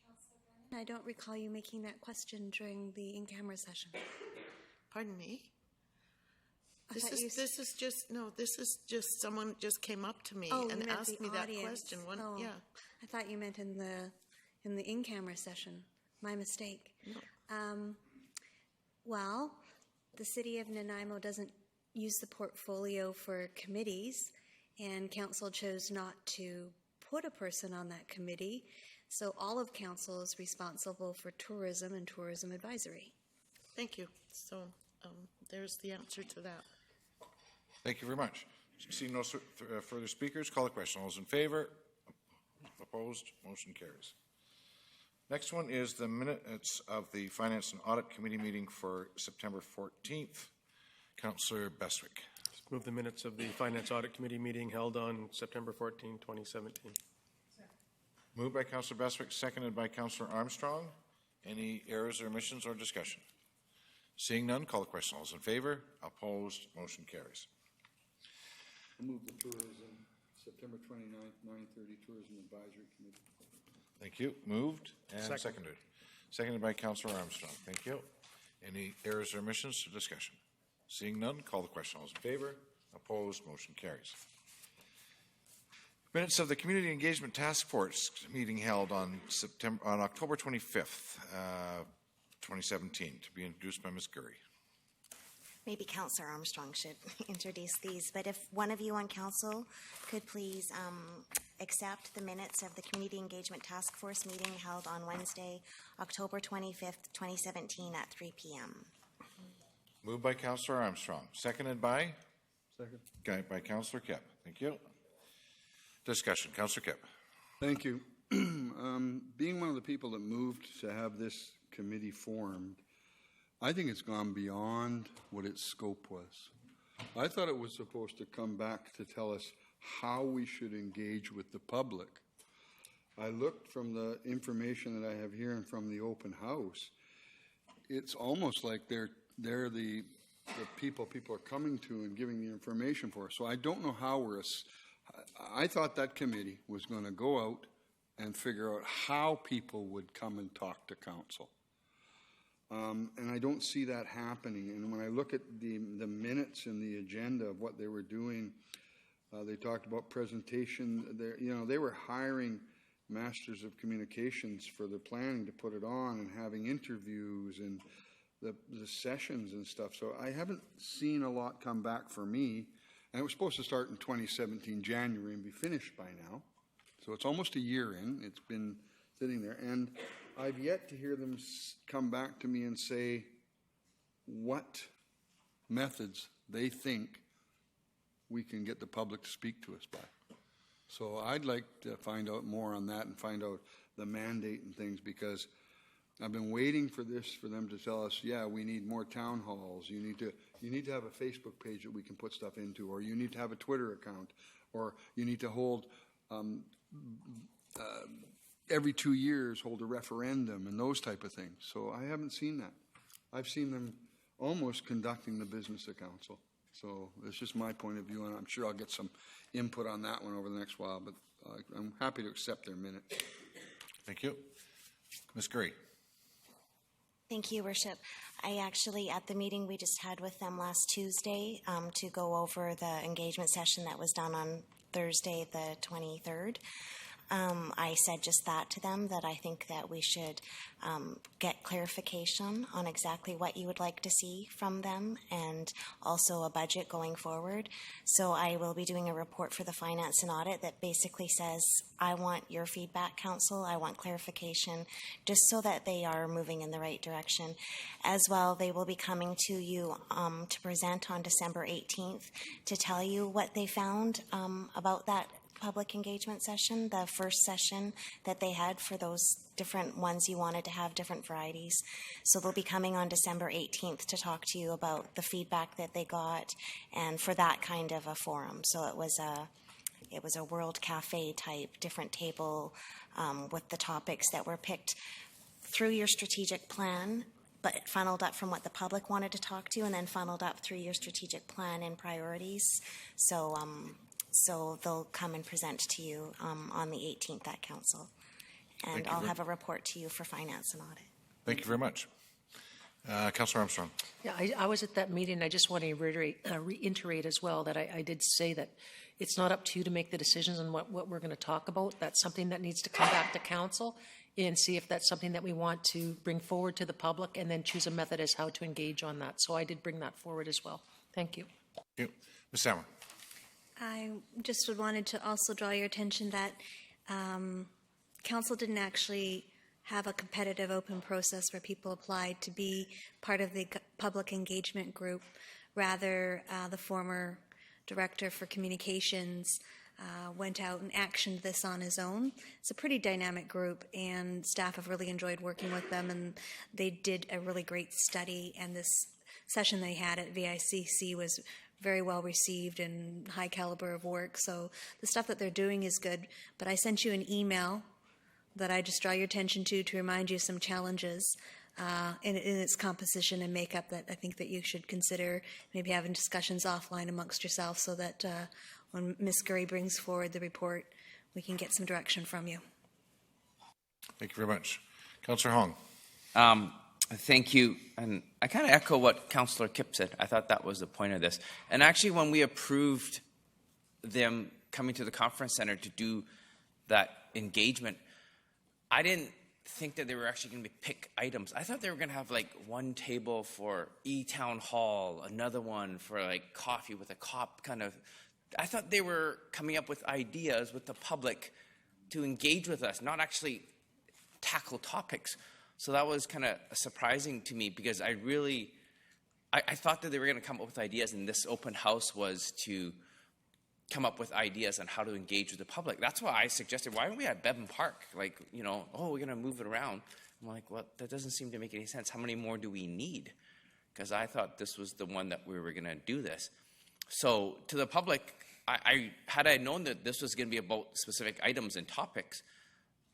Councillor Brennan. I don't recall you making that question during the in-camera session. Pardon me? This is just someone just came up to me and asked me that question. Yeah. I thought you meant in the in-camera session. My mistake. No. Well, the City of Nanaimo doesn't use the portfolio for committees, and council chose not to put a person on that committee. So all of council is responsible for tourism and tourism advisory. Thank you. So there's the answer to that. Thank you very much. Seeing no further speakers, call the question. All those in favor? Opposed? Motion carries. Next one is the minutes of the Finance and Audit Committee meeting for September 14th. Councillor Bestwick. Move the minutes of the Finance Audit Committee meeting held on September 14, 2017. Moved by Councillor Bestwick, seconded by Councillor Armstrong. Any errors or omissions or discussion? Seeing none, call the question. All those in favor? Opposed? Motion carries. I move the tourism, September 29th, 9:30 Tourism Advisory Committee. Thank you. Moved and seconded. Seconded by Councillor Armstrong. Thank you. Any errors or omissions to discussion? Seeing none, call the question. All those in favor? Opposed? Motion carries. Minutes of the Community Engagement Task Force meeting held on October 25th, 2017, to be introduced by Ms. Gurry. Maybe Councillor Armstrong should introduce these, but if one of you on council could please accept the minutes of the Community Engagement Task Force meeting held on Wednesday, October 25th, 2017 at 3 p.m. Moved by Councillor Armstrong. Seconded by? Second. By Councillor Kipp. Thank you. Discussion. Councillor Kipp. Thank you. Being one of the people that moved to have this committee formed, I think it's gone beyond what its scope was. I thought it was supposed to come back to tell us how we should engage with the public. I looked from the information that I have here and from the open house. It's almost like they're the people are coming to and giving the information for. So I don't know how I thought that committee was going to go out and figure out how people would come and talk to council. And I don't see that happening. And when I look at the minutes and the agenda of what they were doing, they talked about presentation. They were hiring masters of communications for the planning to put it on and having interviews and the sessions and stuff. So I haven't seen a lot come back for me. And it was supposed to start in 2017, January, and be finished by now. So it's almost a year in. It's been sitting there. And I've yet to hear them come back to me and say what methods they think we can get the public to speak to us by. So I'd like to find out more on that and find out the mandate and things, because I've been waiting for them to tell us, yeah, we need more town halls. You need to You need to have a Facebook page that we can put stuff into, or you need to have a Twitter account, or you need to hold, every 2 years, hold a referendum and those type of things. So I haven't seen that. I've seen them almost conducting the business of council. So it's just my point of view, and I'm sure I'll get some input on that one over the next while, but I'm happy to accept their minutes. Thank you. Ms. Curry. Thank you, Worship. I actually, at the meeting we just had with them last Tuesday to go over the engagement session that was done on Thursday, the 23rd, I said just that to them, that I think that we should get clarification on exactly what you would like to see from them, and also a budget going forward. So I will be doing a report for the Finance and Audit that basically says, I want your feedback, Council, I want clarification, just so that they are moving in the right direction. As well, they will be coming to you to present on December 18th to tell you what they found about that public engagement session, the first session that they had for those different ones you wanted to have, different varieties. So they'll be coming on December 18th to talk to you about the feedback that they got, and for that kind of a forum. So it was a World Cafe type, different table with the topics that were picked through your strategic plan, but funneled up from what the public wanted to talk to, and then funneled up through your strategic plan and priorities. So they'll come and present to you on the 18th at Council. And I'll have a report to you for Finance and Audit. Thank you very much. Councillor Armstrong. Yeah, I was at that meeting. I just want to reiterate as well that I did say that it's not up to you to make the decisions on what we're going to talk about. That's something that needs to come back to Council and see if that's something that we want to bring forward to the public, and then choose a method as how to engage on that. So I did bring that forward as well. Thank you. Thank you. Ms. Sammer. I just wanted to also draw your attention that Council didn't actually have a competitive open process where people applied to be part of the public engagement group. Rather, the former Director for Communications went out and actioned this on his own. It's a pretty dynamic group, and staff have really enjoyed working with them, and they did a really great study, and this session they had at VICC was very well received and high caliber of work. So the stuff that they're doing is good. But I sent you an email that I just draw your attention to remind you of some challenges in its composition and makeup that I think that you should consider, maybe having discussions offline amongst yourselves, so that when Ms. Gurry brings forward the report, we can get some direction from you. Thank you very much. Councillor Hong. Thank you. And I kind of echo what Councillor Kipp said. I thought that was the point of this. And actually, when we approved them coming to the conference center to do that engagement, I didn't think that they were actually going to pick items. I thought they were going to have like one table for e-town hall, another one for like coffee with a cop kind of. I thought they were coming up with ideas with the public to engage with us, not actually tackle topics. So that was kind of surprising to me, because I thought that they were going to come up with ideas, and this open house was to come up with ideas on how to engage with the public. That's why I suggested, why aren't we at Bevan Park? Like, we're going to move it around. I'm like, well, that doesn't seem to make any sense. How many more do we need? Because I thought this was the one that we were going to do this. So to the public, had I known that this was going to be about specific items and topics,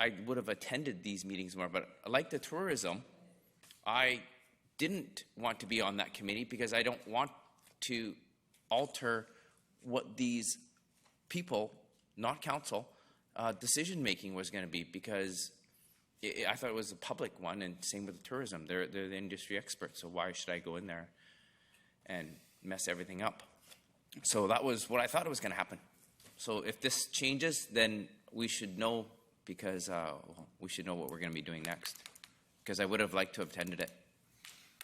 I would have attended these meetings more. But like the tourism, I didn't want to be on that committee because I don't want to alter what these people, not council, decision-making was going to be, because I thought it was a public one, and same with the tourism. They're the industry experts, so why should I go in there and mess everything up? So that was what I thought was going to happen. So if this changes, then we should know, because we should know what we're going to be doing next. Because I would have liked to have attended it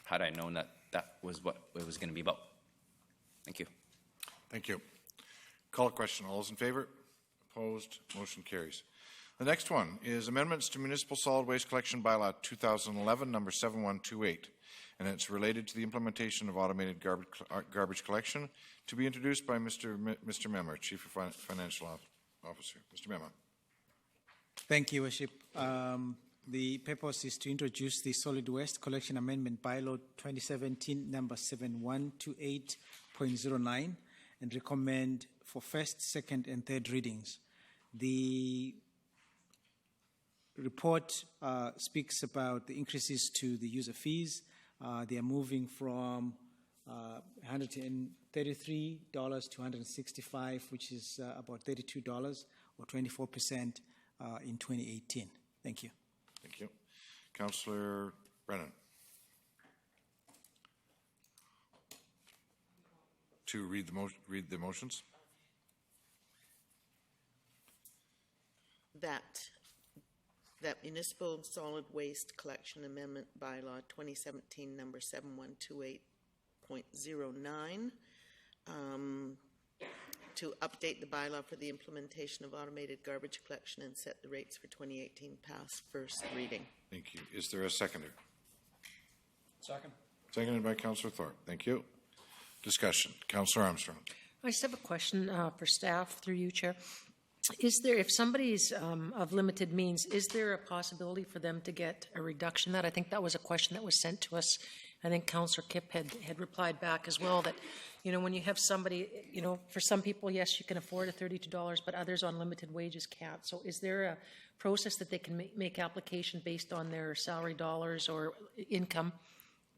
had I known that that was what it was going to be about. Thank you. Thank you. Call a question. All those in favor? Opposed? Motion carries. The next one is amendments to Municipal Solid Waste Collection Bylaw 2011, number 7128, and it's related to the implementation of automated garbage collection, to be introduced by Mr. Memmer, Chief Financial Officer. Mr. Memmer. Thank you, Worship. The purpose is to introduce the Solid Waste Collection Amendment Bylaw 2017 number 7128.09 and recommend for first, second, and third readings. The report speaks about the increases to the user fees. They are moving from $133 to $165, which is about $32 or 24% in 2018. Thank you. Thank you. Councillor Brennan. To read the motions. That Municipal Solid Waste Collection Amendment Bylaw 2017 number 7128.09 to update the bylaw for the implementation of automated garbage collection and set the rates for 2018 pass first reading. Thank you. Is there a seconder? Second. Seconded by Councillor Thorpe. Thank you. Discussion. Councillor Armstrong. I just have a question for staff through you, Chair. Is there, if somebody's of limited means, is there a possibility for them to get a reduction? That I think that was a question that was sent to us. I think Councillor Kipp had replied back as well that, you know, when you have somebody, you know, for some people, yes, you can afford a $32, but others on limited wages can't. So is there a process that they can make application based on their salary dollars or income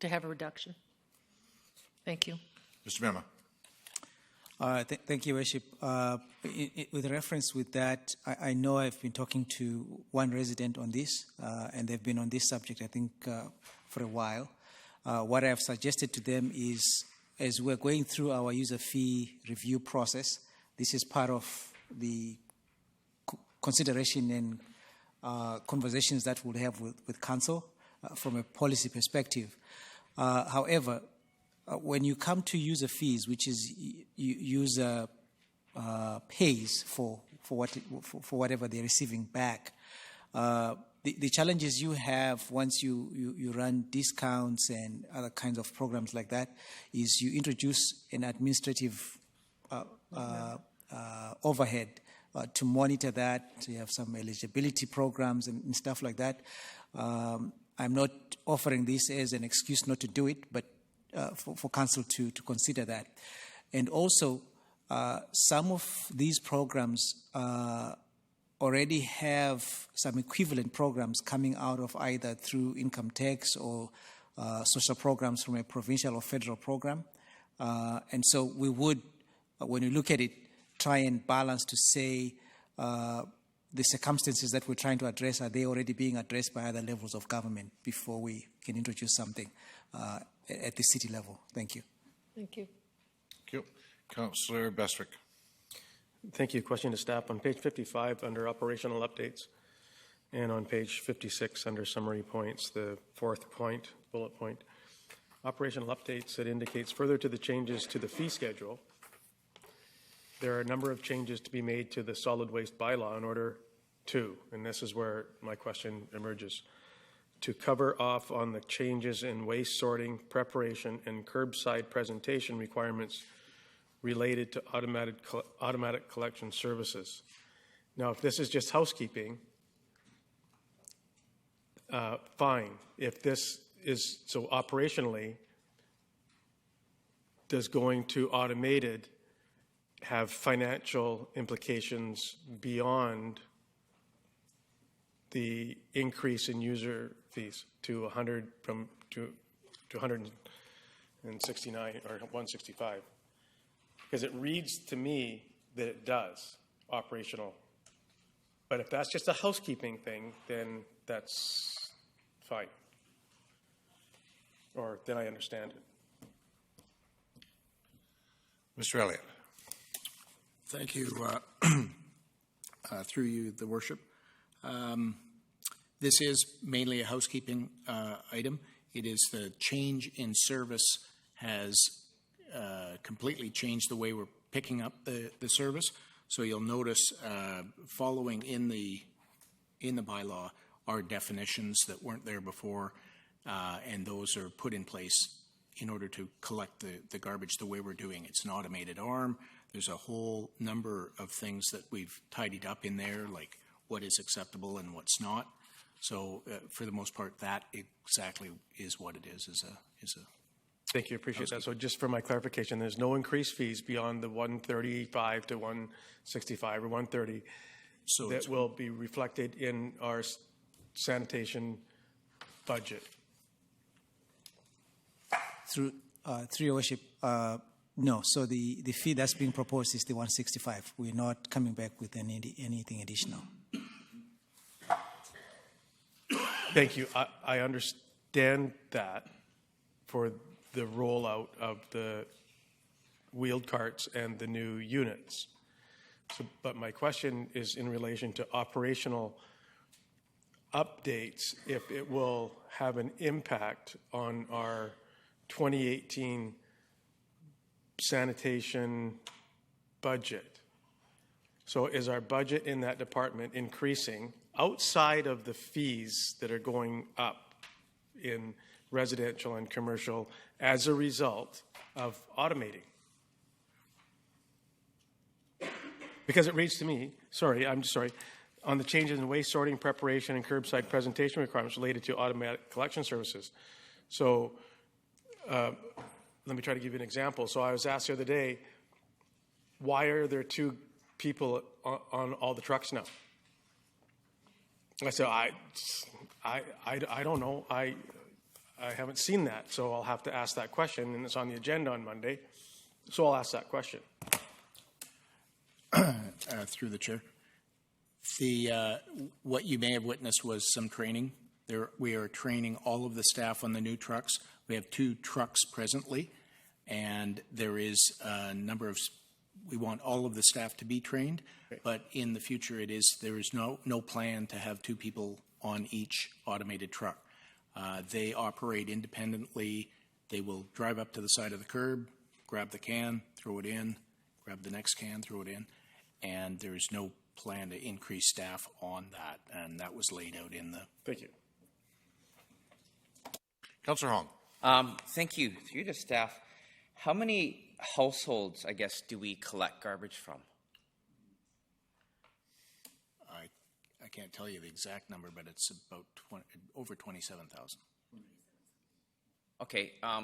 to have a reduction? Thank you. Mr. Mema. Thank you, Worship. With reference with that, I know I've been talking to one resident on this, and they've been on this subject, I think, for a while. What I've suggested to them is, as we're going through our user fee review process, this is part of the consideration and conversations that we'll have with Council from a policy perspective. However, when you come to user fees, which is user pays for whatever they're receiving back, the challenges you have once you run discounts and other kinds of programs like that is you introduce an administrative overhead to monitor that. So you have some eligibility programs and stuff like that. I'm not offering this as an excuse not to do it, but for Council to consider that. And also, some of these programs already have some equivalent programs coming out of either through income tax or social programs from a provincial or federal program. And so we would, when you look at it, try and balance to say the circumstances that we're trying to address, are they already being addressed by other levels of government before we can introduce something at the city level? Thank you. Thank you. Thank you. Councillor Bestwick. Thank you. Question to staff. On page 55 under operational updates and on page 56 under summary points, the fourth point, bullet point, operational updates, it indicates further to the changes to the fee schedule, there are a number of changes to be made to the solid waste bylaw in order to, and this is where my question emerges, to cover off on the changes in waste sorting, preparation, and curbside presentation requirements related to automatic collection services. Now, if this is just housekeeping, fine. If this is so operationally, does going to automated have financial implications beyond the increase in user fees to 100 from to 169 or 165? Because it reads to me that it does operational. But if that's just a housekeeping thing, then that's fine. Or then I understand it. Mr. Elliott. Thank you. Through you, the worship. This is mainly a housekeeping item. It is the change in service has completely changed the way we're picking up the service. So you'll notice following in the bylaw are definitions that weren't there before, and those are put in place in order to collect the garbage the way we're doing. It's an automated arm. There's a whole number of things that we've tidied up in there, like what is acceptable and what's not. So for the most part, that exactly is what it is a Thank you, appreciate that. So just for my clarification, there's no increased fees beyond the 135 to 165 or 130 that will be reflected in our sanitation budget. Through your worship, no. So the fee that's being proposed is the 165. We're not coming back with anything additional. Thank you. I understand that for the rollout of the wheeled carts and the new units. So, but my question is in relation to operational updates, if it will have an impact on our 2018 sanitation budget. So is our budget in that department increasing outside of the fees that are going up in residential and commercial as a result of automating? Because it reads to me, on the changes in waste sorting, preparation, and curbside presentation requirements related to automatic collection services. So let me try to give you an example. So I was asked the other day, why are there 2 people on all the trucks now? I said, I don't know. I haven't seen that, so I'll have to ask that question, and it's on the agenda on Monday, so I'll ask that question. Through the chair. What you may have witnessed was some training. We are training all of the staff on the new trucks. We have 2 trucks presently, and there is a number of. We want all of the staff to be trained, but in the future, there is no plan to have 2 people on each automated truck. They operate independently. They will drive up to the side of the curb, grab the can, throw it in, grab the next can, throw it in, and there is no plan to increase staff on that, and that was laid out in the. Thank you. Councillor Hong. Thank you. Through the staff, how many households, I guess, do we collect garbage from? I can't tell you the exact number, but it's about over 27,000. Okay, I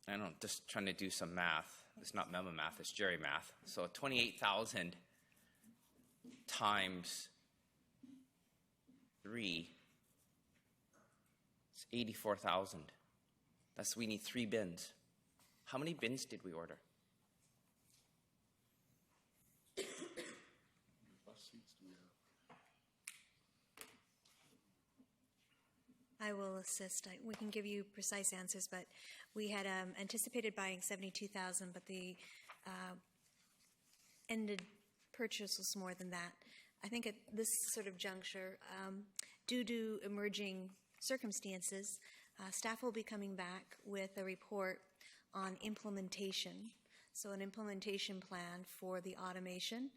don't know, just trying to do some math. It's not memo math, it's Jerry math. So 28,000 times 3, it's 84,000. We need 3 bins. How many bins did we order? I will assist. We can give you precise answers, but we had anticipated buying 72,000, but the ended purchase was more than that. I think at this sort of juncture, due to emerging circumstances, staff will be coming back with a report on implementation. So an implementation plan for the automation.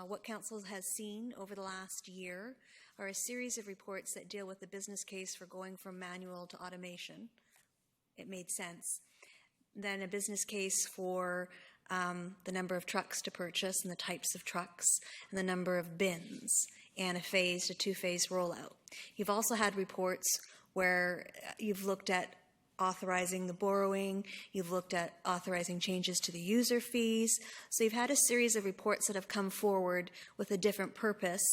What Council has seen over the last year are a series of reports that deal with the business case for going from manual to automation. It made sense. Then a business case for the number of trucks to purchase and the types of trucks and the number of bins, and a 2-phase rollout. You've also had reports where you've looked at authorizing the borrowing, you've looked at authorizing changes to the user fees. So you've had a series of reports that have come forward with a different purpose,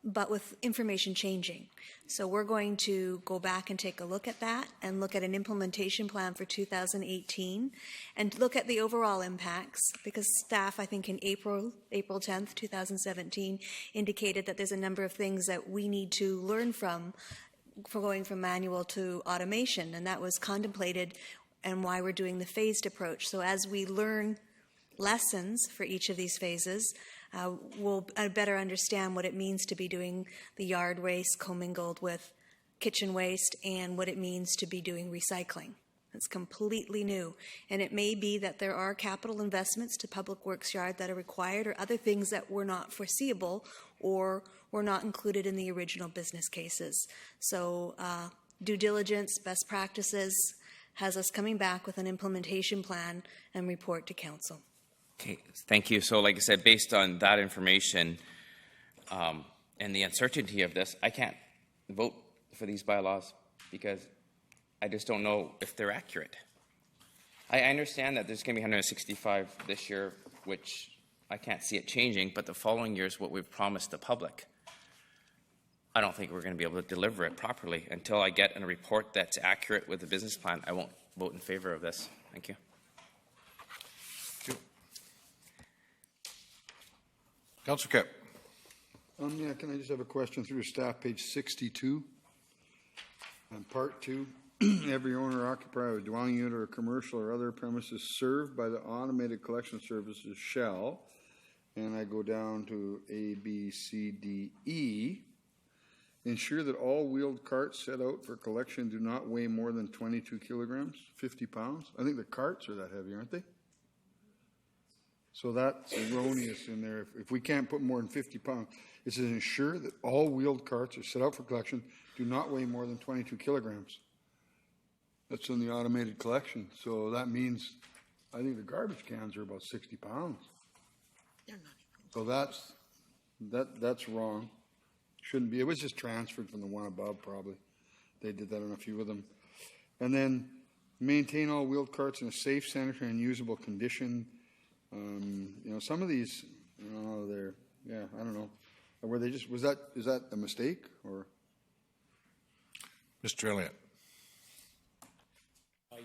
but with information changing. So we're going to go back and take a look at that and look at an implementation plan for 2018 and look at the overall impacts, because staff, I think in April 10th, 2017, indicated that there's a number of things that we need to learn from for going from manual to automation, and that was contemplated and why we're doing the phased approach. So as we learn lessons for each of these phases, we'll better understand what it means to be doing the yard waste commingled with kitchen waste and what it means to be doing recycling. It's completely new. And it may be that there are capital investments to Public Works Yard that are required, or other things that were not foreseeable or were not included in the original business cases. So due diligence, best practices, has us coming back with an implementation plan and report to Council. Okay, thank you. So like I said, based on that information and the uncertainty of this, I can't vote for these bylaws because I just don't know if they're accurate. I understand that there's going to be 165 this year, which I can't see it changing, but the following year is what we've promised the public. I don't think we're going to be able to deliver it properly. Until I get a report that's accurate with the business plan, I won't vote in favor of this. Thank you. Councillor Kipp. Yeah, can I just have a question through staff, page 62? On part 2, every owner occupier of a dwelling unit or commercial or other premises served by the automated collection services shall, and I go down to A, B, C, D, E, ensure that all wheeled carts set out for collection do not weigh more than 22 kilograms, 50 pounds. I think the carts are that heavy, aren't they? So that's erroneous in there. If we can't put more than 50 pounds, it says ensure that all wheeled carts are set out for collection do not weigh more than 22 kilograms. That's in the automated collection. So that means, I think the garbage cans are about 60 pounds. So that's wrong. Shouldn't be. It was just transferred from the one above, probably. They did that on a few of them. And then maintain all wheeled carts in a safe, sanitary, and usable condition. Some of these, they're, I don't know. Were they just, is that a mistake or? Mr. Elliott.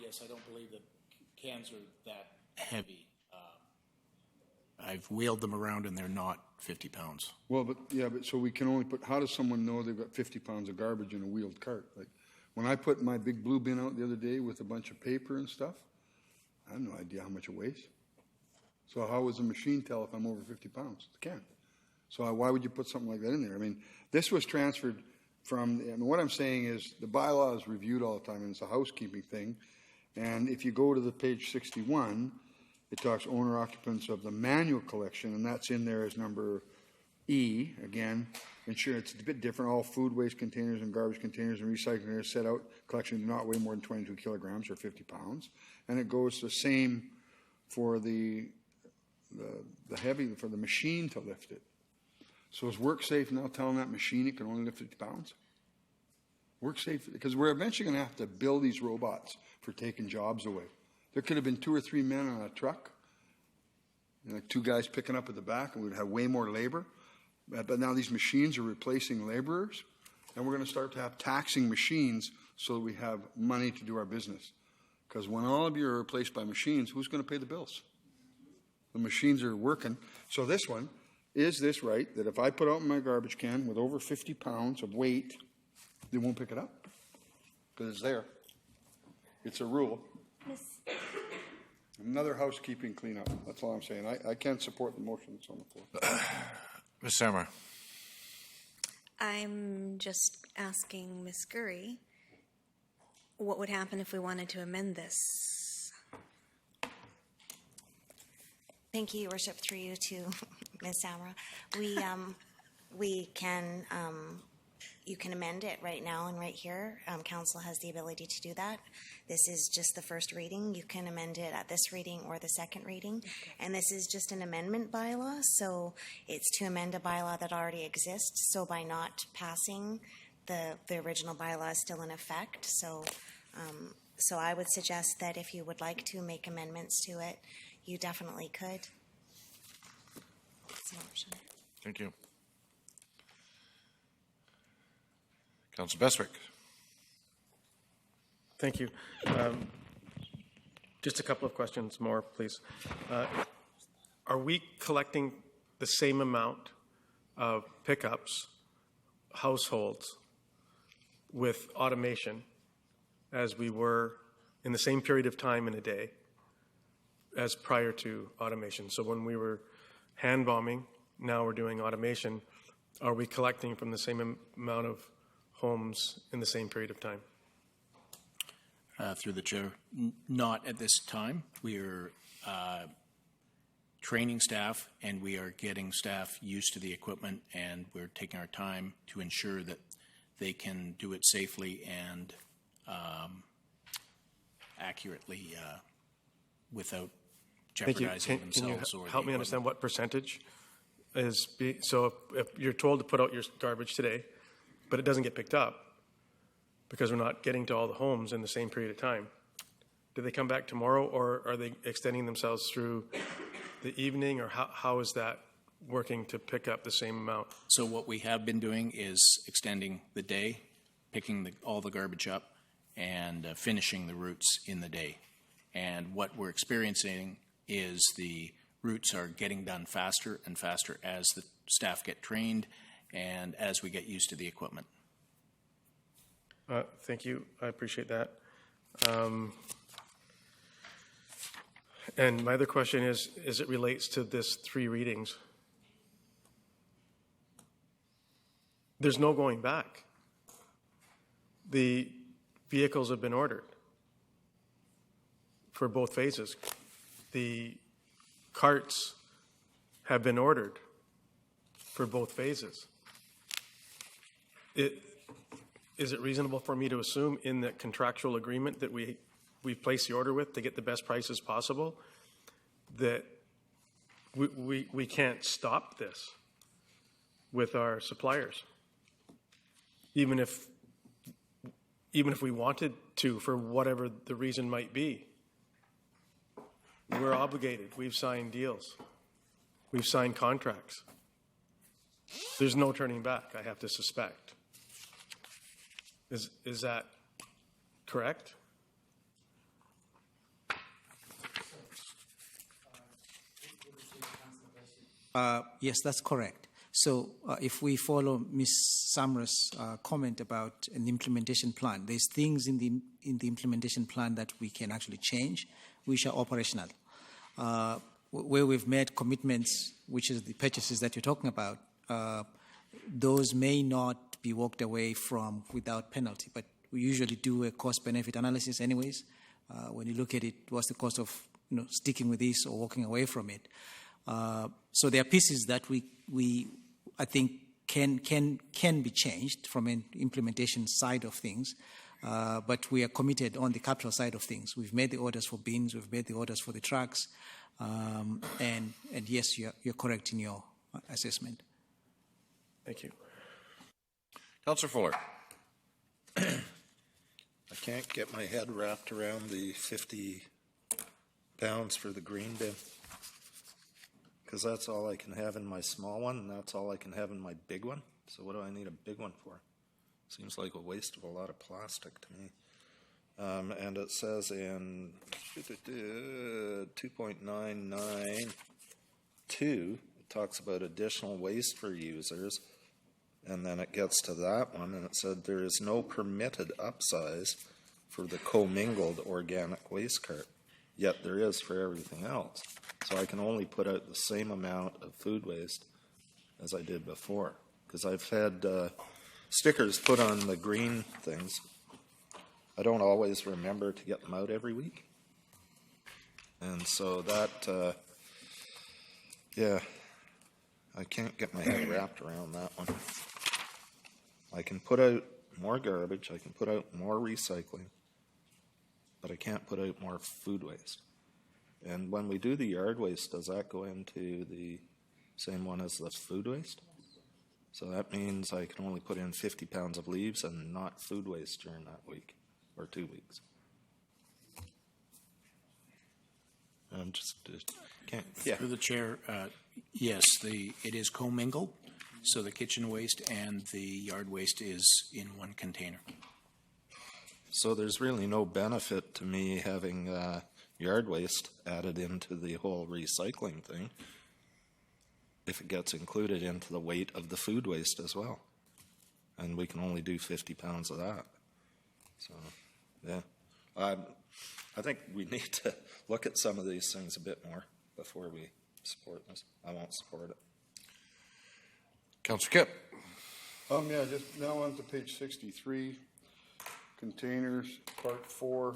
Yes, I don't believe that cans are that heavy. I've wheeled them around and they're not 50 pounds. Well, but so we can only put, how does someone know they've got 50 pounds of garbage in a wheeled cart? Like when I put my big blue bin out the other day with a bunch of paper and stuff, I have no idea how much it weighs. So how does a machine tell if I'm over 50 pounds? It can't. So why would you put something like that in there? I mean, this was transferred from, and what I'm saying is the bylaw is reviewed all the time and it's a housekeeping thing. And if you go to the page 61, it talks owner occupants of the manual collection, and that's in there as number E. Again, ensure it's a bit different. All food waste containers and garbage containers and recycling containers set out collection do not weigh more than 22 kilograms or 50 pounds. And it goes the same for the heavy, for the machine to lift it. So is WorkSafe now telling that machine it can only lift 50 pounds? WorkSafe, because we're eventually going to have to build these robots for taking jobs away. There could have been 2 or 3 men on a truck, like 2 guys picking up at the back, and we'd have way more labor. But now these machines are replacing laborers, and we're going to start to have taxing machines so that we have money to do our business. Because when all of you are replaced by machines, who's going to pay the bills? The machines are working. So this one, is this right, that if I put out my garbage can with over 50 pounds of weight, they won't pick it up? Because it's there. It's a rule. Another housekeeping cleanup. That's all I'm saying. I can't support the motion that's on the floor. Ms. Sammer. I'm just asking Ms. Gurry, what would happen if we wanted to amend this? Thank you, Your Worship, through you to Ms. Samra. We can, you can amend it right now and right here. Council has the ability to do that. This is just the first reading. You can amend it at this reading or the second reading. Okay. And this is just an amendment bylaw, so it's to amend a bylaw that already exists. So by not passing, the original bylaw is still in effect. So, so I would suggest that if you would like to make amendments to it, you definitely could. It's an option. Thank you. Councillor Bestwick. Thank you. Just a couple of questions more, please. Are we collecting the same amount of pickups, households, with automation as we were in the same period of time in a day as prior to automation? So when we were hand bombing, now we're doing automation. Are we collecting from the same amount of homes in the same period of time? Through the chair, not at this time. We are training staff and we are getting staff used to the equipment, and we're taking our time to ensure that they can do it safely and accurately without jeopardizing themselves. Can you help me understand what percentage is so if you're told to put out your garbage today but it doesn't get picked up because we're not getting to all the homes in the same period of time. Do they come back tomorrow, or are they extending themselves through the evening, or how is that working to pick up the same amount? So what we have been doing is extending the day, picking all the garbage up, and finishing the routes in the day. And what we're experiencing is the routes are getting done faster and faster as the staff get trained and as we get used to the equipment. Thank you. I appreciate that. And my other question is it relates to this 3 readings. There's no going back. The vehicles have been ordered for both phases. The carts have been ordered for both phases. Is it reasonable for me to assume in the contractual agreement that we've placed the order with to get the best prices possible that we can't stop this with our suppliers, even if we wanted to, for whatever the reason might be? We're obligated. We've signed deals. We've signed contracts. There's no turning back, I have to suspect. Is that correct? Yes, that's correct. So if we follow Ms. Samra's comment about an implementation plan, there's things in the implementation plan that we can actually change, which are operational. Where we've made commitments, which is the purchases that you're talking about, those may not be walked away from without penalty, but we usually do a cost-benefit analysis anyways. When you look at it, what's the cost of sticking with this or walking away from it? So there are pieces that I think can be changed from an implementation side of things, but we are committed on the capital side of things. We've made the orders for bins, we've made the orders for the trucks, and yes, you're correct in your assessment. Thank you. Councillor Fuller. I can't get my head wrapped around the 50 pounds for the green bin, because that's all I can have in my small one, and that's all I can have in my big one. So what do I need a big one for? Seems like a waste of a lot of plastic to me. And it says in 2.992, it talks about additional waste for users, and then it gets to that one, and it said there is no permitted upsize for the commingled organic waste cart, yet there is for everything else. So I can only put out the same amount of food waste as I did before, because I've had stickers put on the green things. I don't always remember to get them out every week. And so that, yeah, I can't get my head wrapped around that one. I can put out more garbage, I can put out more recycling, but I can't put out more food waste. And when we do the yard waste, does that go into the same one as the food waste? So that means I can only put in 50 pounds of leaves and not food waste during that week or 2 weeks. I'm just can't. Yeah. Through the chair, yes, it is commingled. So the kitchen waste and the yard waste is in one container. So there's really no benefit to me having yard waste added into the whole recycling thing if it gets included into the weight of the food waste as well. And we can only do 50 pounds of that. So, yeah. I think we need to look at some of these things a bit more before we support this. I won't support it. Councillor Kipp. Yeah, just now on to page 63, containers, part 4.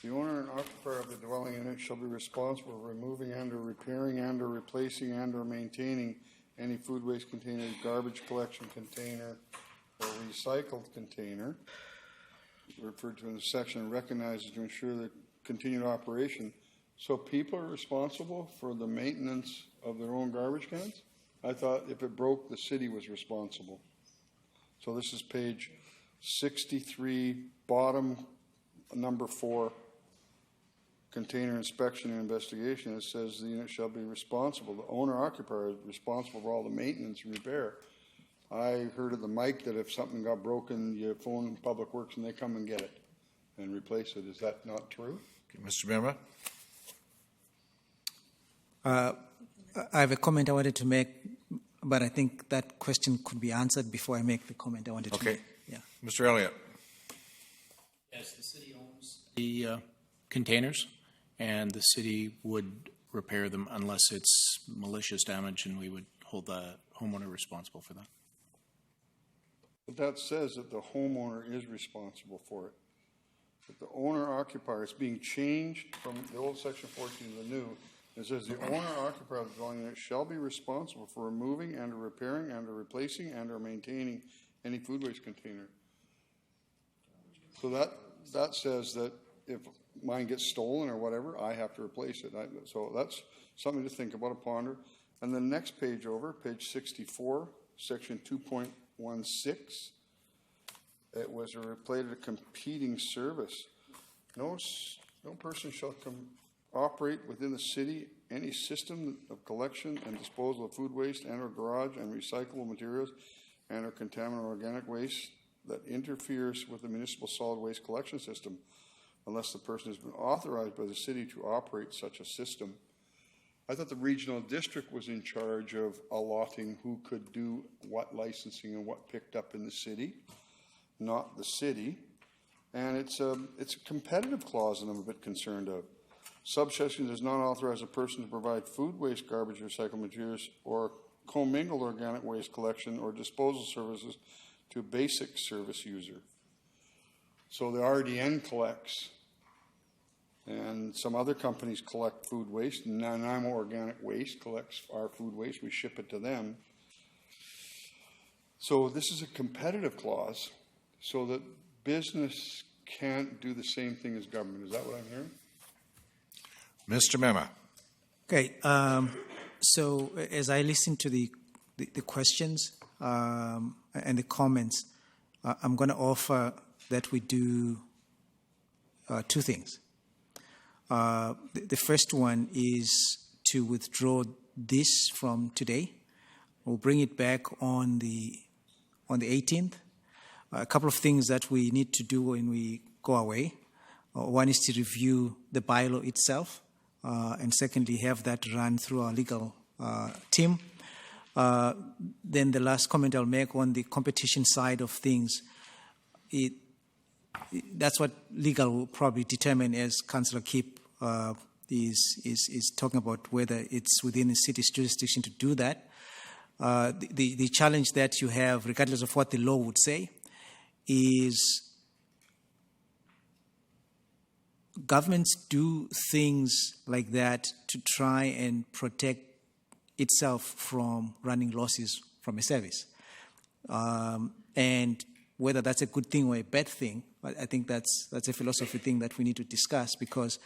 The owner and occupier of the dwelling unit shall be responsible for removing and or repairing and or replacing and or maintaining any food waste container, garbage collection container, or recycled container, referred to in the section, recognizes to ensure the continued operation. So people are responsible for the maintenance of their own garbage cans? I thought if it broke, the city was responsible. So this is page 63, bottom number 4, container inspection and investigation. It says the unit shall be responsible. The owner-occupier is responsible for all the maintenance and repair. I heard at the mic that if something got broken, you phone Public Works and they come and get it and replace it. Is that not true? Okay, Mr. Mema? I have a comment I wanted to make, but I think that question could be answered before I make the comment I wanted to make. Yeah. Mr. Elliott? Yes, the city owns the containers, and the city would repair them unless it's malicious damage, and we would hold the homeowner responsible for that. But that says that the homeowner is responsible for it. But the owner-occupier, it's being changed from the old section 14 to the new. It says the owner-occupier of the dwelling unit shall be responsible for removing and or repairing and or replacing and or maintaining any food waste container. So that says that if mine gets stolen or whatever, I have to replace it. So that's something to think about, to ponder. And the next page over, page 64, section 2.16, it was related to competing service. No person shall operate within the city any system of collection and disposal of food waste and or garage and recyclable materials and or contaminant organic waste that interferes with the municipal solid waste collection system unless the person has been authorized by the city to operate such a system. I thought the regional district was in charge of allotting who could do what licensing and what picked up in the city, not the city. And it's a competitive clause that I'm a bit concerned of. Subsection does not authorize a person to provide food waste, garbage, recycled materials, or commingled organic waste collection or disposal services to a basic service user. So the RDN collects, and some other companies collect food waste. Nanaimo Organic Waste collects our food waste. We ship it to them. So this is a competitive clause so that business can't do the same thing as government. Is that what I'm hearing? Mr. Mema? Okay. So as I listen to the questions and the comments, I'm going to offer that we do two things. The first one is to withdraw this from today. We'll bring it back on the 18th. A couple of things that we need to do when we go away. One is to review the bylaw itself, and secondly, have that run through our legal team. Then the last comment I'll make on the competition side of things, that's what legal will probably determine, as Councillor Keep is talking about, whether it's within the city's jurisdiction to do that. The challenge that you have, regardless of what the law would say, is governments do things like that to try and protect itself from running losses from a service. And whether that's a good thing or a bad thing, I think that's a philosophy thing that we need to discuss, because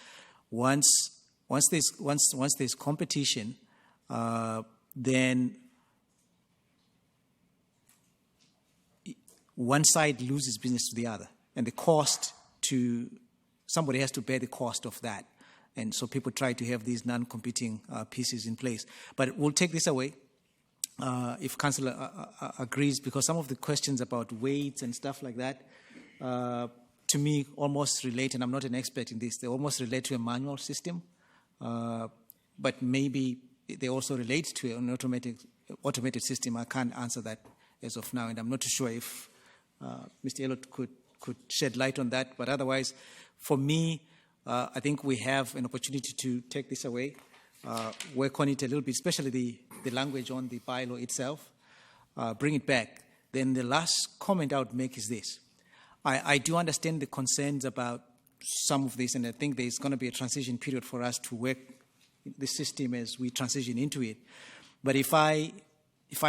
once there's competition, then one side loses business to the other, and the cost to somebody has to bear the cost of that. And so people try to have these non-competing pieces in place. But we'll take this away if Councillor agrees, because some of the questions about weights and stuff like that, to me, almost relate, and I'm not an expert in this, they almost relate to a manual system, but maybe they also relate to an automated system. I can't answer that as of now, and I'm not too sure if Mr. Elliott could shed light on that. But otherwise, for me, I think we have an opportunity to take this away, work on it a little bit, especially the language on the bylaw itself, bring it back. Then the last comment I would make is this. I do understand the concerns about some of this, and I think there's going to be a transition period for us to work the system as we transition into it. But if I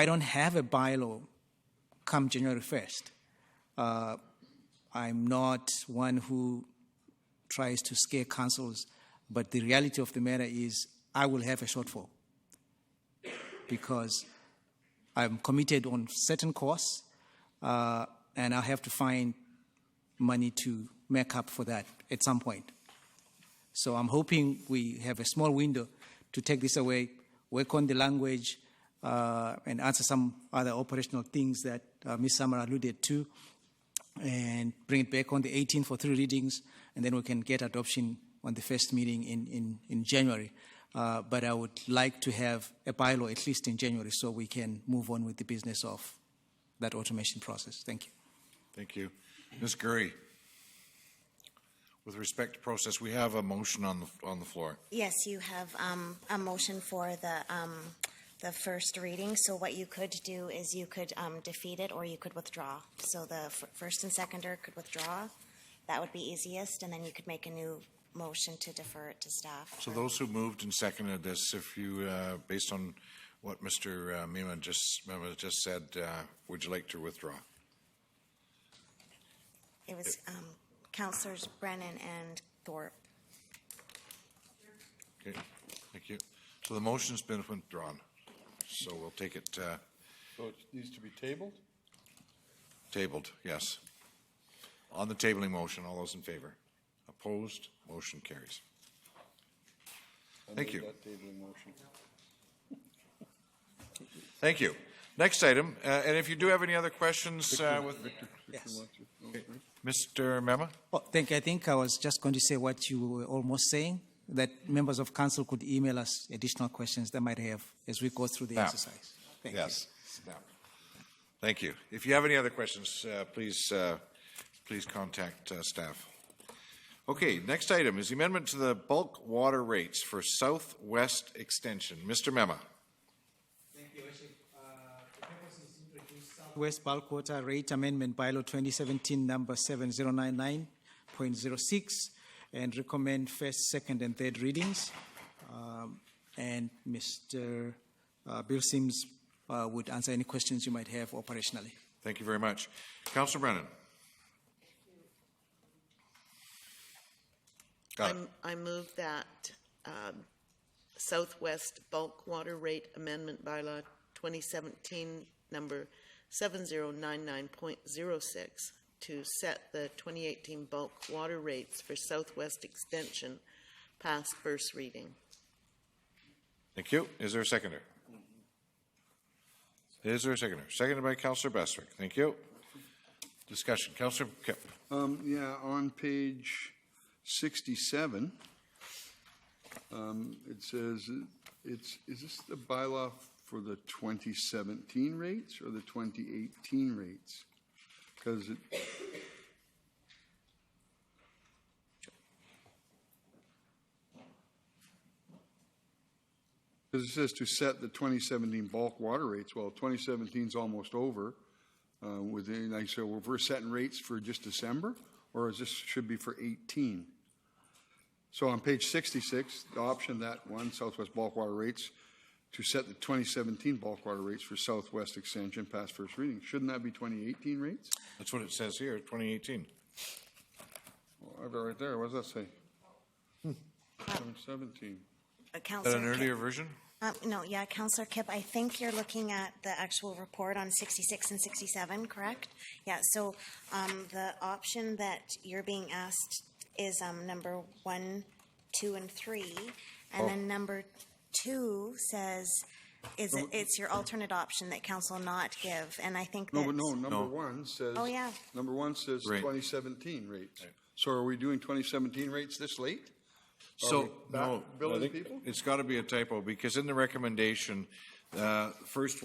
don't have a bylaw come January 1st, I'm not one who tries to scare councils, but the reality of the matter is I will have a shortfall because I'm committed on certain costs. and I'll have to find money to make up for that at some point. So I'm hoping we have a small window to take this away, work on the language, and answer some other operational things that Ms. Summer alluded to, and bring it back on the 18th for 3 readings, and then we can get adoption on the first meeting in January. But I would like to have a bylaw at least in January so we can move on with the business of that automation process. Thank you. Thank you. Ms. Gurry, with respect to process, we have a motion on the floor. Yes, you have a motion for the first reading. So what you could do is you could defeat it or you could withdraw. So the first and seconder could withdraw. That would be easiest, and then you could make a new motion to defer it to staff. So those who moved and seconded this, if you, based on what Mr. Mema just said, would you like to withdraw? It was Councillors Brennan and Thorpe. Okay, thank you. So the motion's been withdrawn. So we'll take it. So it needs to be tabled? Tabled, yes. On the tabling motion, all those in favor? Opposed? Motion carries. Thank you. That tabling motion. Thank you. Next item, and if you do have any other questions with Yes. okay. Mr. Mema? Oh, thank you. I think I was just going to say what you were almost saying, that members of council could email us additional questions they might have as we go through the exercise. Thank you. Yes. Thank you. If you have any other questions, please contact staff. Okay, next item is the amendment to the bulk water rates for Southwest Extension. Mr. Mema. Thank you, Worship. The purpose is to introduce Southwest Bulk Water Rate Amendment Bylaw 2017 number 7099.06 and recommend first, second, and third readings. And Mr. Bill Sims would answer any questions you might have operationally. Thank you very much. Councillor Brennan. I move that Southwest Bulk Water Rate Amendment Bylaw 2017 number 7099.06 to set the 2018 bulk water rates for Southwest Extension pass first reading. Thank you. Is there a seconder? Is there a seconder? Seconded by Councillor Bestwick. Thank you. Discussion. Councillor Kipp. Yeah, on page 67, it says, is this the bylaw for the 2017 rates or the 2018 rates? Because it... Because it says to set the 2017 bulk water rates. Well, 2017 is almost over. So we're setting rates for just December, or is this should be for 18? So on page 66, the option that one, Southwest bulk water rates, to set the 2017 bulk water rates for Southwest Extension past first reading. Shouldn't that be 2018 rates? That's what it says here, 2018. Well, I have it right there. What does that say? 2017. Is that an earlier version? No, yeah, Councillor Kipp, I think you're looking at the actual report on 66 and 67, correct? Yeah, so the option that you're being asked is number 1, 2, and 3, and then number 2 says it's your alternate option that council not give, and I think that number 1 says. Oh yeah. Number 1 says 2017 rates. So are we doing 2017 rates this late? So, no, billing I think people? it's got to be a typo because in the recommendation, first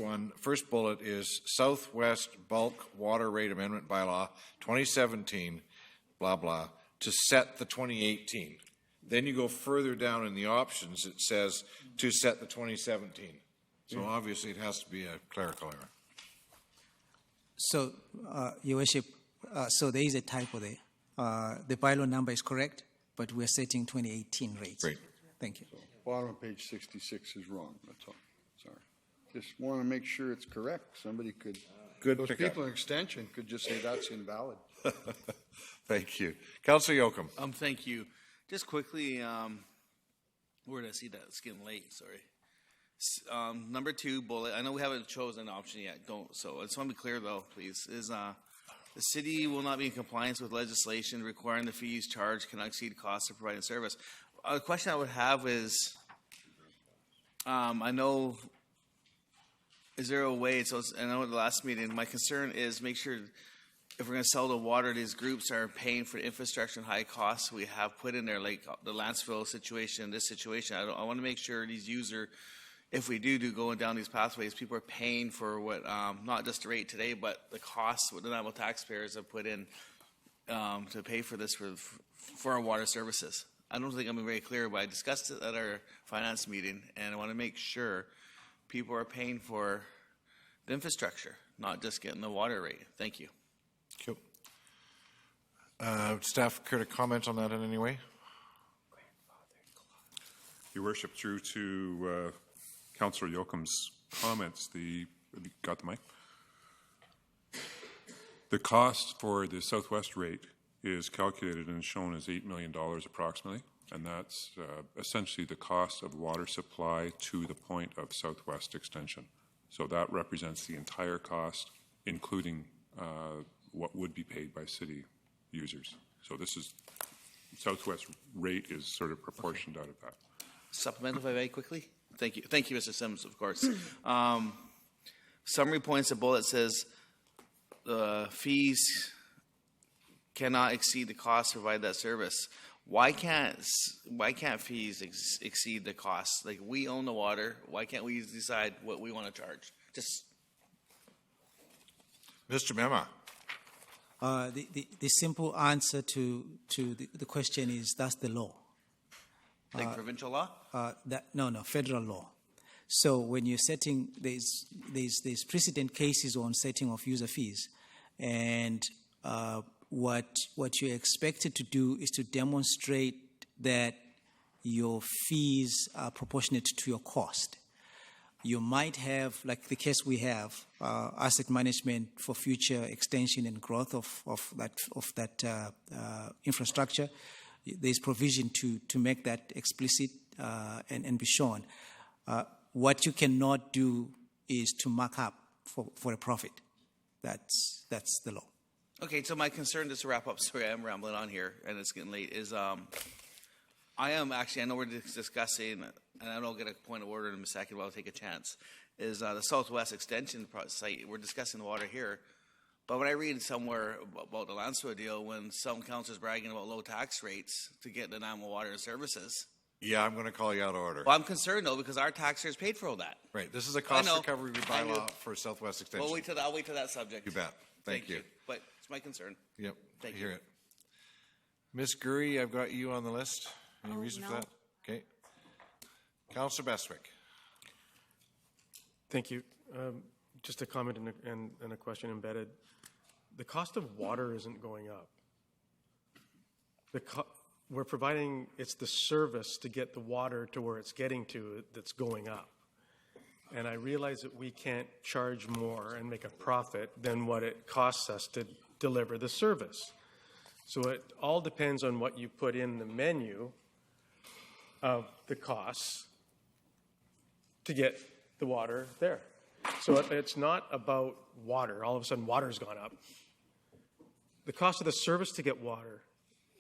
bullet is Southwest Bulk Water Rate Amendment Bylaw 2017, blah, blah, to set the 2018. Then you go further down in the options, it says to set the 2017. So obviously it has to be a clerical error. So, Your Worship, so there is a typo there. The bylaw number is correct, but we're setting 2018 rates. Great. Thank you. So bottom of page 66 is wrong. That's all. Sorry. Just want to make sure it's correct. Somebody could. Those people in extension could just say that's invalid. Thank you. Councillor Yoakum. Thank you. Just quickly, where did I see that? It's getting late, sorry. Number 2 bullet, I know we haven't chosen an option yet, so I just want to be clear though, please, is the city will not be in compliance with legislation requiring the fees charged cannot exceed costs of providing service. A question I would have is, I know, is there a way, so I know at the last meeting, my concern is make sure if we're going to sell the water, these groups are paying for infrastructure and high costs we have put in there, like the Lanceville situation, this situation. I want to make sure these users, if we do going down these pathways, people are paying for what, not just the rate today, but the costs what the Nanaimo taxpayers have put in to pay for this for our water services. I don't think I'm being very clear, but I discussed it at our finance meeting, and I want to make sure people are paying for the infrastructure, not just getting the water rate. Thank you. Cool. Staff care to comment on that in any way? Your Worship, through to Councillor Yoakum's comments, got the mic? The cost for the Southwest rate is calculated and shown as $8 million approximately, and that's essentially the cost of water supply to the point of Southwest Extension. So that represents the entire cost, including what would be paid by city users. So this is, Southwest rate is sort of proportioned out of that. Supplemental, if I may, quickly? Thank you. Thank you, Mr. Sims, of course. Summary points, a bullet says the fees cannot exceed the cost to provide that service. Why can't fees exceed the cost? Like, we own the water. Why can't we decide what we want to charge? Just Mr. Mema. The simple answer to the question is that's the law. like provincial law? No, federal law. So when you're setting, there's precedent cases on setting of user fees, and what you're expected to do is to demonstrate that your fees are proportionate to your cost. You might have, like the case we have, asset management for future extension and growth of that infrastructure. There's provision to make that explicit and be shown. What you cannot do is to mark up for a profit. That's the law. Okay, so my concern, just to wrap up, sorry, I'm rambling on here and it's getting late, is I know we're discussing, and I don't get a point of order in a second, but I'll take a chance, is the Southwest Extension site. We're discussing the water here, but when I read somewhere about the Lanceville deal, when some councilors bragging about low tax rates to get the Nanaimo Water and Services. Yeah, I'm going to call you out of order. Well, I'm concerned, though, because our taxpayers paid for all that. Right, this is a cost recovery bylaw for Southwest Extension. I'll wait till that subject. You bet. Thank you. But it's my concern. Yep, Thank I hear you. it. Ms. Gurry, I've got you on the list. Any reason for no. that? Okay. Councillor Bestwick. Thank you. Just a comment and a question embedded. The cost of water isn't going up. We're providing, it's the service to get the water to where it's getting to that's going up. And I realize that we can't charge more and make a profit than what it costs us to deliver the service. So it all depends on what you put in the menu of the costs to get the water there. So it's not about water. All of a sudden, water's gone up. The cost of the service to get water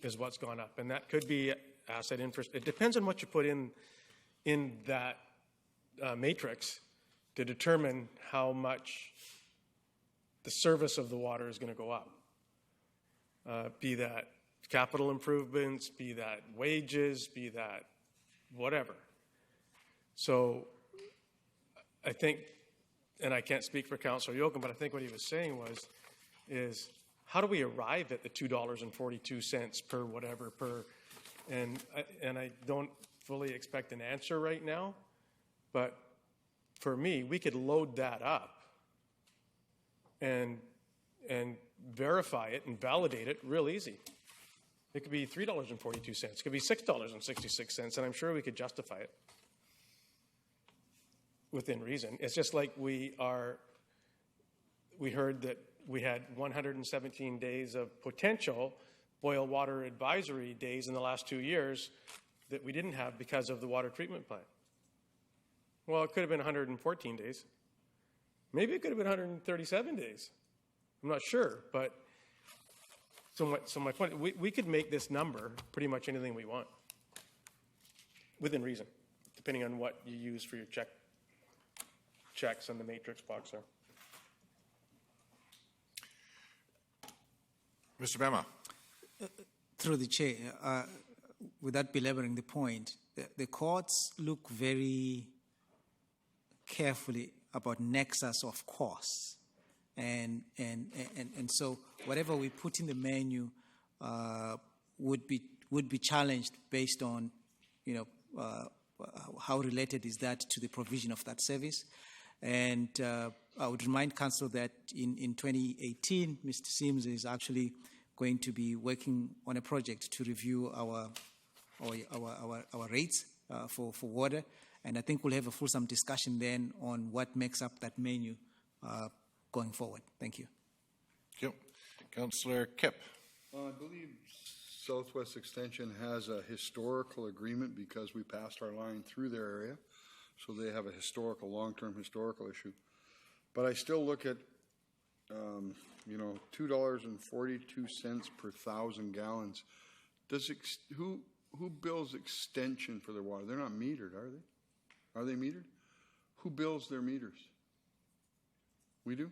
is what's gone up, and that could be asset infrastructure. It depends on what you put in that matrix to determine how much the service of the water is going to go up. Be that capital improvements, be that wages, be that whatever. So I think, and I can't speak for Councillor Yoakum, but I think what he was saying is how do we arrive at the $2.42 per whatever and I don't fully expect an answer right now, but for me, we could load that up and verify it and validate it real easy. It could be $3.42. It could be $6.66, and I'm sure we could justify it within reason. It's just like we heard that we had 117 days of potential boil water advisory days in the last 2 years that we didn't have because of the water treatment plant. Well, it could have been 114 days. Maybe it could have been 137 days. I'm not sure, but so my point, we could make this number pretty much anything we want, within reason, depending on what you use for your checks on the matrix box there. Mr. Bema. Through the chair, without belaboring the point, the courts look very carefully about nexus of costs. And so whatever we put in the menu would be challenged based on, how related is that to the provision of that service. And I would remind Council that in 2018, Mr. Sims is actually going to be working on a project to review our rates for water. And I think we'll have a fulsome discussion then on what makes up that menu going forward. Thank you. Thank you. Councillor Kipp. I believe Southwest Extension has a historical agreement because we passed our line through their area. So they have a long-term historical issue. But I still look at, $2.42 per 1,000 gallons. Who bills Extension for their water? They're not metered, are they? Are they metered? Who bills their meters? We do?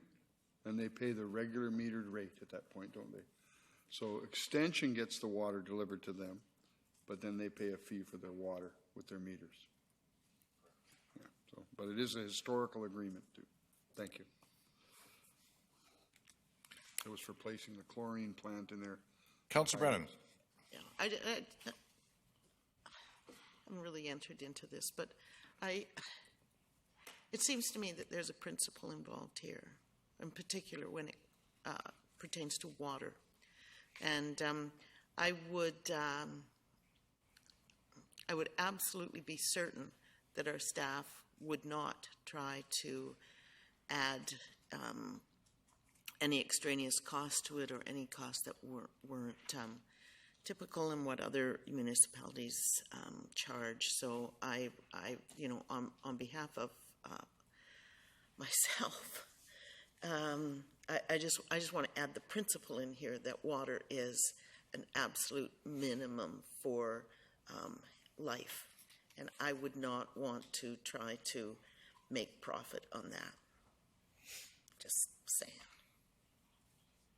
And they pay the regular metered rate at that point, don't they? So Extension gets the water delivered to them, but then they pay a fee for their water with their meters. Yeah, but it is a historical agreement, too. Thank you. It was for placing the chlorine plant in there. Councillor Brennan. Yeah, I haven't really entered into this, but it seems to me that there's a principle involved here, in particular when it pertains to water. And I would absolutely be certain that our staff would not try to add any extraneous cost to it or any costs that weren't typical in what other municipalities charge. So I on behalf of myself, I just want to add the principle in here that water is an absolute minimum for life, and I would not want to try to make profit on that. Just saying.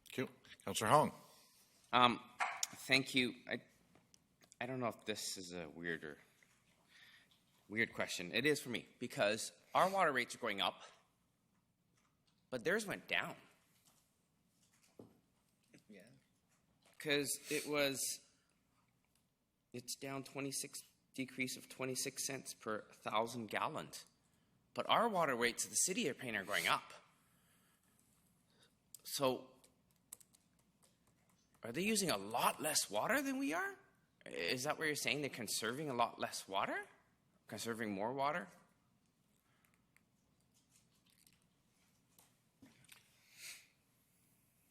Thank you. Councillor Hong. Thank you. I don't know if this is a weird question. It is for me, because our water rates are going up, but theirs went down. Yeah. Because it's down decrease of 26 cents per 1,000 gallons. But our water rates of the city are paying are going up. So are they using a lot less water than we are? Is that what you're saying? They're conserving a lot less water? Conserving more water?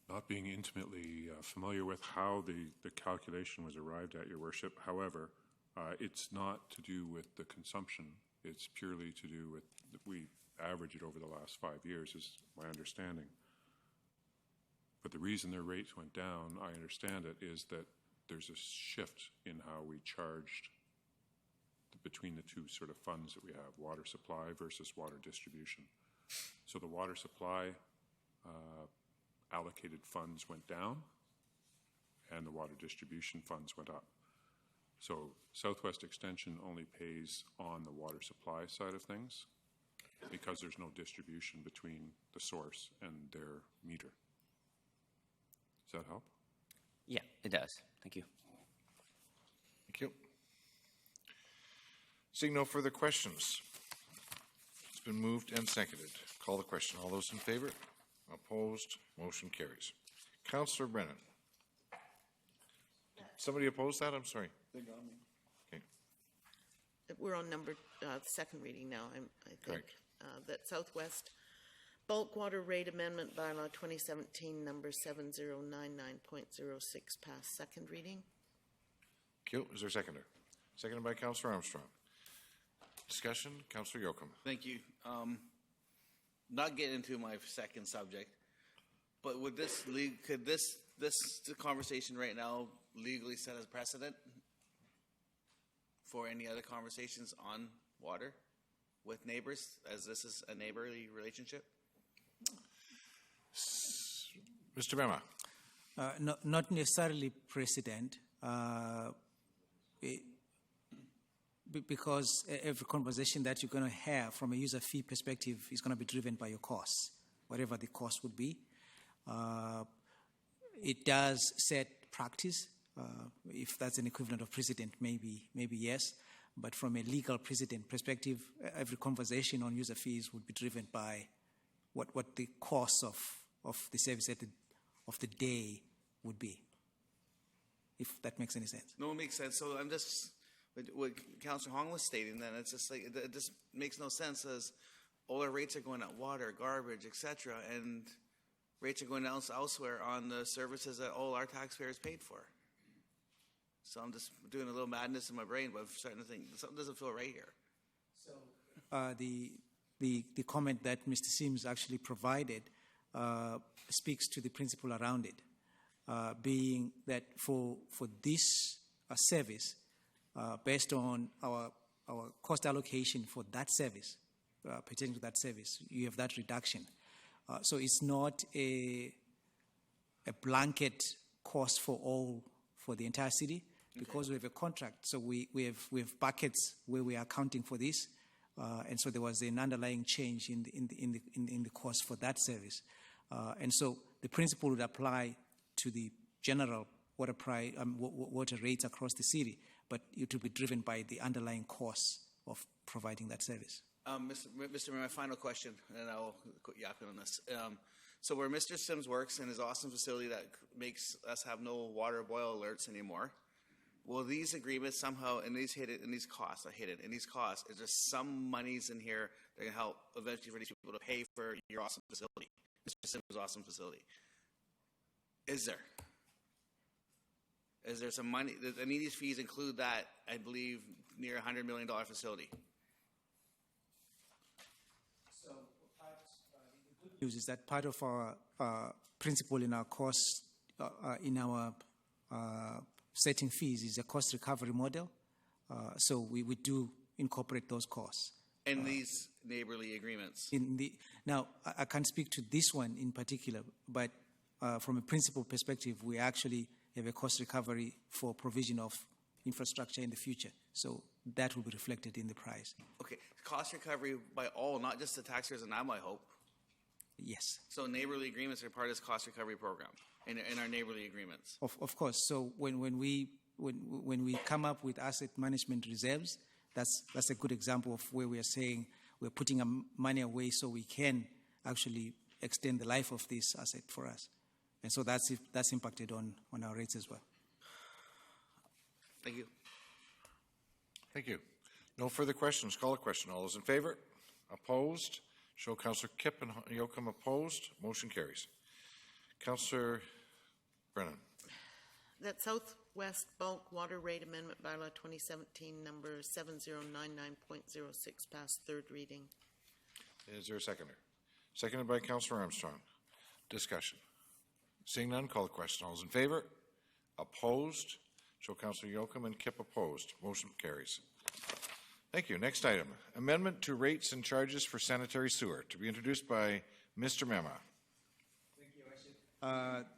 Not being intimately familiar with how the calculation was arrived at, Your Worship. However, it's not to do with the consumption. It's purely to do with, we average it over the last 5 years, is my understanding. But the reason their rates went down, I understand it, is that there's a shift in how we charged between the two sort of funds that we have, water supply versus water distribution. So the water supply allocated funds went down and the water distribution funds went up. So Southwest Extension only pays on the water supply side of things because there's no distribution between the source and their meter. Does that help? Yeah, it does. Thank you. Thank you. Seeing no further questions, it's been moved and seconded. Call the question. All those in favor? Opposed? Motion carries. Councillor Brennan. Somebody opposed that? I'm sorry. They got me. Okay. We're on second reading now, I think. Correct. That Southwest Bulk Water Rate Amendment Bylaw 2017 number 7099.06 passed second reading. Thank you. Is there a seconder? Seconded by Councillor Armstrong. Discussion, Councillor Yocum. Thank you. Not get into my second subject, but would could this conversation right now legally set as precedent for any other conversations on water with neighbors, as this is a neighborly relationship? Mr. Mema. Not necessarily precedent, because every conversation that you're going to have from a user fee perspective is going to be driven by your costs, whatever the cost would be. It does set practice. If that's an equivalent of precedent, maybe yes. But from a legal precedent perspective, every conversation on user fees would be driven by what the cost of the service of the day would be, if that makes any sense. No, it makes sense. So I'm just, what Councillor Hong was stating then, it's just like, it just makes no sense as all our rates are going up, water, garbage, etc., and rates are going elsewhere on the services that all our taxpayers paid for. So I'm just doing a little madness in my brain, but I'm starting to think something doesn't feel right here. So the comment that Mr. Sims actually provided speaks to the principle around it, being that for this service, based on our cost allocation for that service, pertaining to that service, you have that reduction. So it's not a blanket cost for the entire city, because we have a contract. So we have buckets where we are accounting for this, and so there was an underlying change in the cost for that service, and so the principle would apply to the general water rates across the city, but it will be driven by the underlying costs of providing that service. Mr. Mayor, my final question, and I'll quit yapping on this. So where Mr. Sims works in his awesome facility that makes us have no water boil alerts anymore, will these agreements somehow, and these costs, is there some monies in here that can help eventually for these people to pay for your awesome facility, Mr. Sims' awesome facility? Is there some money? Any of these fees include that, I believe, near $100 million facility? So the good news is that part of our principle in our cost, in our setting fees, is a cost recovery model. So we do incorporate those costs. And these neighborly agreements? Now, I can't speak to this one in particular, but from a principal perspective, we actually have a cost recovery for provision of infrastructure in the future. So that will be reflected in the price. Okay, cost recovery by all, not just the taxpayers, and now I hope. Yes. So neighborly agreements are part of this cost recovery program in our neighborly agreements. Of course. So when we come up with asset management reserves, that's a good example of where we are saying we're putting money away so we can actually extend the life of this asset for us. And so that's impacted on our rates as well. Thank you. Thank you. No further questions. Call a question. All those in favor? Opposed? Show Councillor Kipp and Yocum opposed. Motion carries. Councillor Brennan. That Southwest Bulk Water Rate Amendment Bylaw 2017 number 7099.06 passed third reading. Is there a seconder? Seconded by Councillor Armstrong. Discussion. Seeing none, call the question. All those in favor? Opposed? Show Councillor Yocum and Kipp opposed. Motion carries. Thank you. Next item. Amendment to rates and charges for sanitary sewer, to be introduced by Mr. Mema. Thank you, Worship.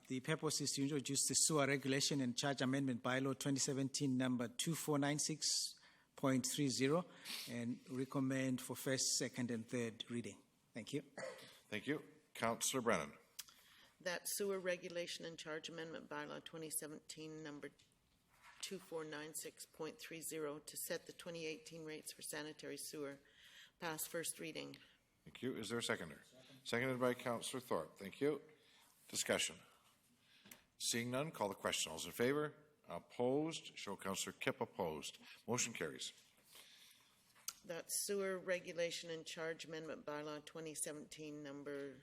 The purpose is to introduce the Sewer Regulation and Charge Amendment Bylaw 2017 number 2496.30 and recommend for first, second, and third reading. Thank you. Thank you. Councillor Brennan. That Sewer Regulation and Charge Amendment Bylaw 2017 number 2496.30 to set the 2018 rates for sanitary sewer pass first reading. Thank you. Is there a seconder? Seconded by Councillor Thorpe. Thank you. Discussion. Seeing none, call the question. All those in favor? Opposed? Show Councillor Kipp opposed. Motion carries. That Sewer Regulation and Charge Amendment Bylaw 2017 number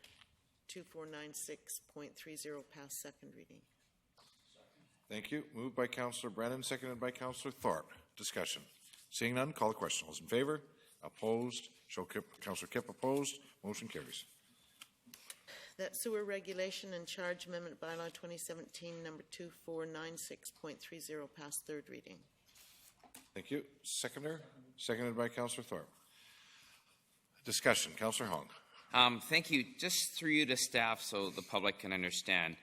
2496.30 pass second reading. Thank you. Moved by Councillor Brennan, seconded by Councillor Thorpe. Discussion. Seeing none, call the question. All those in favor? Opposed? Councillor Kipp opposed. Motion carries. That sewer regulation and charge amendment bylaw 2017 number 2496.30 pass third reading. Thank you. Seconder? Seconded by Councillor Thorpe. Discussion. Councillor Hong. Thank you. Just through you to staff so the public can understand.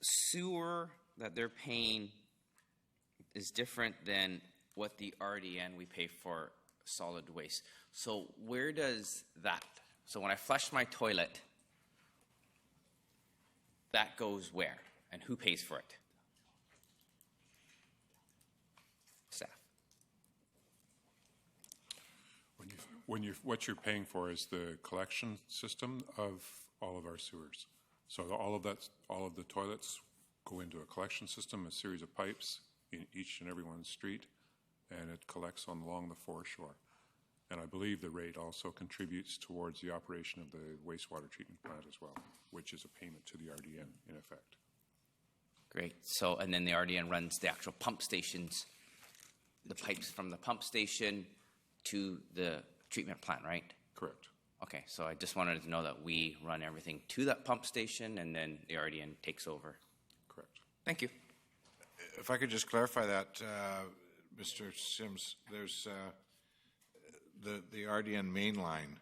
Sewer that they're paying is different than what the RDN we pay for solid waste. So where does that, so when I flush my toilet, that goes where? And who pays for it? Staff. What you're paying for is the collection system of all of our sewers. So all of the toilets go into a collection system, a series of pipes in each and every one street, and it collects along the foreshore. And I believe the rate also contributes towards the operation of the wastewater treatment plant as well, which is a payment to the RDN in effect. Great. So, and then the RDN runs the actual pump stations, the pipes from the pump station to the treatment plant, right? Correct. Okay, so I just wanted to know that we run everything to that pump station and then the RDN takes over. Correct. Thank you. If I could just clarify that, Mr. Sims, there's the RDN main line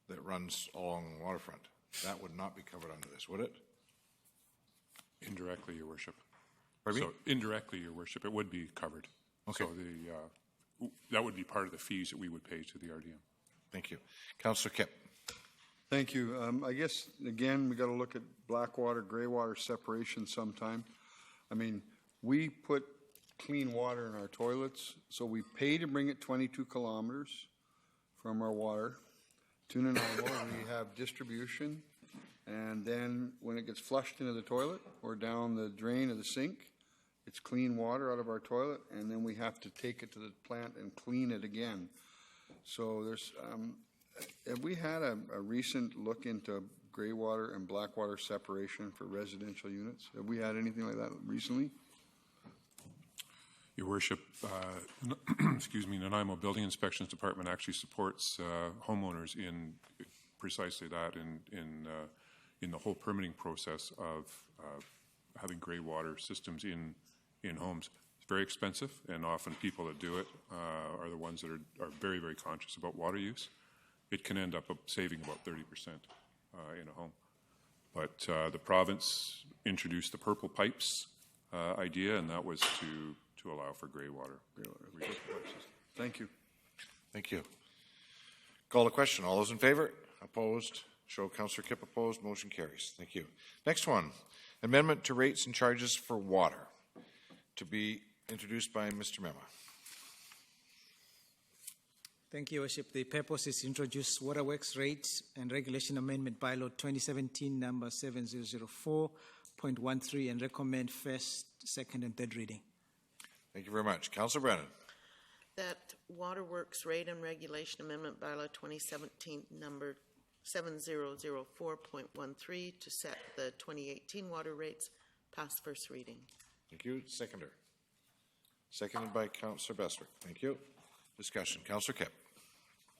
that runs along the waterfront. That would not be covered under this, would it? Indirectly, Your Worship. Pardon me? So indirectly, Your Worship, it would be covered. Okay. So that would be part of the fees that we would pay to the RDN. Thank you. Councillor Kipp. Thank you. I guess, again, we got to look at blackwater, gray water separation sometime. I mean, we put clean water in our toilets, so we pay to bring it 22 kilometers from our water to Nanaimo. We have distribution, and then when it gets flushed into the toilet or down the drain of the sink, it's clean water out of our toilet, and then we have to take it to the plant and clean it again. So there's, have we had a recent look into gray water and black water separation for residential units? Have we had anything like that recently? Your Worship, excuse me, Nanaimo Building Inspections Department actually supports homeowners in precisely that, in the whole permitting process of having gray water systems in homes. It's very expensive, and often people that do it are the ones that are very, very conscious about water use. It can end up saving about 30% in a home. But the province introduced the purple pipes idea, and that was to allow for gray water. Thank you. Thank you. Call the question. All those in favor? Opposed? Show Councillor Kipp opposed. Motion carries. Thank you. Next one, amendment to rates and charges for water, to be introduced by Mr. Mema. Thank you, Your Worship. The purpose is to introduce Waterworks Rates and Regulation Amendment Bylaw 2017 number 7004.13 and recommend first, second, and third reading. Thank you very much. Councillor Brennan. That Waterworks Rate and Regulation Amendment Bylaw 2017 number 7004.13 to set the 2018 water rates pass first reading. Thank you. Seconder. Seconded by Councillor Bestwick. Thank you. Discussion. Councillor Kipp.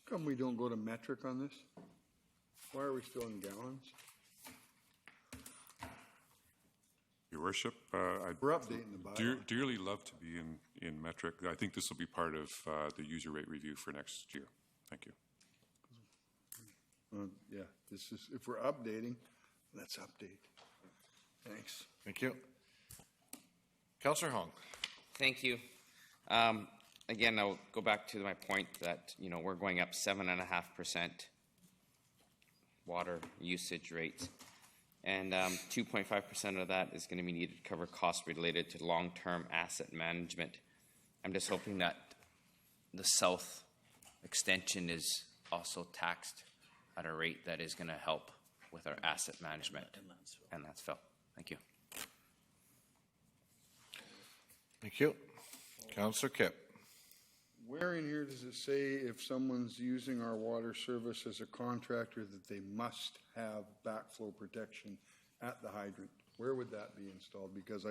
How come we don't go to metric on this? Why are we still in gallons? Your Worship, I'd updating the bylaw. dearly love to be in metric. I think this will be part of the user rate review for next year. Thank you. Yeah, this is, if we're updating, let's update. Thanks. Thank you. Councillor Hong. Thank you. Again, I'll go back to my point that, you know, we're going up 7.5% water usage rates, and 2.5% of that is going to be needed to cover costs related to long-term asset management. I'm just hoping that the south extension is also taxed at a rate that is going to help with our asset management. And that's Phil. Thank you. Thank you. Councillor Kipp. Where in here does it say if someone's using our water service as a contractor that they must have backflow protection at the hydrant? Where would that be installed? Because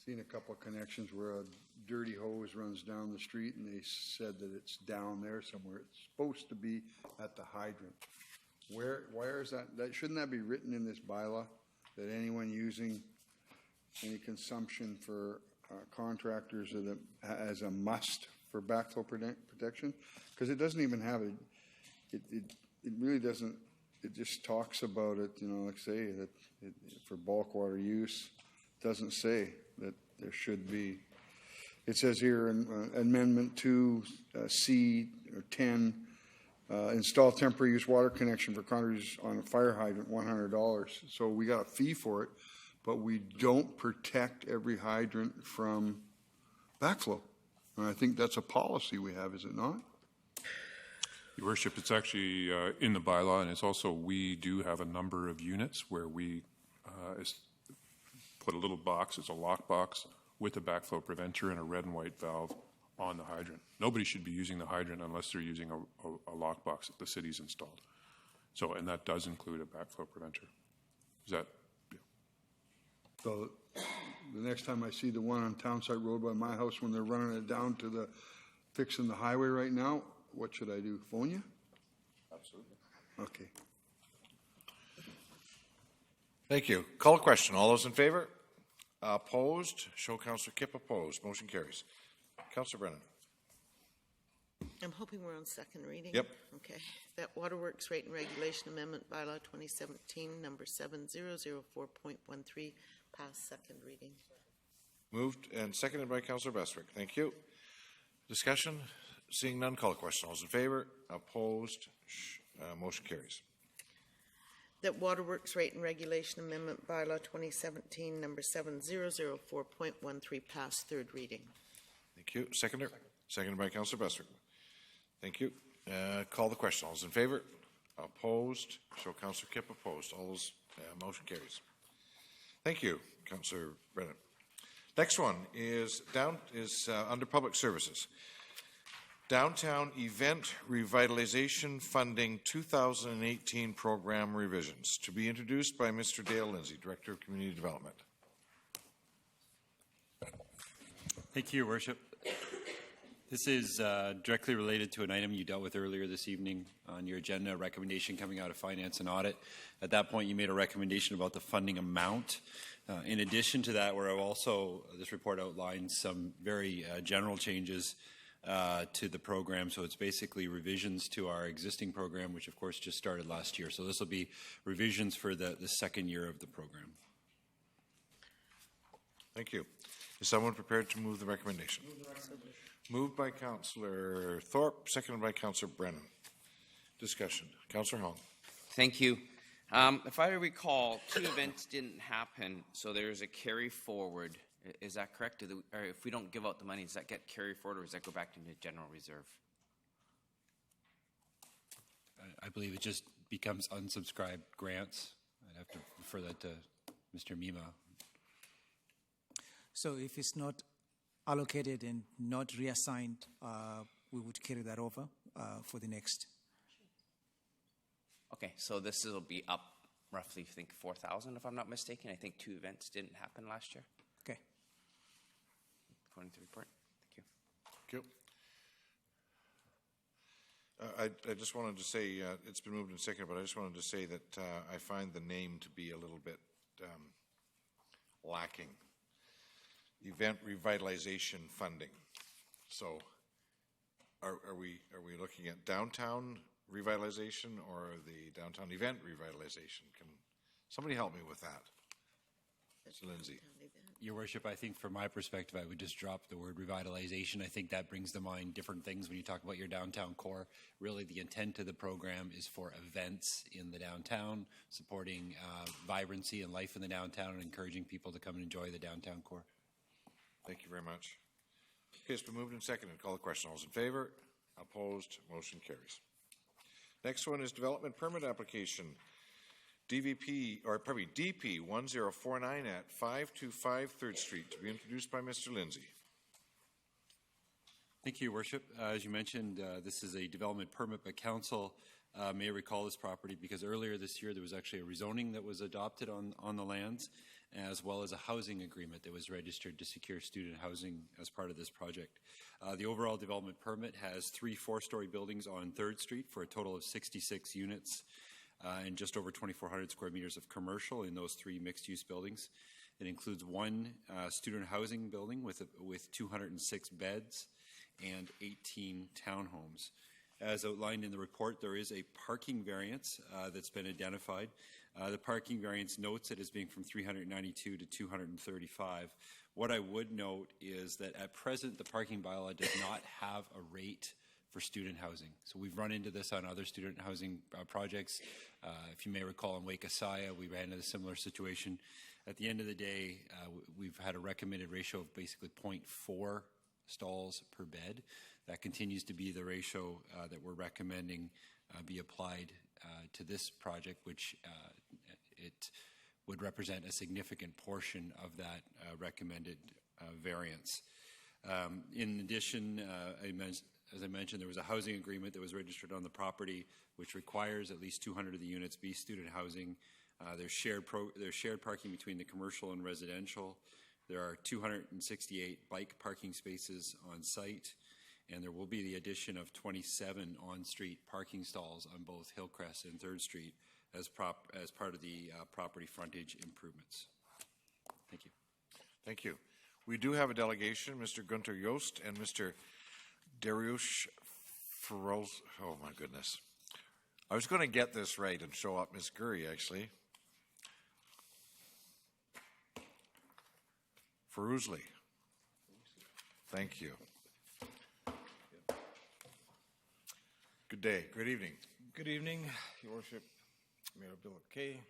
seen a couple of connections where a dirty hose runs down the street, and they said that it's down there somewhere. It's supposed to be at the hydrant. Where is that? Shouldn't that be written in this bylaw, that anyone using any consumption for contractors as a must for backflow protection? Because it doesn't even have it. It really doesn't. It just talks about it, like say that for bulk water use. It doesn't say that there should be. It says here in Amendment 2, C or 10, install temporary use water connection for contractors on a fire hydrant, $100. So we got a fee for it, but we don't protect every hydrant from backflow. And I think that's a policy we have, is it not? Your Worship, it's actually in the bylaw, and it's also, we do have a number of units where we put a little box, it's a lock box, with a backflow preventer and a red and white valve on the hydrant. Nobody should be using the hydrant unless they're using a lock box that the city's installed. So, and that does include a backflow preventer. Is that? Yeah. So the next time I see the one on Townsite Road by my house when they're running it down to the, fixing the highway right now, what should I do? Phone you? Absolutely. Okay. Thank you. Call a question. All those in favor? Opposed? Show Councillor Kipp opposed. Motion carries. Councillor Brennan. I'm hoping we're on second reading. Yep. Okay. That Waterworks Rate and Regulation Amendment Bylaw 2017, number 7004.13, pass second reading. Moved and seconded by Councillor Bestwick. Thank you. Discussion? Seeing none, call a question. All those in favor? Opposed? Motion carries. That Waterworks Rate and Regulation Amendment Bylaw 2017, number 7004.13, pass third reading. Thank you. Seconder? Seconded by Councillor Bestwick. Thank you. Call the question. All those in favor? Opposed? Show Councillor Kipp opposed. All those, motion carries. Thank you, Councillor Brennan. Next one is under Public Services. Downtown Event Revitalization Funding 2018 Program Revisions, to be introduced by Mr. Dale Lindsay, Director of Community Development. Thank you, Your Worship. This is directly related to an item you dealt with earlier this evening on your agenda, a recommendation coming out of Finance and Audit. At that point, you made a recommendation about the funding amount. In addition to that, where I've also, this report outlines some very general changes to the program. So it's basically revisions to our existing program, which of course just started last year. So this will be revisions for the second year of the program. Thank you. Is someone prepared to move the recommendation? Moved by Councillor Thorpe, seconded by Councillor Brennan. Discussion. Councillor Hong. Thank you. If I recall, 2 events didn't happen, so there's a carry forward. Is that correct? Or if we don't give out the money, does that get carried forward, or does that go back into general reserve? I believe it just becomes unsubscribed grants. I'd have to refer that to Mr. Mima. So if it's not allocated and not reassigned, we would carry that over for the next. Okay, so this will be up roughly, I think, 4,000, if I'm not mistaken. I think 2 events didn't happen last year. Okay. According to the report. Thank Thank you. I just wanted to say, it's been moved in second, but I just wanted to say that I find the name to be a little bit lacking. Event Revitalization Funding. So are we looking at downtown revitalization or the downtown event revitalization? Can somebody help me with that? Mr. Lindsay. Your Worship, I think from my perspective, I would just drop the word revitalization. I think that brings to mind different things when you talk about your downtown core. Really, the intent of the program is for events in the downtown, supporting vibrancy and life in the downtown and encouraging people to come and enjoy the downtown core. Thank you very much. Okay, it's been moved and seconded. Call the question. All those in favor? Opposed? Motion carries. Next one is development permit application. DP 1049 at 525 3rd Street, to be introduced by Mr. Lindsay. Thank you, Your Worship. As you mentioned, this is a development permit, but council may recall this property because earlier this year there was actually a rezoning that was adopted on the lands. as well as a housing agreement that was registered to secure student housing as part of this project. The overall development permit has 3 4-story buildings on 3rd Street for a total of 66 units and just over 2,400 square meters of commercial in those 3 mixed-use buildings. It includes 1 student housing building with 206 beds and 18 townhomes. As outlined in the report, there is a parking variance that's been identified. The parking variance notes it as being from 392 to 235. What I would note is that at present, the parking bylaw does not have a rate for student housing. So we've run into this on other student housing projects. If you may recall in Wake Asaya, we ran into a similar situation. At the end of the day, we've had a recommended ratio of basically 0.4 stalls per bed. That continues to be the ratio that we're recommending be applied to this project, which it would represent a significant portion of that recommended variance. In addition, as I mentioned, there was a housing agreement that was registered on the property, which requires at least 200 of the units be student housing. There's shared parking between the commercial and residential. There are 268 bike parking spaces on site, and there will be the addition of 27 on-street parking stalls on both Hillcrest and 3rd Street as part of the property frontage improvements. Thank you. Thank you. We do have a delegation, Mr. Gunter Yost and Mr. Dariush Feroz. Oh, my goodness. I was going to get this right and show up Ms. Gurry, actually. Feruzli. Thank you. Good day. Good evening. Good evening, Your Worship, Mayor Bill Kay,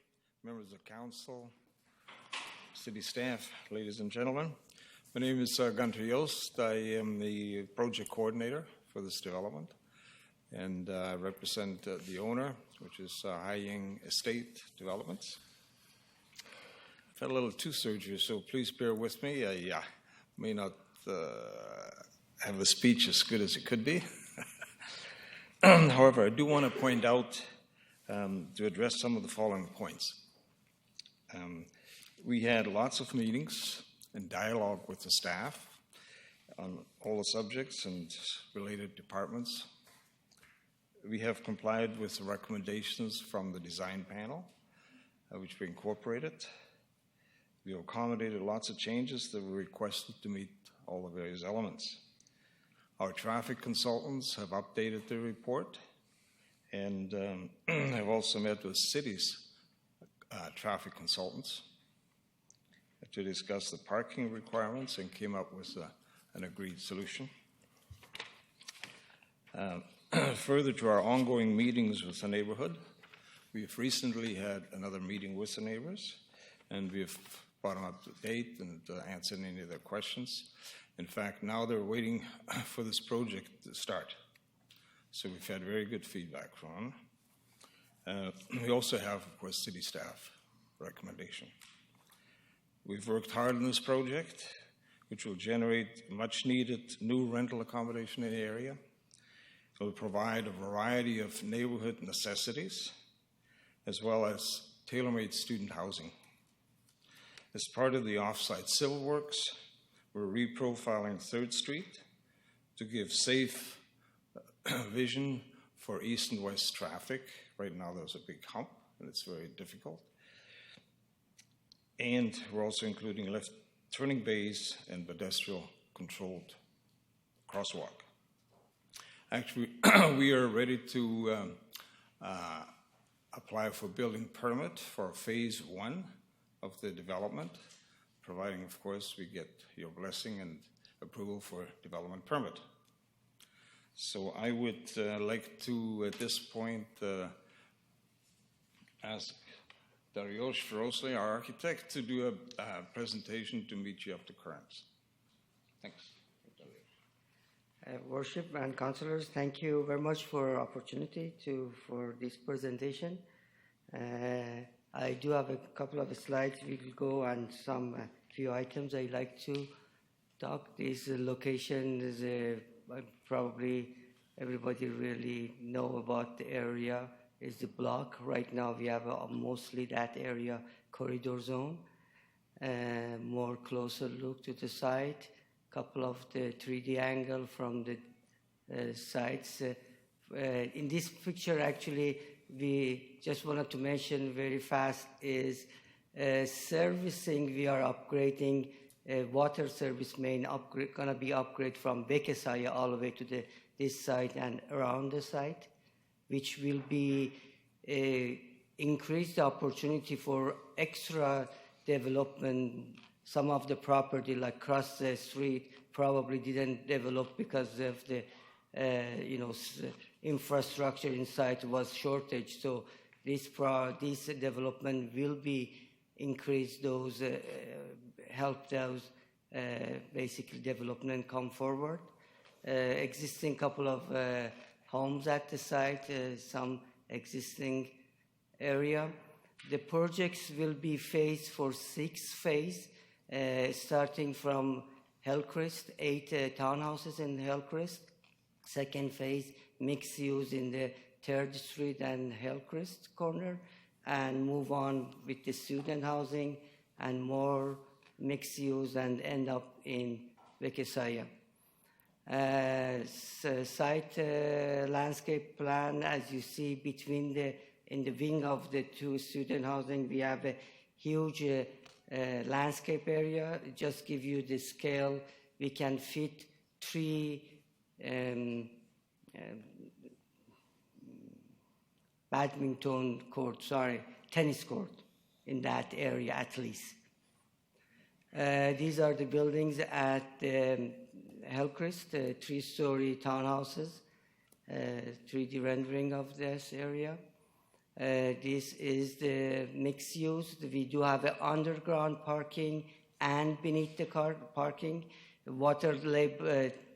members of council, city staff, ladies and gentlemen. My name is Gunter Yost. I am the project coordinator for this development, and I represent the owner, which is Haiying Estate Developments. I've had a little tooth surgery, so please bear with me. I may not have a speech as good as it could be. However, I do want to point out, to address some of the following points. We had lots of meetings and dialogue with the staff on all the subjects and related departments. We have complied with the recommendations from the design panel, which we incorporated. We accommodated lots of changes that were requested to meet all the various elements. Our traffic consultants have updated their report, and have also met with cities' traffic consultants to discuss the parking requirements and came up with an agreed solution. Further to our ongoing meetings with the neighborhood, we've recently had another meeting with the neighbors, and we've brought them up to date and answered any of their questions. In fact, now they're waiting for this project to start. So we've had very good feedback from them. We also have, of course, city staff recommendation. We've worked hard on this project, which will generate much-needed new rental accommodation in the area. It will provide a variety of neighborhood necessities, as well as tailor-made student housing. As part of the off-site civil works, we're reprofiling 3rd Street to give safe vision for east and west traffic. Right now there's a big hump, and it's very difficult. And we're also including left turning bays and pedestrian-controlled crosswalk. Actually, we are ready to apply for building permit for phase 1 of the development, providing, of course, we get your blessing and approval for development permit. So I would like to, at this point, ask Dariush Ferozli, our architect, to do a presentation to meet you up to currents. Thanks. Worship and councillors, thank you very much for the opportunity for this presentation. I do have a couple of slides. We will go on some few items I'd like to talk. This location is probably everybody really know about the area. Is the block. Right now we have mostly that area corridor zone. more closer look to the site, couple of the 3D angle from the sites. In this picture, actually, we just wanted to mention very fast is servicing. We are upgrading water service main, gonna be upgrade from Bekesaya all the way to this site and around the site, which will be increase the opportunity for extra development. Some of the property, like across the street, probably didn't develop because of the infrastructure inside was shortage. So this development will be increase those, help those basically development come forward. Existing couple of homes at the site, some existing area. The projects will be phased for 6 phases, starting from Hillcrest, 8 townhouses in Hillcrest. Second phase, mixed use in the 3rd Street and Hillcrest corner, and move on with the student housing and more mixed use and end up in Bekesaya. Site landscape plan, as you see between in the wing of the 2 student housing, we have a huge landscape area. Just give you the scale. We can fit 3 badminton court, tennis court in that area at least. These are the buildings at Hillcrest, 3-story townhouses, 3D rendering of this area. This is the mixed use. We do have an underground parking and beneath the car parking. The water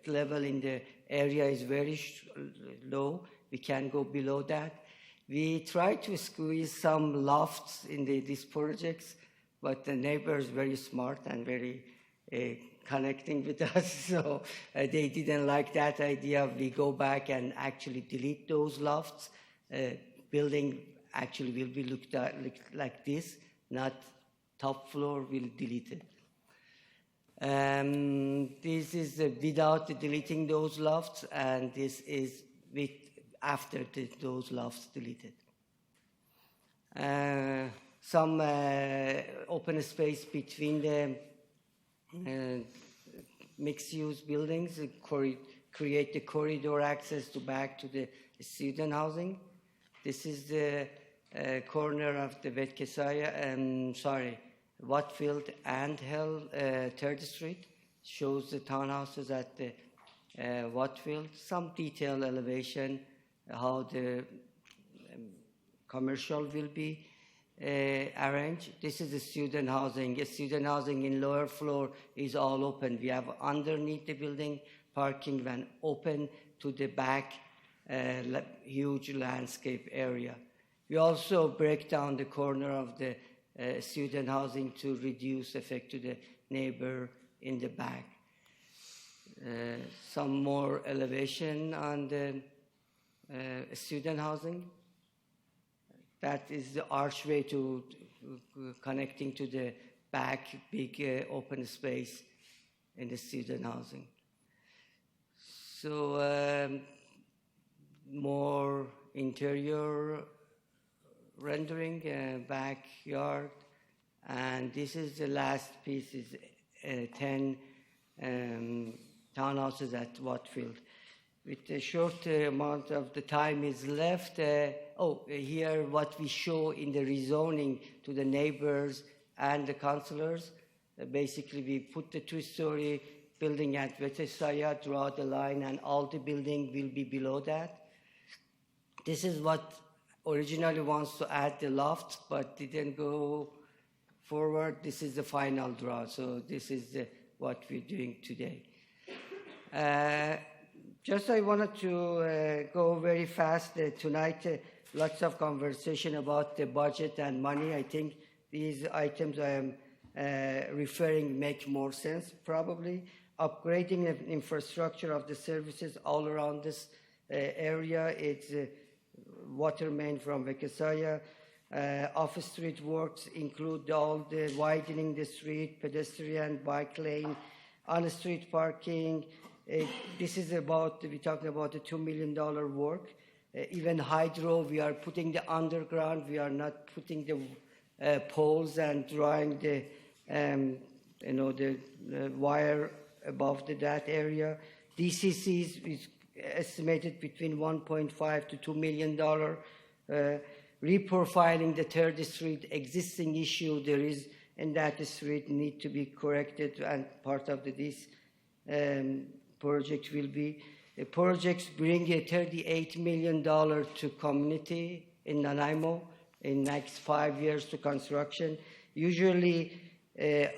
level in the area is very low. We can go below that. We try to squeeze some lofts in these projects, but the neighbor is very smart and very connecting with us, so they didn't like that idea. We go back and actually delete those lofts. Building actually will be looked at like this, not top floor, we'll delete it. This is without deleting those lofts, and this is with after those lofts deleted. Some open space between the mixed-use buildings, create the corridor access back to the student housing. This is the corner of the Watfield and 3rd Street. Shows the townhouses at the Watfield. Some detailed elevation, how the commercial will be arranged. This is the student housing. A student housing in lower floor is all open. We have underneath the building parking van open to the back, huge landscape area. We also break down the corner of the student housing to reduce effect to the neighbor in the back. Some more elevation on the student housing. That is the archway to connecting to the back big open space in the student housing. So more interior rendering, backyard, and this is the last piece, is 10 townhouses at Watfield. With a short amount of the time is left, here what we show in the rezoning to the neighbors and the councillors. Basically, we put the 2-story building at Bekesaya, draw the line, and all the building will be below that. This is what originally wants to add the loft, but didn't go forward. This is the final draw, so this is what we're doing today. Just I wanted to go very fast tonight. Lots of conversation about the budget and money. I think these items I am referring make more sense probably. Upgrading the infrastructure of the services all around this area. It's water main from Bekesaya, Office street works include all the widening the street, pedestrian, bike lane, on-street parking. This is about, we're talking about a $2 million work. Even hydro, we are putting the underground, we are not putting the poles and drawing the, the wire above that area. DCCs is estimated between $1.5 to $2 million. Reprofiling the 3rd Street, existing issue there is in that street need to be corrected, and part of this project will be. Projects bring a $38 million to community in Nanaimo in next 5 years to construction. Usually,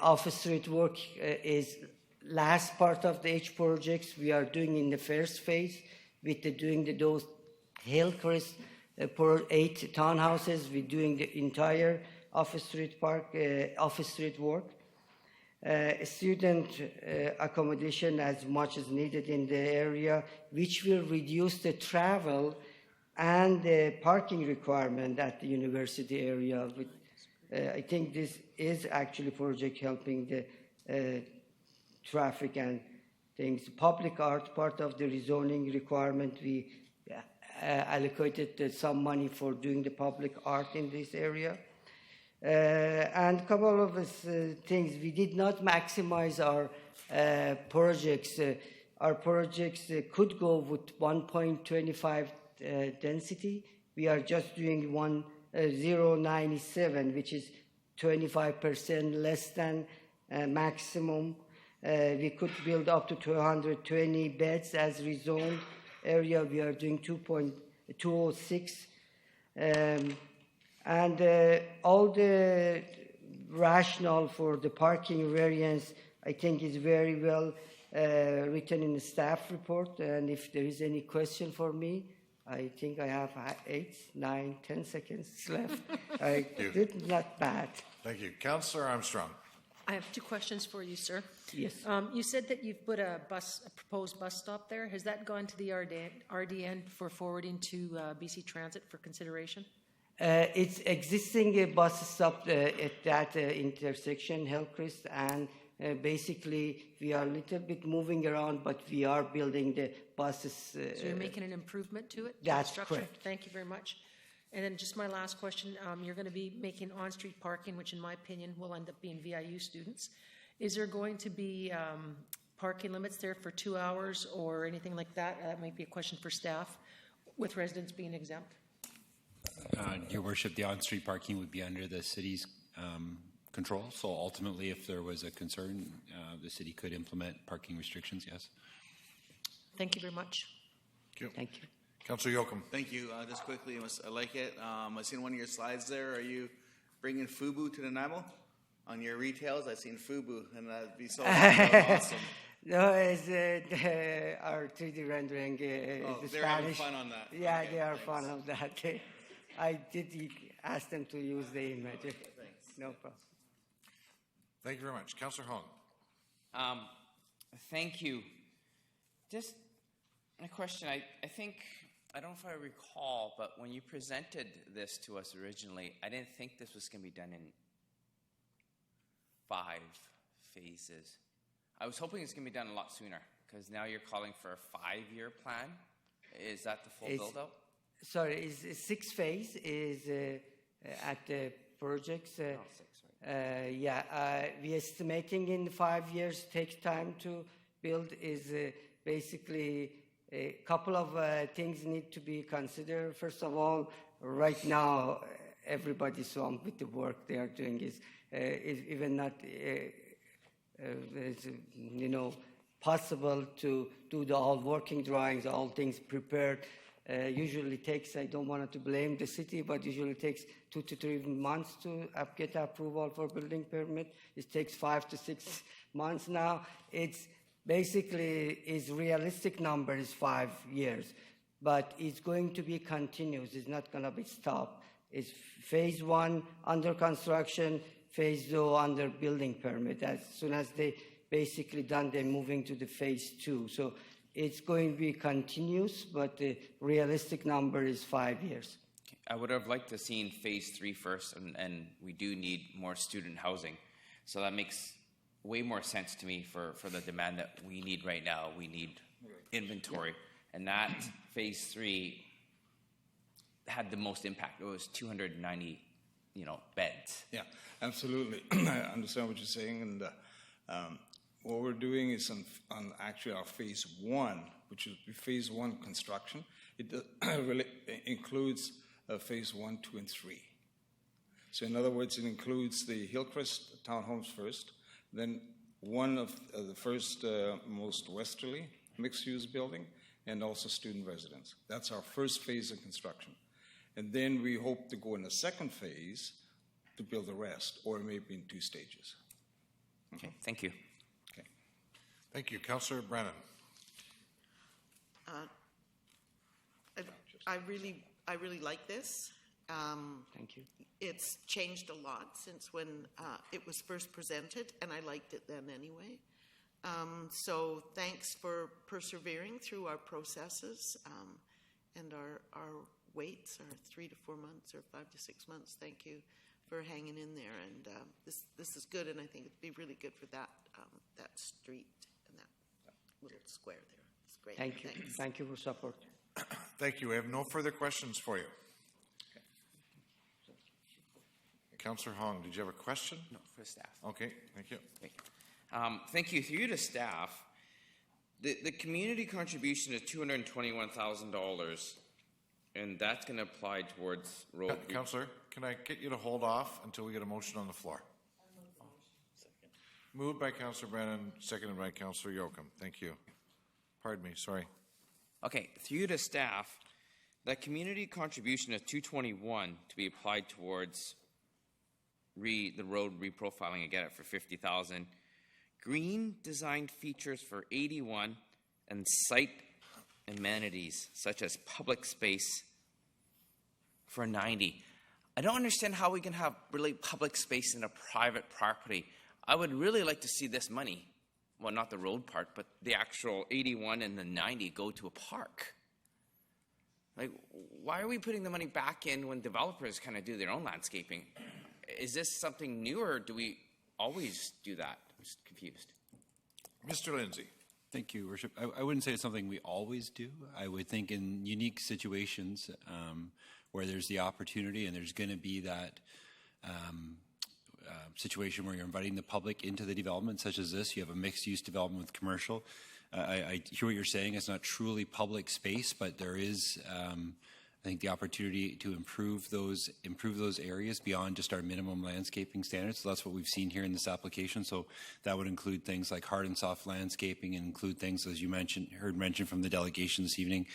office street work is last part of the H projects. We are doing in the first phase with those Hillcrest 8 townhouses. We're doing the entire office street work. Student accommodation as much as needed in the area, which will reduce the travel and the parking requirement at the university area. I think this is actually project helping the traffic and things. Public art, part of the rezoning requirement, we allocated some money for doing the public art in this area. And a couple of things, we did not maximize our projects. Our projects could go with 1.25 density. We are just doing 0.97, which is 25% less than maximum. We could build up to 220 beds as rezoned area. We are doing 206. And all the rationale for the parking variance, I think, is very well written in the staff report. And if there is any question for me, I think I have 8, 9, 10 seconds left. I did not bad. Thank you. Councillor Armstrong. I have 2 questions for you, sir. Yes. You said that you've put a proposed bus stop there. Has that gone to the RDN for forwarding to BC Transit for consideration? It's existing bus stop at that intersection, Hillcrest, and basically we are a little bit moving around, but we are building the buses. So you're making an improvement to it? That's structure? correct. Thank you very much. And then just my last question, you're going to be making on-street parking, which in my opinion will end up being VIU students. Is there going to be parking limits there for 2 hours or anything like that? That might be a question for staff, with residents being exempt. Your Worship, the on-street parking would be under the city's control. So ultimately, if there was a concern, the city could implement parking restrictions, yes. Thank you very much. Thank you. Councillor Yoakum. Thank you. Just quickly, I like it. I've seen one of your slides there. Are you bringing FUBU to Nanaimo? On your retails, I've seen FUBU, and that'd be so awesome. No, it's our 3D rendering. They're Spanish. having fun on that. Yeah, Okay, they are thanks. fun of that. I did ask them to use the image. Thanks. No problem. Thank you very much. Councillor Hong. Thank you. Just a question. I think, I don't know if I recall, but when you presented this to us originally, I didn't think this was going to be done in 5 phases. I was hoping it's going to be done a lot sooner, because now you're calling for a 5-year plan. Is that the full build-out? Sorry, is 6 phase is at the projects. 6, right. We estimating in 5 years takes time to build is basically a couple of things need to be considered. First of all, right now, everybody's swamped with the work they are doing is even not possible to do all working drawings, all things prepared. Usually takes, I don't want to blame the city, but usually takes 2 to 3 months to get approval for building permit. It takes 5 to 6 months now. It's basically, its realistic number is 5 years, but it's going to be continuous. It's not going to be stopped. It's phase 1 under construction, phase 2 under building permit. As soon as they basically done, they're moving to the phase 2. So it's going to be continuous, but the realistic number is 5 years. I would have liked to seen phase 3 first, and we do need more student housing. So that makes way more sense to me for the demand that we need right now. We need inventory. Yeah. And that phase 3 had the most impact. It was 290, beds. Yeah, absolutely. I understand what you're saying. And what we're doing is on actually our phase 1, which is phase 1 construction. It really includes phase 1, 2, and 3. So in other words, it includes the Hillcrest townhomes first, then one of the first most westerly mixed-use building, and also student residence. That's our first phase of construction. And then we hope to go in a second phase to build the rest, or maybe in 2 stages. Okay, thank you. Okay. Thank you. Councillor Brennan. I really like this. Thank you. It's changed a lot since when it was first presented, and I liked it then anyway. So thanks for persevering through our processes, and our waits are 3 to 4 months or 5 to 6 months. Thank you for hanging in there, and this is good, and I think it'd be really good for that street and that little square there. It's great. Thank you. Thanks. Thank you for support. Thank you. We have no further questions for you. Councillor Hong, did you have a question? No, for staff. Okay, thank you. Thank you. Through you to staff, the community contribution is $221,000, and that's going to apply towards road. Councillor, can I get you to hold off until we get a motion on the floor? Moved by Councillor Brennan, seconded by Councillor Yoakum. Thank you. Pardon me, sorry. Okay, through you to staff, that community contribution of $221 to be applied towards the road reprofiling. I get it for $50,000. Green designed features for 81 and site amenities such as public space for 90. I don't understand how we can have really public space in a private property. I would really like to see this money, well, not the road part, but the actual 81 and the 90 go to a park. Like, why are we putting the money back in when developers kind of do their own landscaping? Is this something new, or do we always do that? I'm just confused. Mr. Lindsay. Thank you, Worship. I wouldn't say it's something we always do. I would think in unique situations where there's the opportunity and there's going to be that situation where you're inviting the public into the development, such as this. You have a mixed-use development with commercial. I hear what you're saying. It's not truly public space, but there is, I think, the opportunity to improve those areas beyond just our minimum landscaping standards. So that's what we've seen here in this application. So that would include things like hard and soft landscaping, and include things, as you heard mentioned from the delegation this evening,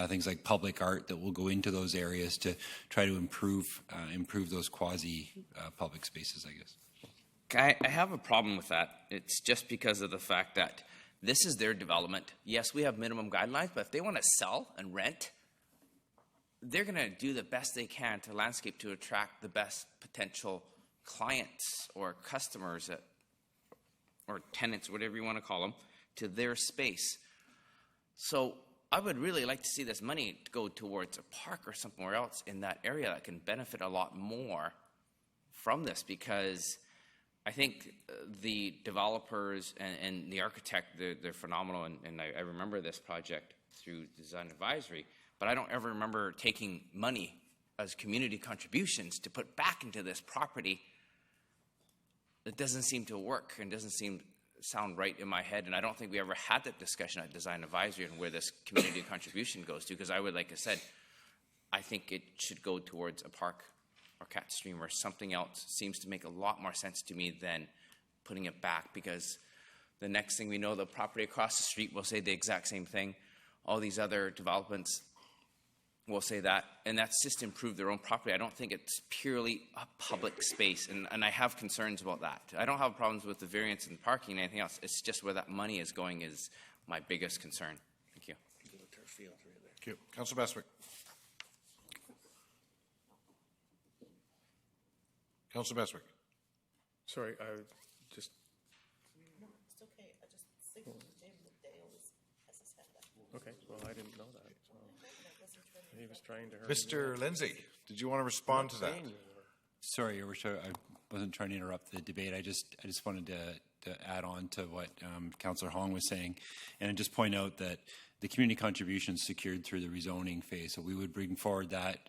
things like public art that will go into those areas to try to improve those quasi public spaces, I guess. I have a problem with that. It's just because of the fact that this is their development. Yes, we have minimum guidelines, but if they want to sell and rent, they're going to do the best they can to landscape to attract the best potential clients or customers or tenants, whatever you want to call them, to their space. So I would really like to see this money go towards a park or somewhere else in that area that can benefit a lot more from this, because I think the developers and the architect, they're phenomenal, and I remember this project through Design Advisory, but I don't ever remember taking money as community contributions to put back into this property. It doesn't seem to work and doesn't sound right in my head, and I don't think we ever had that discussion at Design Advisory and where this community contribution goes to, because I would, like I said, I think it should go towards a park or cat stream or something else. Seems to make a lot more sense to me than putting it back, because the next thing we know, the property across the street will say the exact same thing. All these other developments will say that, and that's just to improve their own property. I don't think it's purely a public space, and I have concerns about that. I don't have problems with the variance and parking and anything else. It's just where that money is going is my biggest concern. Thank you. Thank you. Councillor Bestwick. Councillor Bestwick. Sorry, I just... No, it's okay. I just signaled to James that Dale has his hand up. Okay, well, I didn't know that. So he was trying to hurry. Mr. Lindsay. Did you want to respond to that? Sorry, Your Worship, I wasn't trying to interrupt the debate. I just wanted to add on to what Councillor Hong was saying, and just point out that the community contributions secured through the rezoning phase. So we would bring forward that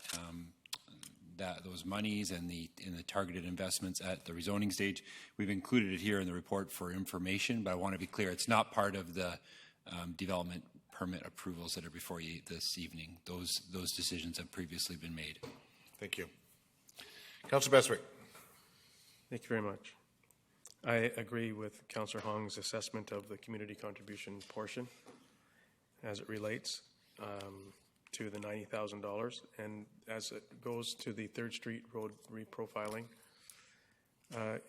those monies and the targeted investments at the rezoning stage. We've included it here in the report for information, but I want to be clear, it's not part of the development permit approvals that are before you this evening. Those decisions have previously been made. Thank you. Councillor Beswick. Thank you very much. I agree with Councillor Hong's assessment of the community contribution portion as it relates to the $90,000, and as it goes to the 3rd Street Road reprofiling.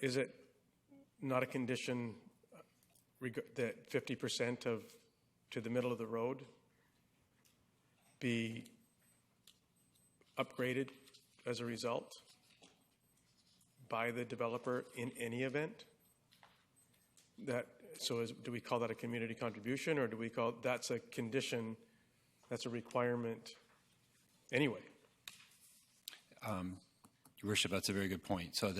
Is it not a condition that 50% to the middle of the road be upgraded as a result by the developer in any event? Do we call that a community contribution, or do we call that's a condition, that's a requirement anyway? Your Worship, that's a very good point. So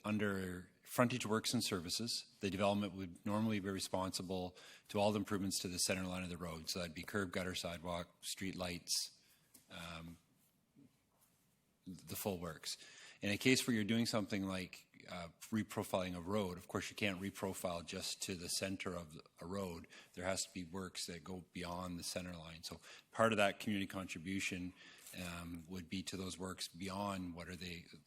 under frontage works and services, the development would normally be responsible to all the improvements to the center line of the road. So that'd be curb, gutter, sidewalk, street lights, the full works. In a case where you're doing something like reprofiling a road, of course you can't reprofile just to the center of a road. There has to be works that go beyond the center line. So part of that community contribution would be to those works beyond what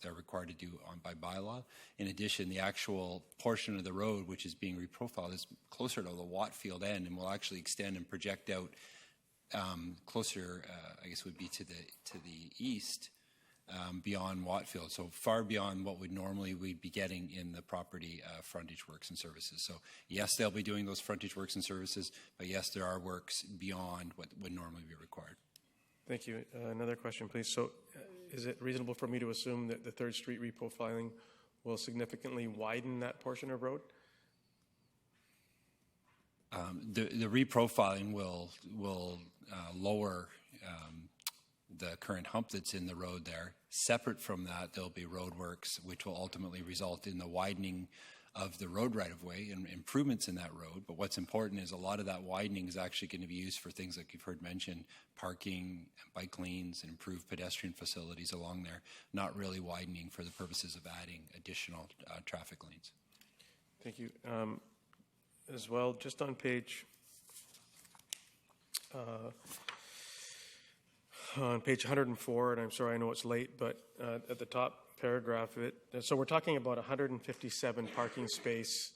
they're required to do by bylaw. In addition, the actual portion of the road which is being reprofiled is closer to the Watfield end and will actually extend and project out closer, I guess would be to the east, beyond Watfield, so far beyond what we'd be getting in the property frontage works and services. So yes, they'll be doing those frontage works and services, but yes, there are works beyond what would normally be required. Thank you. Another question, please. So is it reasonable for me to assume that the 3rd Street reprofiling will significantly widen that portion of road? The reprofiling will lower the current hump that's in the road there. Separate from that, there'll be road works, which will ultimately result in the widening of the road right-of-way and improvements in that road. But what's important is a lot of that widening is actually going to be used for things like you've heard mentioned, parking, bike lanes, and improved pedestrian facilities along there, not really widening for the purposes of adding additional traffic lanes. Thank you. As well, just on page 104, and I'm sorry, I know it's late, but at the top paragraph of it, so we're talking about 157 parking space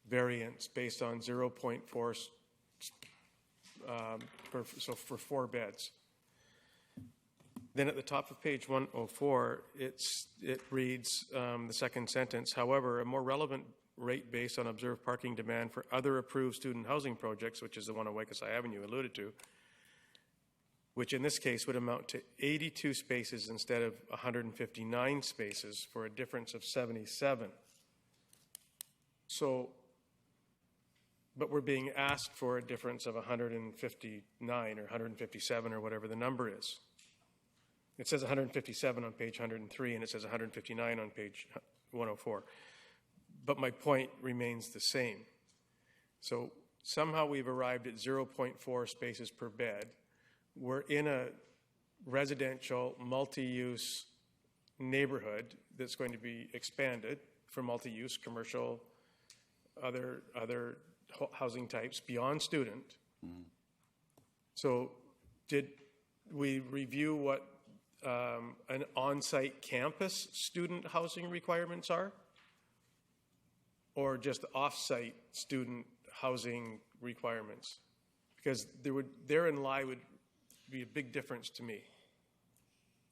variance based on 0.4, so for 4 beds. Then at the top of page 104, it reads the second sentence, however, a more relevant rate based on observed parking demand for other approved student housing projects, which is the one on Waikasa Avenue alluded to, which in this case would amount to 82 spaces instead of 159 spaces for a difference of 77. So, but we're being asked for a difference of 159 or 157 or whatever the number is. It says 157 on page 103 and it says 159 on page 104. But my point remains the same. So somehow we've arrived at 0.4 spaces per bed. We're in a residential multi-use neighborhood that's going to be expanded for multi-use, commercial, other housing types beyond student. Mm-hmm. So did we review what an on-site campus student housing requirements are? Or just off-site student housing requirements? Because therein would be a big difference to me.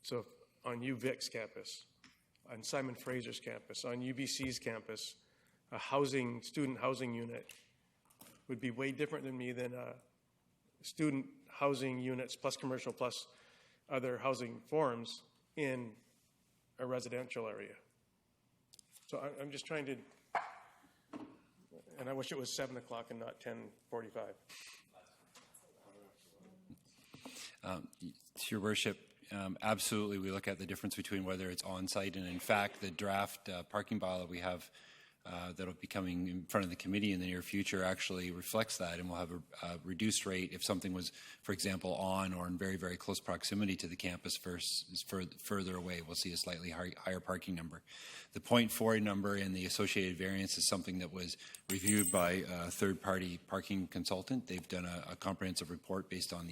So on UVic's campus, on Simon Fraser's campus, on UBC's campus, a student housing unit would be way different than me than a student housing units plus commercial plus other housing forms in a residential area. So I'm just trying to, and I wish it was 7 o'clock and not 10:45. Your Worship, absolutely we look at the difference between whether it's on-site, and in fact, the draft parking bylaw we have that'll be coming in front of the committee in the near future actually reflects that, and we'll have a reduced rate if something was, for example, on or in very, very close proximity to the campus versus further away. We'll see a slightly higher parking number. The 0.4 number and the associated variance is something that was reviewed by a third-party parking consultant. They've done a comprehensive report based on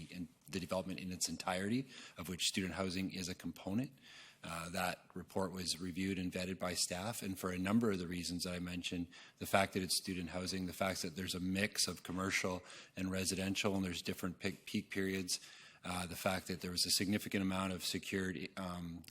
the development in its entirety, of which student housing is a component. That report was reviewed and vetted by staff, and for a number of the reasons that I mentioned, the fact that it's student housing, the fact that there's a mix of commercial and residential, and there's different peak periods, the fact that there was a significant amount of secured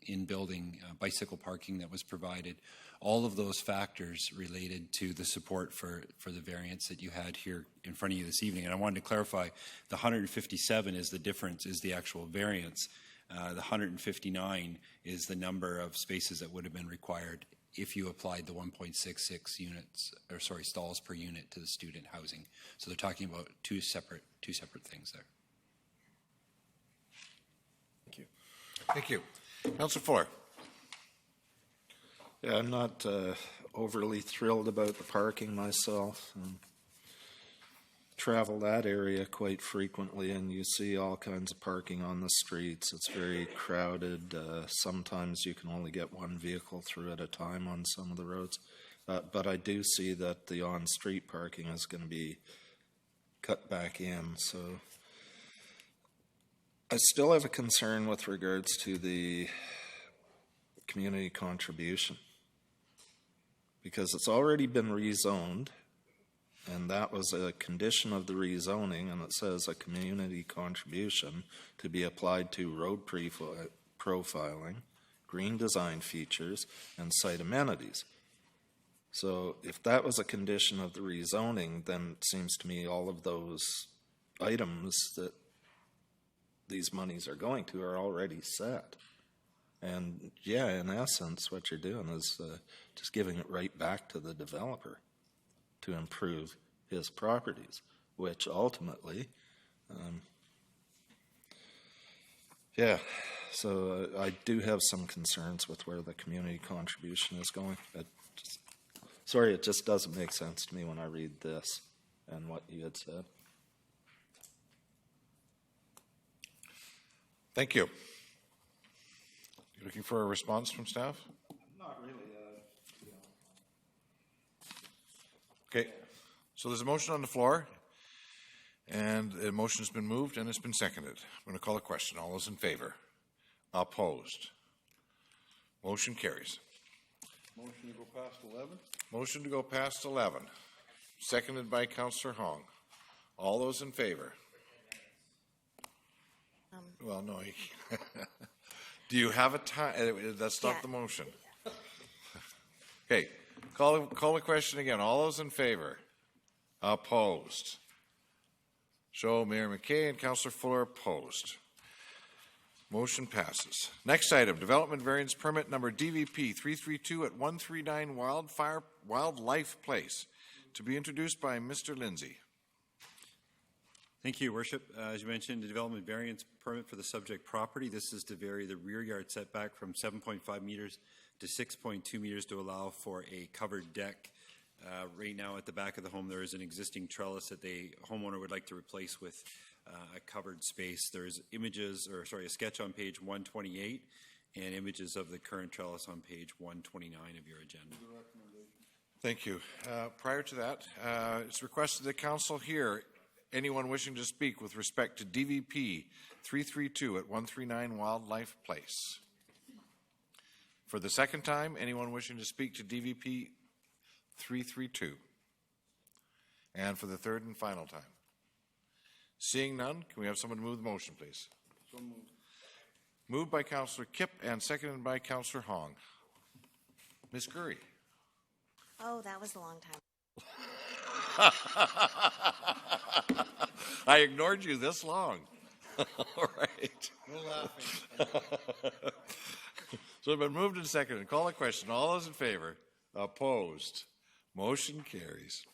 in-building bicycle parking that was provided, all of those factors related to the support for the variance that you had here in front of you this evening. And I wanted to clarify, the 157 is the difference, is the actual variance. The 159 is the number of spaces that would have been required if you applied the 1.66 units, or sorry, stalls per unit to the student housing. So they're talking about two separate things there. Thank you. Thank you. Councillor Fuller. Yeah, I'm not overly thrilled about the parking myself. Travel that area quite frequently, and you see all kinds of parking on the streets. It's very crowded. Sometimes you can only get one vehicle through at a time on some of the roads. But I do see that the on-street parking is going to be cut back in. So I still have a concern with regards to the community contribution, because it's already been rezoned. And that was a condition of the rezoning, and it says a community contribution to be applied to road profiling, green design features, and site amenities. So if that was a condition of the rezoning, then it seems to me all of those items that these monies are going to are already set. And yeah, in essence, what you're doing is just giving it right back to the developer to improve his properties, which ultimately, so I do have some concerns with where the community contribution is going. Sorry, it just doesn't make sense to me when I read this and what you had said. Thank you. You looking for a response from staff? Not really. Okay, so there's a motion on the floor, and the motion has been moved and it's been seconded. I'm going to call a question. All those in favor? Opposed? Motion carries. Motion to go past 11? Motion to go past 11, seconded by Councillor Hong. All those in favor? Well, no. Do you have a time? That's not the motion. Okay. Call the question again. All those in favor? Opposed? Show Mayor McKay and Councillor Fuller opposed. Motion passes. Next item, development variance permit number DVP 332 at 139 Wildlife Place, to be introduced by Mr. Lindsay. Thank you, Your Worship. As you mentioned, the development variance permit for the subject property. This is to vary the rear yard setback from 7.5 meters to 6.2 meters to allow for a covered deck. Right now at the back of the home there is an existing trellis that the homeowner would like to replace with a covered space. There's a sketch on page 128 and images of the current trellis on page 129 of your agenda. Thank you. Prior to that, it's requested that council hear anyone wishing to speak with respect to DVP 332 at 139 Wildlife Place. For the second time, anyone wishing to speak to DVP 332? And for the third and final time? Seeing none, can we have someone move the motion, please? So moved. Moved by Councillor Kipp and seconded by Councillor Hong. Ms. Curry. Oh, that was a long time. I ignored you this long. All right. No laughing. So it's been moved and seconded. Call the question. All those in favor? Opposed? Motion carries.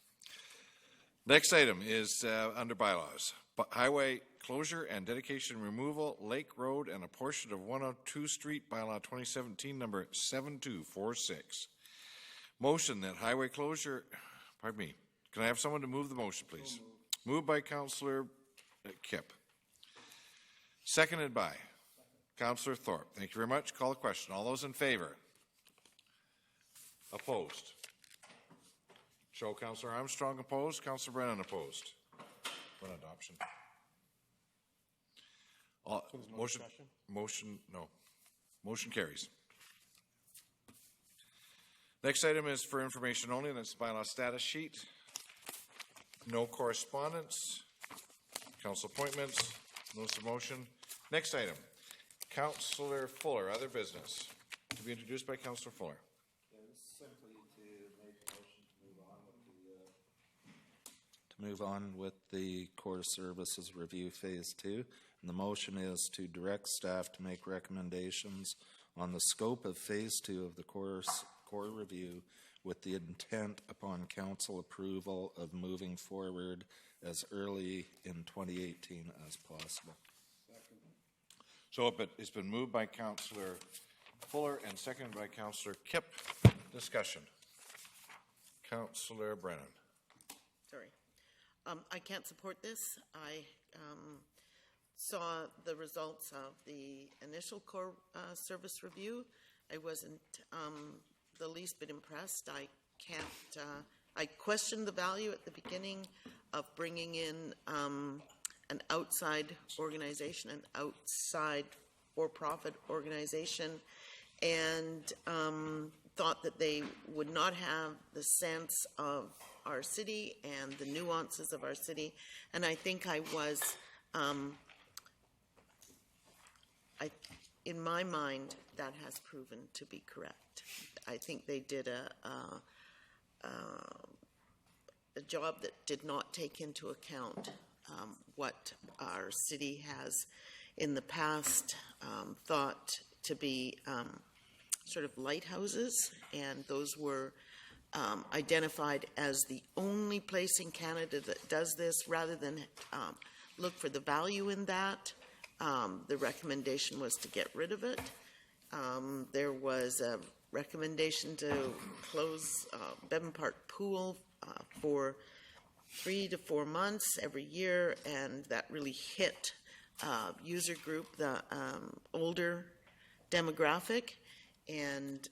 Next item is under bylaws. Highway closure and dedication removal, Lake Road and a portion of 102 Street, bylaw 2017, number 7246. Motion that highway closure, pardon me, can I have someone to move the motion, please? Moved by Councillor Kipp. Seconded by Councillor Thorpe. Thank you very much. Call the question. All those in favor? Opposed? Show Councillor Armstrong opposed. Councillor Brennan opposed. On adoption. Motion carries. Next item is for information only, and that's the bylaw status sheet. No correspondence. Council appointments. Notice of motion. Next item. Councillor Fuller, other business. To be introduced by Councillor Fuller. Simply to make a motion to move on with the Core Services Review Phase 2. And the motion is to direct staff to make recommendations on the scope of Phase 2 of the Core Review with the intent upon council approval of moving forward as early in 2018 as possible. Second. So it's been moved by Councillor Fuller and seconded by Councillor Kipp. Discussion. Councillor Brennan. Sorry. I can't support this. I saw the results of the initial core service review. I wasn't the least bit impressed. I questioned the value at the beginning of bringing in an outside organization, an outside for-profit organization, and thought that they would not have the sense of our city and the nuances of our city. And I think I was, in my mind, that has proven to be correct. I think they did a job that did not take into account what our city has in the past thought to be sort of lighthouses, and those were identified as the only place in Canada that does this. Rather than look for the value in that, the recommendation was to get rid of it. There was a recommendation to close Bevan Park Pool for 3 to 4 months every year, and that really hit user group, the older demographic, and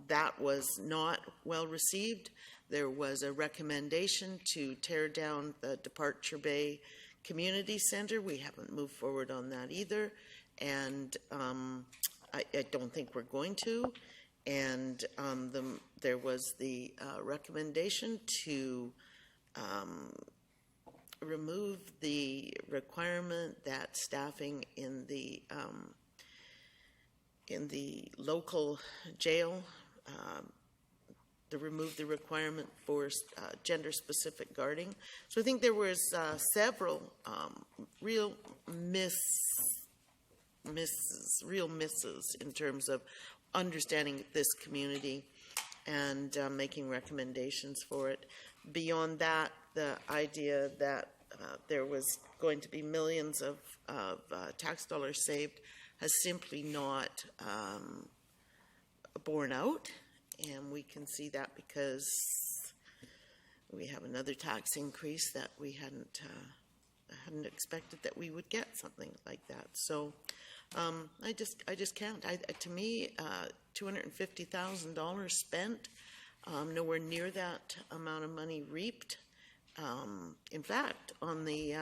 that was not well received. There was a recommendation to tear down the Departure Bay Community Center. We haven't moved forward on that either, and I don't think we're going to. And there was the recommendation to remove the requirement that staffing in the local jail, to remove the requirement for gender-specific guarding. So I think there was several real misses in terms of understanding this community and making recommendations for it. Beyond that, the idea that there was going to be millions of tax dollars saved has simply not borne out, and we can see that because we have another tax increase that we hadn't expected that we would get something like that. So I just can't. To me, $250,000 spent, nowhere near that amount of money reaped. In fact, on the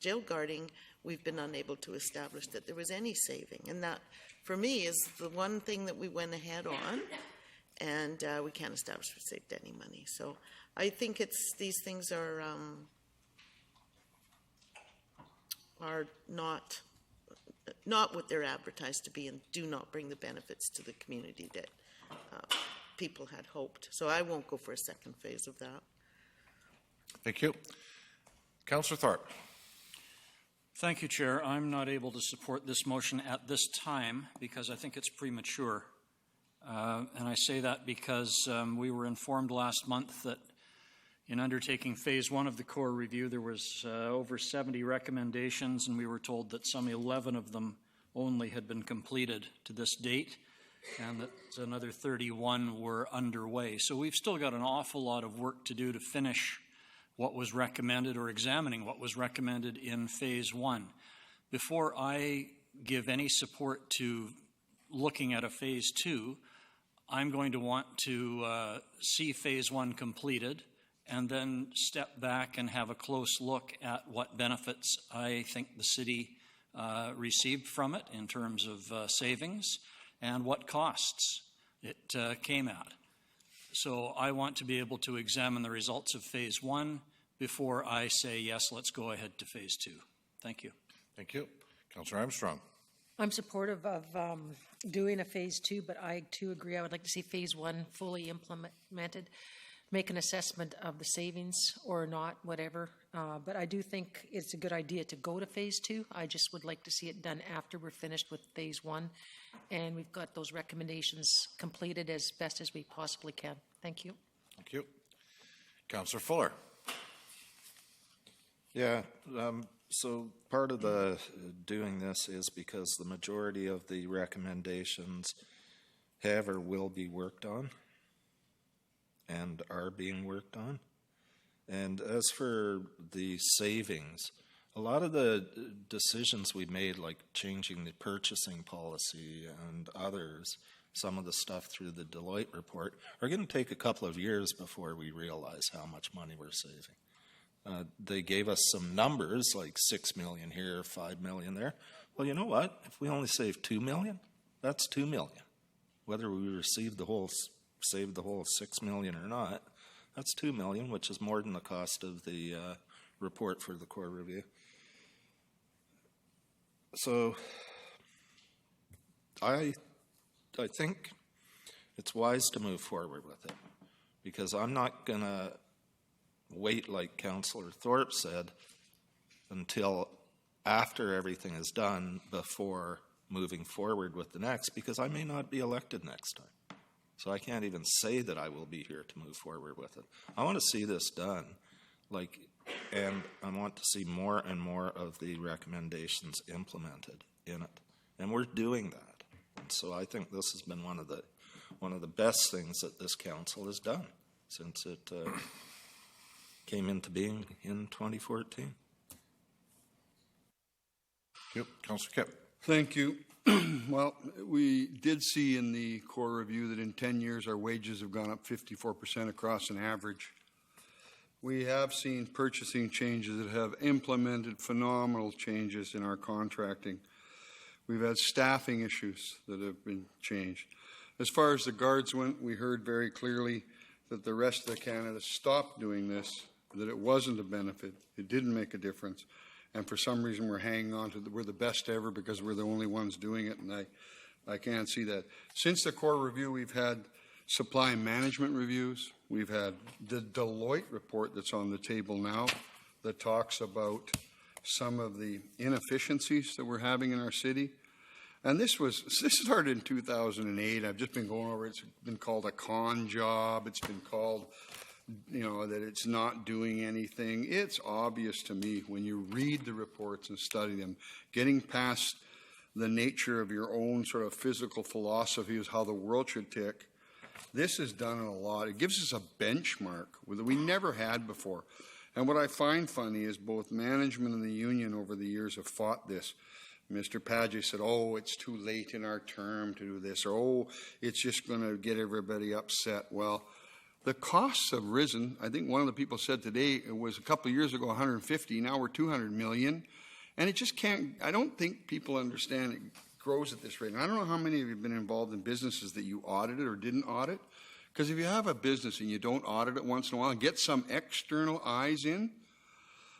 jail guarding, we've been unable to establish that there was any saving. And that, for me, is the one thing that we went ahead on, and we can't establish we saved any money. So I think these things are not what they're advertised to be, and do not bring the benefits to the community that people had hoped. So I won't go for a second phase of that. Thank you. Councillor Thorpe. Thank you, Chair. I'm not able to support this motion at this time because I think it's premature. And I say that because we were informed last month that, In undertaking phase 1 of the core review, there was over 70 recommendations, and we were told that some 11 of them only had been completed to this date, and that another 31 were underway. So we've still got an awful lot of work to do to finish what was recommended, or examining what was recommended in phase 1. Before I give any support to looking at a phase 2, I'm going to want to see phase 1 completed, and then step back and have a close look at what benefits I think the city received from it in terms of savings, and what costs it came at. So I want to be able to examine the results of phase 1 before I say, yes, let's go ahead to phase 2. Thank you. Thank you. Councillor Armstrong. I'm supportive of doing a phase 2, but I too agree. I would like to see phase 1 fully implemented, make an assessment of the savings or not, whatever. But I do think it's a good idea to go to phase 2. I just would like to see it done after we're finished with phase 1, and we've got those recommendations completed as best as we possibly can. Thank you. Thank you. Councillor Fuller. Yeah, so part of the doing this is because the majority of the recommendations have or will be worked on and are being worked on. And as for the savings, a lot of the decisions we made, like changing the purchasing policy and others, some of the stuff through the Deloitte report, are going to take a couple of years before we realize how much money we're saving. They gave us some numbers like 6 million here, 5 million there. Well, you know what? If we only save 2 million, that's 2 million. Whether we save the whole 6 million or not, that's 2 million, which is more than the cost of the report for the core review. So I think it's wise to move forward with it, because I'm not going to wait, like Councillor Thorpe said, until after everything is done before moving forward with the next, because I may not be elected next time. So I can't even say that I will be here to move forward with it. I want to see this done, and I want to see more and more of the recommendations implemented in it. And we're doing that. And so I think this has been one of the best things that this council has done since it came into being in 2014. Yep. Councillor Kipp. Thank you. Well, we did see in the core review that in 10 years our wages have gone up 54% across an average. We have seen purchasing changes that have implemented phenomenal changes in our contracting. We've had staffing issues that have been changed. As far as the guards went, we heard very clearly that the rest of Canada stopped doing this, that it wasn't a benefit, it didn't make a difference, and for some reason we're hanging on to we're the best ever because we're the only ones doing it, and I can't see that. Since the core review, we've had supply management reviews. We've had the Deloitte report that's on the table now that talks about some of the inefficiencies that we're having in our city. And this started in 2008. I've just been going over it. It's been called a con job. It's been called, that it's not doing anything. It's obvious to me when you read the reports and study them, getting past the nature of your own sort of physical philosophy is how the world should tick. This has done a lot. It gives us a benchmark that we never had before. And what I find funny is both management and the union over the years have fought this. Mr. Padgett said, it's too late in our term to do this, or, it's just going to get everybody upset. Well, the costs have risen. I think one of the people said today it was a couple of years ago 150, now we're 200 million. And it just can't, I don't think people understand it grows at this rate. And I don't know how many of you have been involved in businesses that you audited or didn't audit. Because if you have a business and you don't audit it once in a while and get some external eyes in,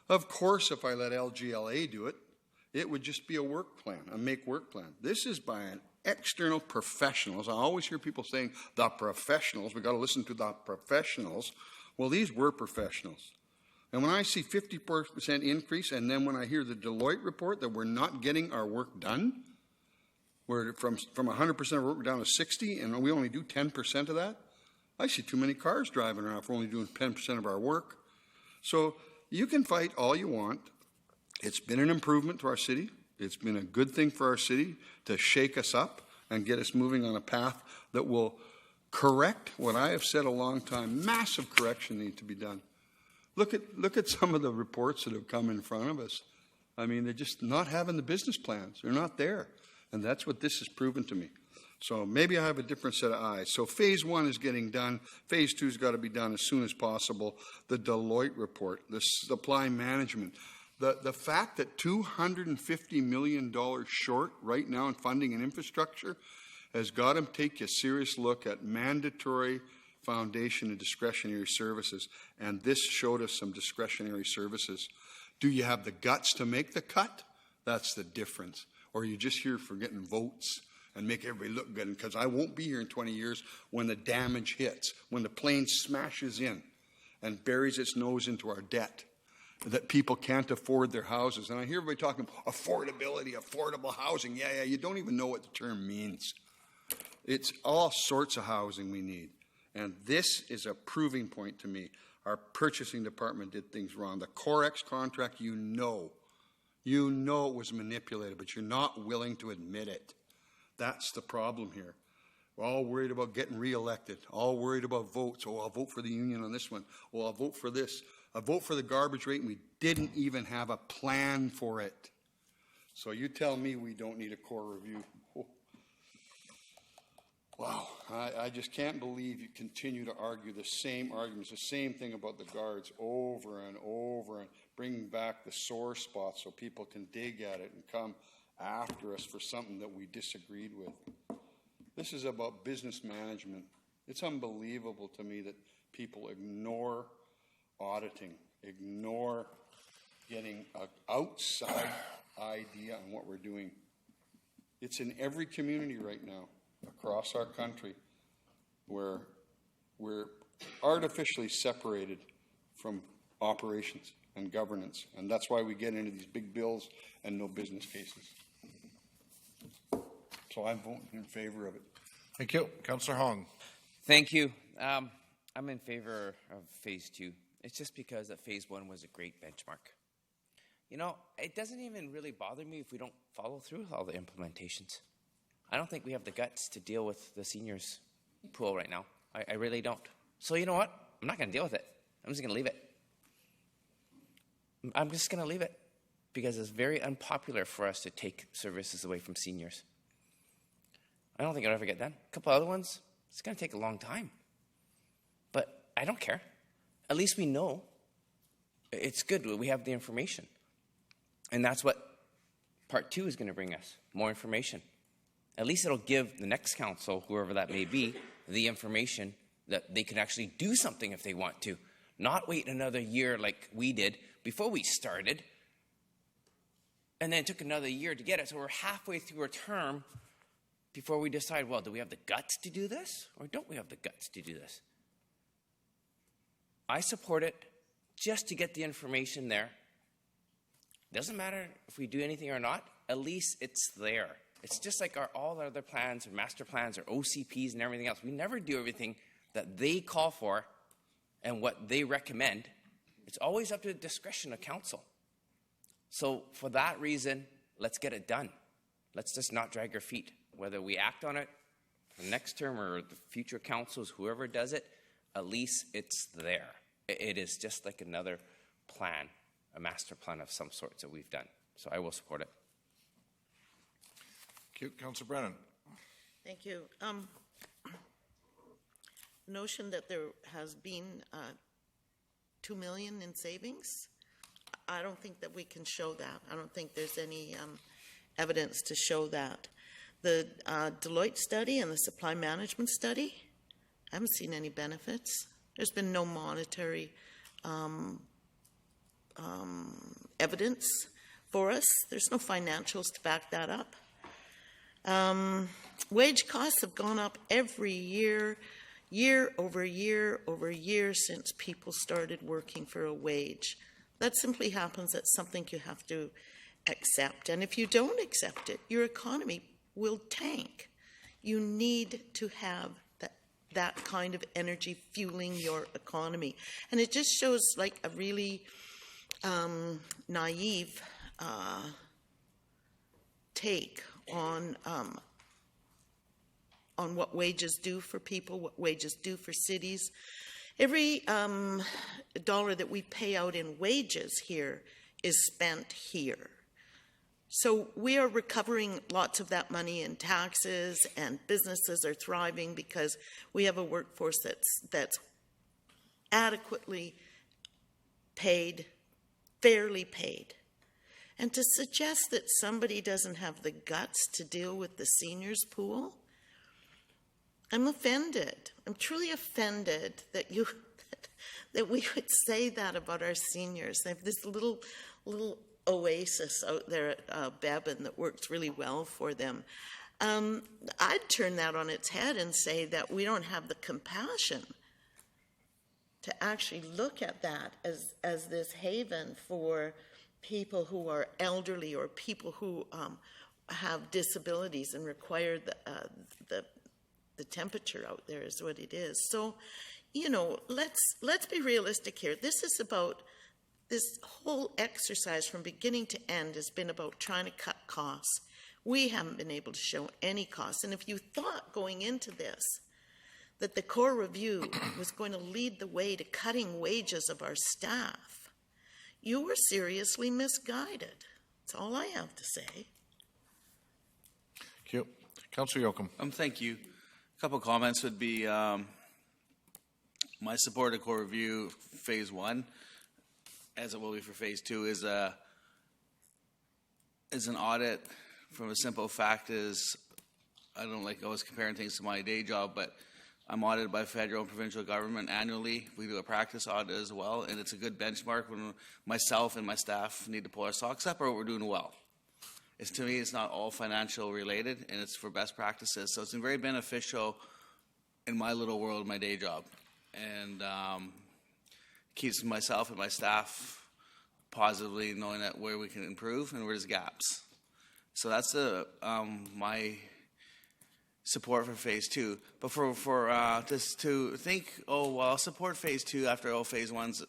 of course, if I let LGLA do it, it would just be a work plan, a make work plan. This is by an external professionals. I always hear people saying, the professionals, we've got to listen to the professionals. Well, these were professionals. And when I see 50% increase, and then when I hear the Deloitte report that we're not getting our work done, we're from 100% of work we're down to 60, and we only do 10% of that, I see too many cars driving around if we're only doing 10% of our work. So you can fight all you want. It's been an improvement to our city. It's been a good thing for our city to shake us up and get us moving on a path that will correct what I have said a long time. Massive correction needs to be done. Look at some of the reports that have come in front of us. I mean, they're just not having the business plans. They're not there. And that's what this has proven to me. So maybe I have a different set of eyes. So phase 1 is getting done. Phase 2 has got to be done as soon as possible. The Deloitte report, the supply management, the fact that $250 million short right now in funding and infrastructure has got to take a serious look at mandatory foundation and discretionary services. And this showed us some discretionary services. Do you have the guts to make the cut? That's the difference. Or are you just here for getting votes and make everybody look good? Because I won't be here in 20 years when the damage hits, when the plane smashes in and buries its nose into our debt, that people can't afford their houses. And I hear everybody talking affordability, affordable housing. Yeah, you don't even know what the term means. It's all sorts of housing we need. And this is a proving point to me. Our purchasing department did things wrong. The Corex contract, you know it was manipulated, but you're not willing to admit it. That's the problem here. We're all worried about getting reelected, all worried about votes. Oh, I'll vote for the union on this one. Oh, I'll vote for this. I'll vote for the garbage rate, and we didn't even have a plan for it. So you tell me we don't need a core review. Oh. Wow, I just can't believe you continue to argue the same arguments, the same thing about the guards over and over, and bringing back the sore spots so people can dig at it and come after us for something that we disagreed with. This is about business management. It's unbelievable to me that people ignore auditing, ignore getting an outside idea on what we're doing. It's in every community right now across our country where we're artificially separated from operations and governance, and that's why we get into these big bills and no business cases. So I'm voting in favor of it. Thank you. Councillor Hong. Thank you. I'm in favor of phase 2. It's just because that phase 1 was a great benchmark. You know, it doesn't even really bother me if we don't follow through with all the implementations. I don't think we have the guts to deal with the seniors pool right now. I really don't. So you know what? I'm not going to deal with it. I'm just going to leave it. I'm just going to leave it because it's very unpopular for us to take services away from seniors. I don't think it'll ever get done. A couple other ones, it's going to take a long time. But I don't care. At least we know. It's good. We have the information. And that's what part 2 is going to bring us, more information. At least it'll give the next council, whoever that may be, the information that they can actually do something if they want to. Not wait another year like we did before we started. And then it took another year to get it. So we're halfway through our term before we decide, well, do we have the guts to do this or don't we have the guts to do this? I support it just to get the information there. Doesn't matter if we do anything or not, at least it's there. It's just like all our other plans or master plans or OCPs and everything else. We never do everything that they call for and what they recommend. It's always up to the discretion of council. So for that reason, let's get it done. Let's just not drag our feet. Whether we act on it for the next term or the future councils, whoever does it, at least it's there. It is just like another plan, a master plan of some sorts that we've done. So I will support it. Thank you. Councillor Brennan. Thank you. Notion that there has been $2 million in savings, I don't think that we can show that. I don't think there's any evidence to show that. The Deloitte study and the supply management study, I haven't seen any benefits. There's been no monetary evidence for us. There's no financials to back that up. Wage costs have gone up every year, year over year over year since people started working for a wage. That simply happens. That's something you have to accept. And if you don't accept it, your economy will tank. You need to have that kind of energy fueling your economy. And it just shows like a really naive take on what wages do for people, what wages do for cities. Every dollar that we pay out in wages here is spent here. So we are recovering lots of that money in taxes, and businesses are thriving because we have a workforce that's adequately paid, fairly paid. And to suggest that somebody doesn't have the guts to deal with the seniors pool, I'm offended. I'm truly offended that that we would say that about our seniors. They have this little oasis out there at Bevan that works really well for them. I'd turn that on its head and say that we don't have the compassion to actually look at that as this haven for people who are elderly or people who have disabilities and require the temperature out there is what it is. So, you know, let's be realistic here. This is about, this whole exercise from beginning to end has been about trying to cut costs. We haven't been able to show any costs. And if you thought going into this that the core review was going to lead the way to cutting wages of our staff, you were seriously misguided. That's all I have to say. Thank you. Councillor Yoakum. Thank you. A couple comments would be my support of core review phase 1, as it will be for phase 2, is an audit from a simple fact is, I don't like always comparing things to my day job, but I'm audited by federal and provincial government annually. We do a practice audit as well, and it's a good benchmark when myself and my staff need to pull our socks up or we're doing well. To me, it's not all financial related, and it's for best practices. So it's been very beneficial in my little world, my day job, and keeps myself and my staff positively, knowing that where we can improve and where there's gaps. So that's my support for phase 2. But for just to think, oh well, I'll support phase 2 after phase 1's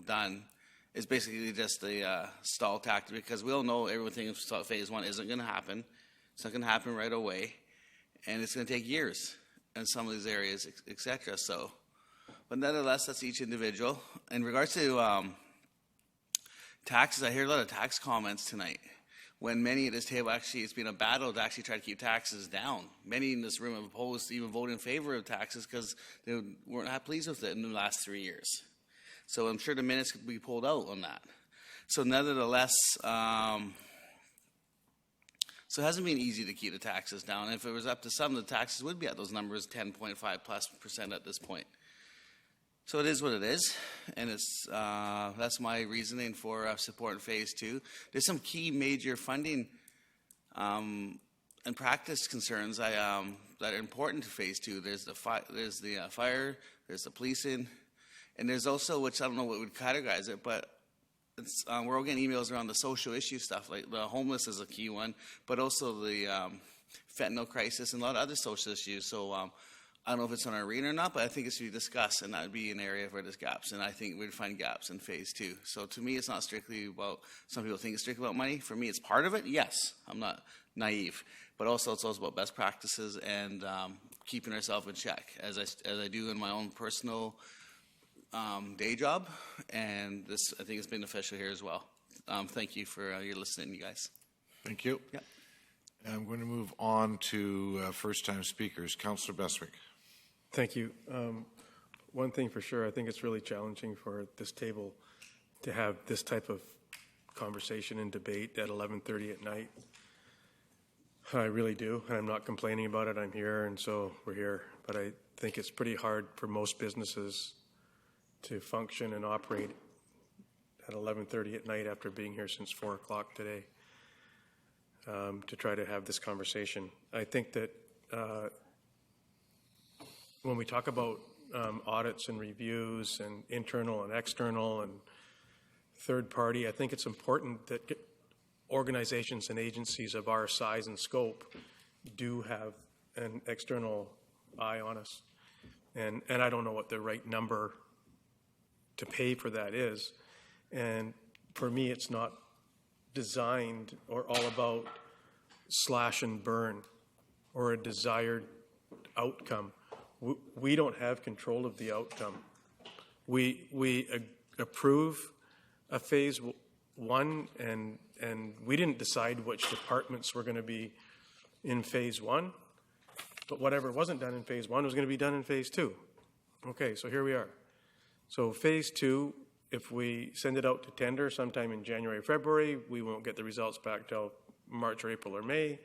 done, is basically just a stall tactic, because we all know everything in phase 1 isn't going to happen. It's not going to happen right away, and it's going to take years in some of these areas, etc. So, but nonetheless, that's each individual. In regards to taxes, I hear a lot of tax comments tonight, when many at this table, actually, it's been a battle to actually try to keep taxes down. Many in this room have opposed to even vote in favor of taxes because they weren't that pleased with it in the last 3 years. So I'm sure the minutes could be pulled out on that. So nevertheless, so it hasn't been easy to keep the taxes down. If it was up to some, the taxes would be at those numbers, 10.5+% at this point. So it is what it is, and it's that's my reasoning for support in phase 2. There's some key major funding and practice concerns that are important to phase 2. There's the fire, there's the policing. And there's also, which I don't know what would categorize it, but it's, we're all getting emails around the social issue stuff, like the homeless is a key one, but also the fentanyl crisis and a lot of other social issues. So I don't know if it's on our radar or not, but I think it should be discussed, and that would be an area where there's gaps. And I think we'd find gaps in phase 2. So to me, it's not strictly about, some people think it's strictly about money. For me, it's part of it. Yes, I'm not naive, but also it's also about best practices and keeping ourselves in check, as I do in my own personal day job, and this, I think, is beneficial here as well. Thank you for your listening, you guys. Thank you. Yeah. I'm going to move on to first-time speakers. Councillor Bestwick. Thank you. One thing for sure, I think it's really challenging for this table to have this type of conversation and debate at 11:30 at night. I really do, and I'm not complaining about it. I'm here, and so we're here. But I think it's pretty hard for most businesses to function and operate at 11:30 at night after being here since 4 o'clock today, to try to have this conversation. I think that when we talk about audits and reviews and internal and external and third party, I think it's important that organizations and agencies of our size and scope do have an external eye on us. And I don't know what the right number to pay for that is. And for me, it's not designed or all about slash and burn or a desired outcome. We don't have control of the outcome. We approve a phase one, and we didn't decide which departments were going to be in phase one, but whatever wasn't done in phase one was going to be done in phase two. Okay, so here we are. So phase two, if we send it out to tender sometime in January, February, we won't get the results back till March or April or May.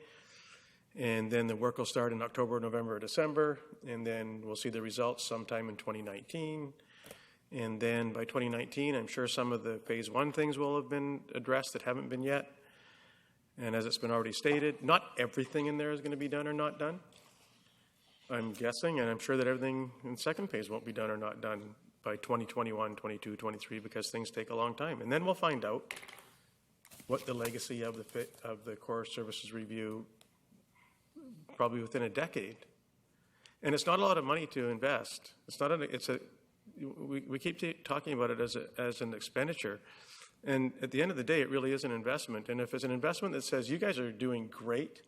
And then the work will start in October, November, or December. And then we'll see the results sometime in 2019. And then by 2019, I'm sure some of the phase one things will have been addressed that haven't been yet. And as it's been already stated, not everything in there is going to be done or not done. I'm guessing, and I'm sure that everything in second phase won't be done or not done by 2021, 22, 23, because things take a long time. And then we'll find out what the legacy of the Core Services Review, probably within a decade. And it's not a lot of money to invest. We keep talking about it as an expenditure. And at the end of the day, it really is an investment. And if it's an investment that says, you guys are doing great,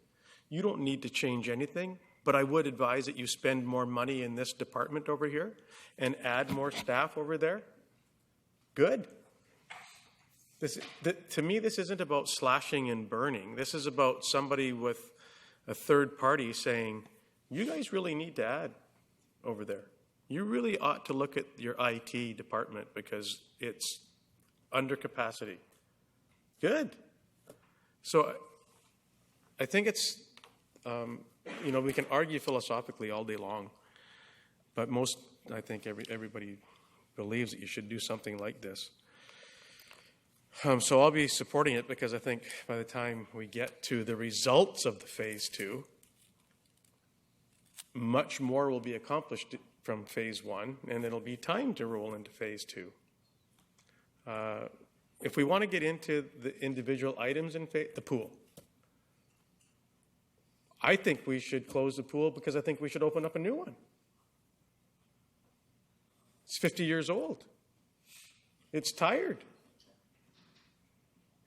you don't need to change anything, but I would advise that you spend more money in this department over here and add more staff over there, good. To me, this isn't about slashing and burning. This is about somebody with a third party saying, you guys really need to add over there. You really ought to look at your IT department because it's under capacity. Good. So I think it's, we can argue philosophically all day long, but I think everybody believes that you should do something like this. So I'll be supporting it because I think by the time we get to the results of the phase two, much more will be accomplished from phase one, and it'll be time to roll into phase two. If we want to get into the individual items in the pool, I think we should close the pool because I think we should open up a new one. It's 50 years old. It's tired.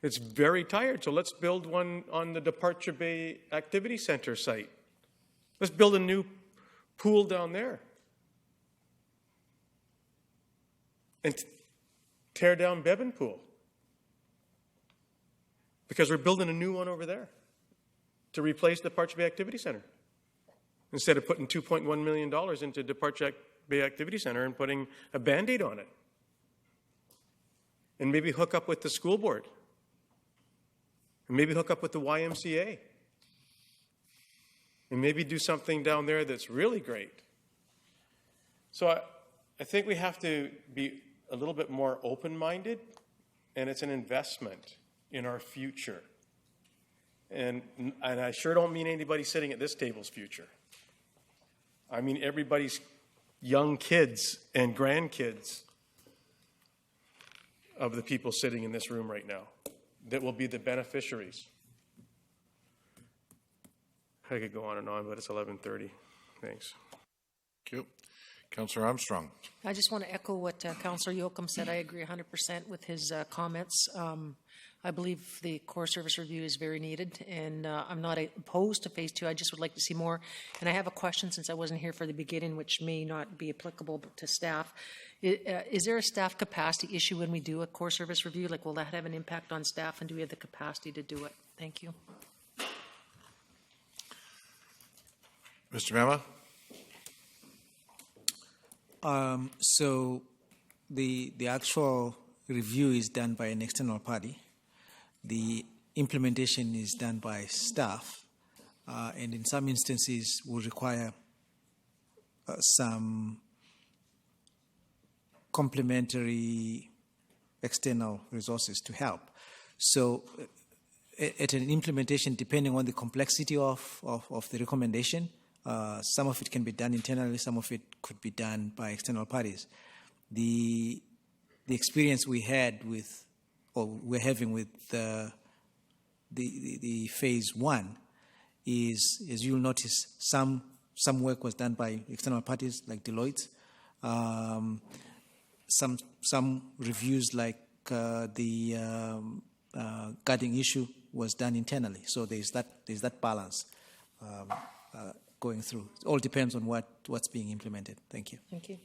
It's very tired. So let's build one on the Departure Bay Activity Center site. Let's build a new pool down there. And tear down Bevan Pool. Because we're building a new one over there to replace the Departure Bay Activity Center. Instead of putting $2.1 million into Departure Bay Activity Center and putting a Band-Aid on it. And maybe hook up with the school board. And maybe hook up with the YMCA. And maybe do something down there that's really great. So I think we have to be a little bit more open-minded, and it's an investment in our future. And I sure don't mean anybody sitting at this table's future. I mean everybody's young kids and grandkids of the people sitting in this room right now that will be the beneficiaries. I could go on and on, but it's 11:30. Thanks. Thank you. Councillor Armstrong. I just want to echo what Councillor Yoakum said. I agree 100% with his comments. I believe the Core Service Review is very needed, and I'm not opposed to phase two. I just would like to see more. And I have a question since I wasn't here for the beginning, which may not be applicable to staff. Is there a staff capacity issue when we do a Core Service Review? Like, will that have an impact on staff, and do we have the capacity to do it? Thank you. Mr. Mema? So the actual review is done by an external party. The implementation is done by staff, and in some instances will require some complementary external resources to help. So at an implementation, depending on the complexity of the recommendation, some of it can be done internally, some of it could be done by external parties. The experience we had with, or we're having with the phase one is, as you'll notice, some some work was done by external parties like Deloitte. Some reviews like the guarding issue was done internally. So there's that balance going through. It all depends on what's being implemented. Thank you. Thank you.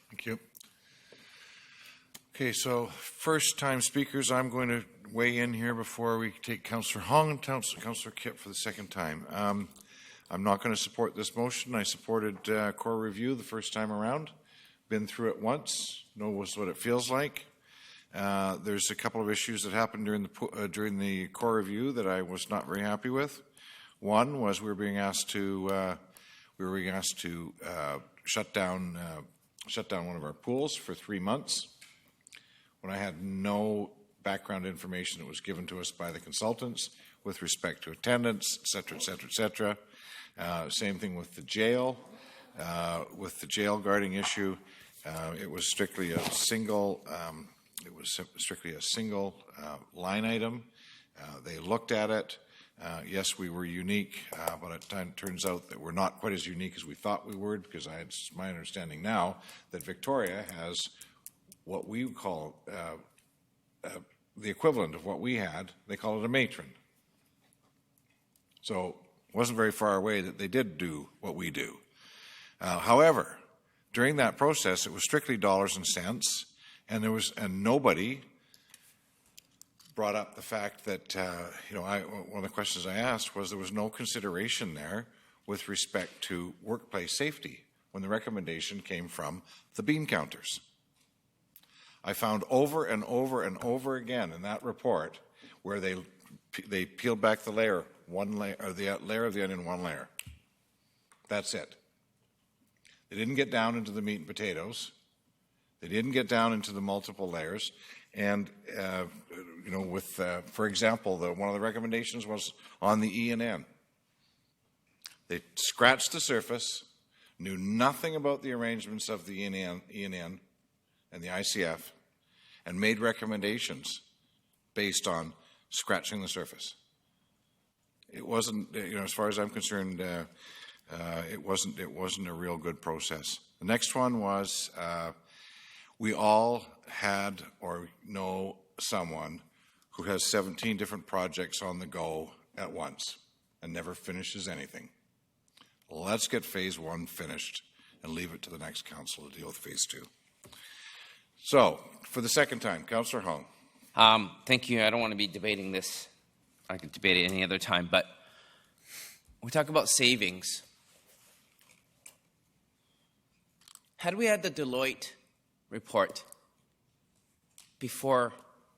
Thank you. Okay, so first-time speakers, I'm going to weigh in here before we take Councillor Hong and Councillor Kipp for the second time. I'm not going to support this motion. I supported core review the first time around. Been through it once, knows what it feels like. There's a couple of issues that happened during the core review that I was not very happy with. One was we were being asked to shut down one of our pools for 3 months when I had no background information that was given to us by the consultants with respect to attendance, et cetera, et cetera, et cetera. Same thing with the jail. With the jail guarding issue, it was strictly a single. Line item. They looked at it. Yes, we were unique, but it turns out that we're not quite as unique as we thought we were, because it's my understanding now that Victoria has what we call the equivalent of what we had. They call it a matron. So it wasn't very far away that they did do what we do. However, during that process, it was strictly dollars and cents, and nobody brought up the fact that one of the questions I asked was there was no consideration there with respect to workplace safety when the recommendation came from the bean counters. I found over and over and over again in that report where they peeled back the layer of the onion one layer. That's it. They didn't get down into the meat and potatoes. They didn't get down into the multiple layers. And, for example, one of the recommendations was on the E&N. They scratched the surface, knew nothing about the arrangements of the E&N and the ICF, and made recommendations based on scratching the surface. It wasn't, as far as I'm concerned, it wasn't a real good process. The next one was we all had or know someone who has 17 different projects on the go at once and never finishes anything. Let's get phase 1 finished and leave it to the next council to deal with phase 2. So, for the second time, Councillor Hong. Thank you. I don't want to be debating this. I could debate it any other time, but we talk about savings. Had we had the Deloitte report before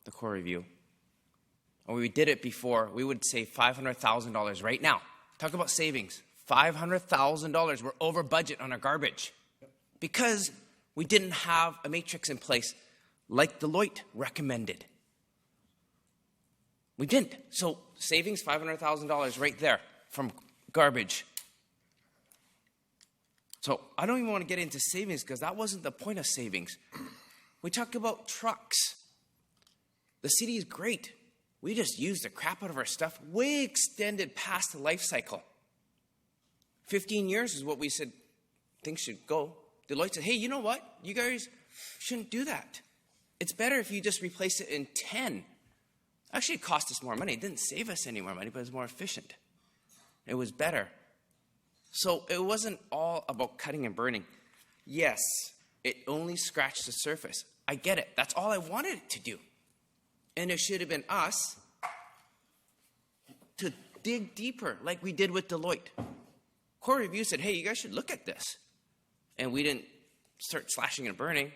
the core review, or we did it before, we would save $500,000 right now. Talk about savings. $500,000. We're over budget on our garbage because we didn't have a matrix in place like Deloitte recommended. We didn't. So savings, $500,000 right there from garbage. So I don't even want to get into savings because that wasn't the point of savings. We talk about trucks. The city is great. We just use the crap out of our stuff, way extended past the life cycle. 15 years is what we said things should go. Deloitte said, hey, you know what? You guys shouldn't do that. It's better if you just replace it in 10. Actually, it cost us more money. It didn't save us any more money, but it was more efficient. It was better. So it wasn't all about cutting and burning. Yes, it only scratched the surface. I get it. That's all I wanted it to do. And it should have been us to dig deeper like we did with Deloitte. Core review said, hey, you guys should look at this. And we didn't start slashing and burning.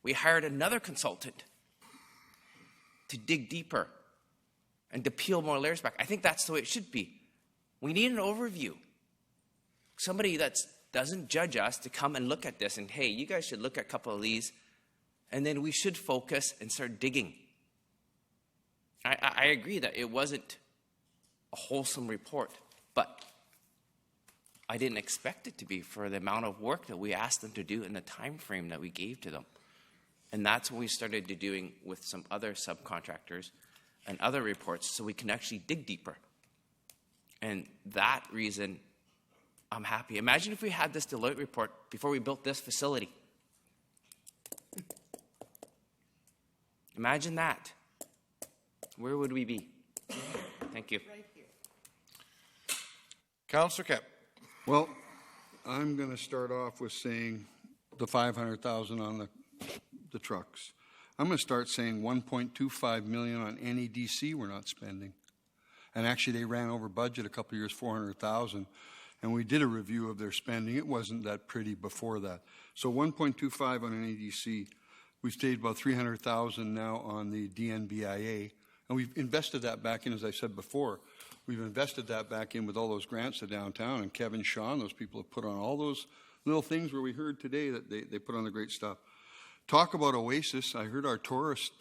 We hired another consultant to dig deeper and to peel more layers back. I think that's the way it should be. We need an overview. Somebody that doesn't judge us to come and look at this and, hey, you guys should look at a couple of these, and then we should focus and start digging. I agree that it wasn't a wholesome report, but I didn't expect it to be for the amount of work that we asked them to do in the time frame that we gave to them. And that's what we started doing with some other subcontractors and other reports so we can actually dig deeper. And that reason I'm happy. Imagine if we had this Deloitte report before we built this facility. Imagine that. Where would we be? Thank you. Councillor Kemp. Well, I'm going to start off with saying the 500,000 on the trucks. I'm going to start saying 1.25 million on NEDC we're not spending. And actually, they ran over budget a couple of years, 400,000. And we did a review of their spending. It wasn't that pretty before that. So 1.25 on NEDC. We've stayed about 300,000 now on the DNBIA. And we've invested that back in, as I said before. We've invested that back in with all those grants to downtown. And Kevin Shaw and those people have put on all those little things where we heard today that they put on the great stuff. Talk about Oasis. I heard our tourist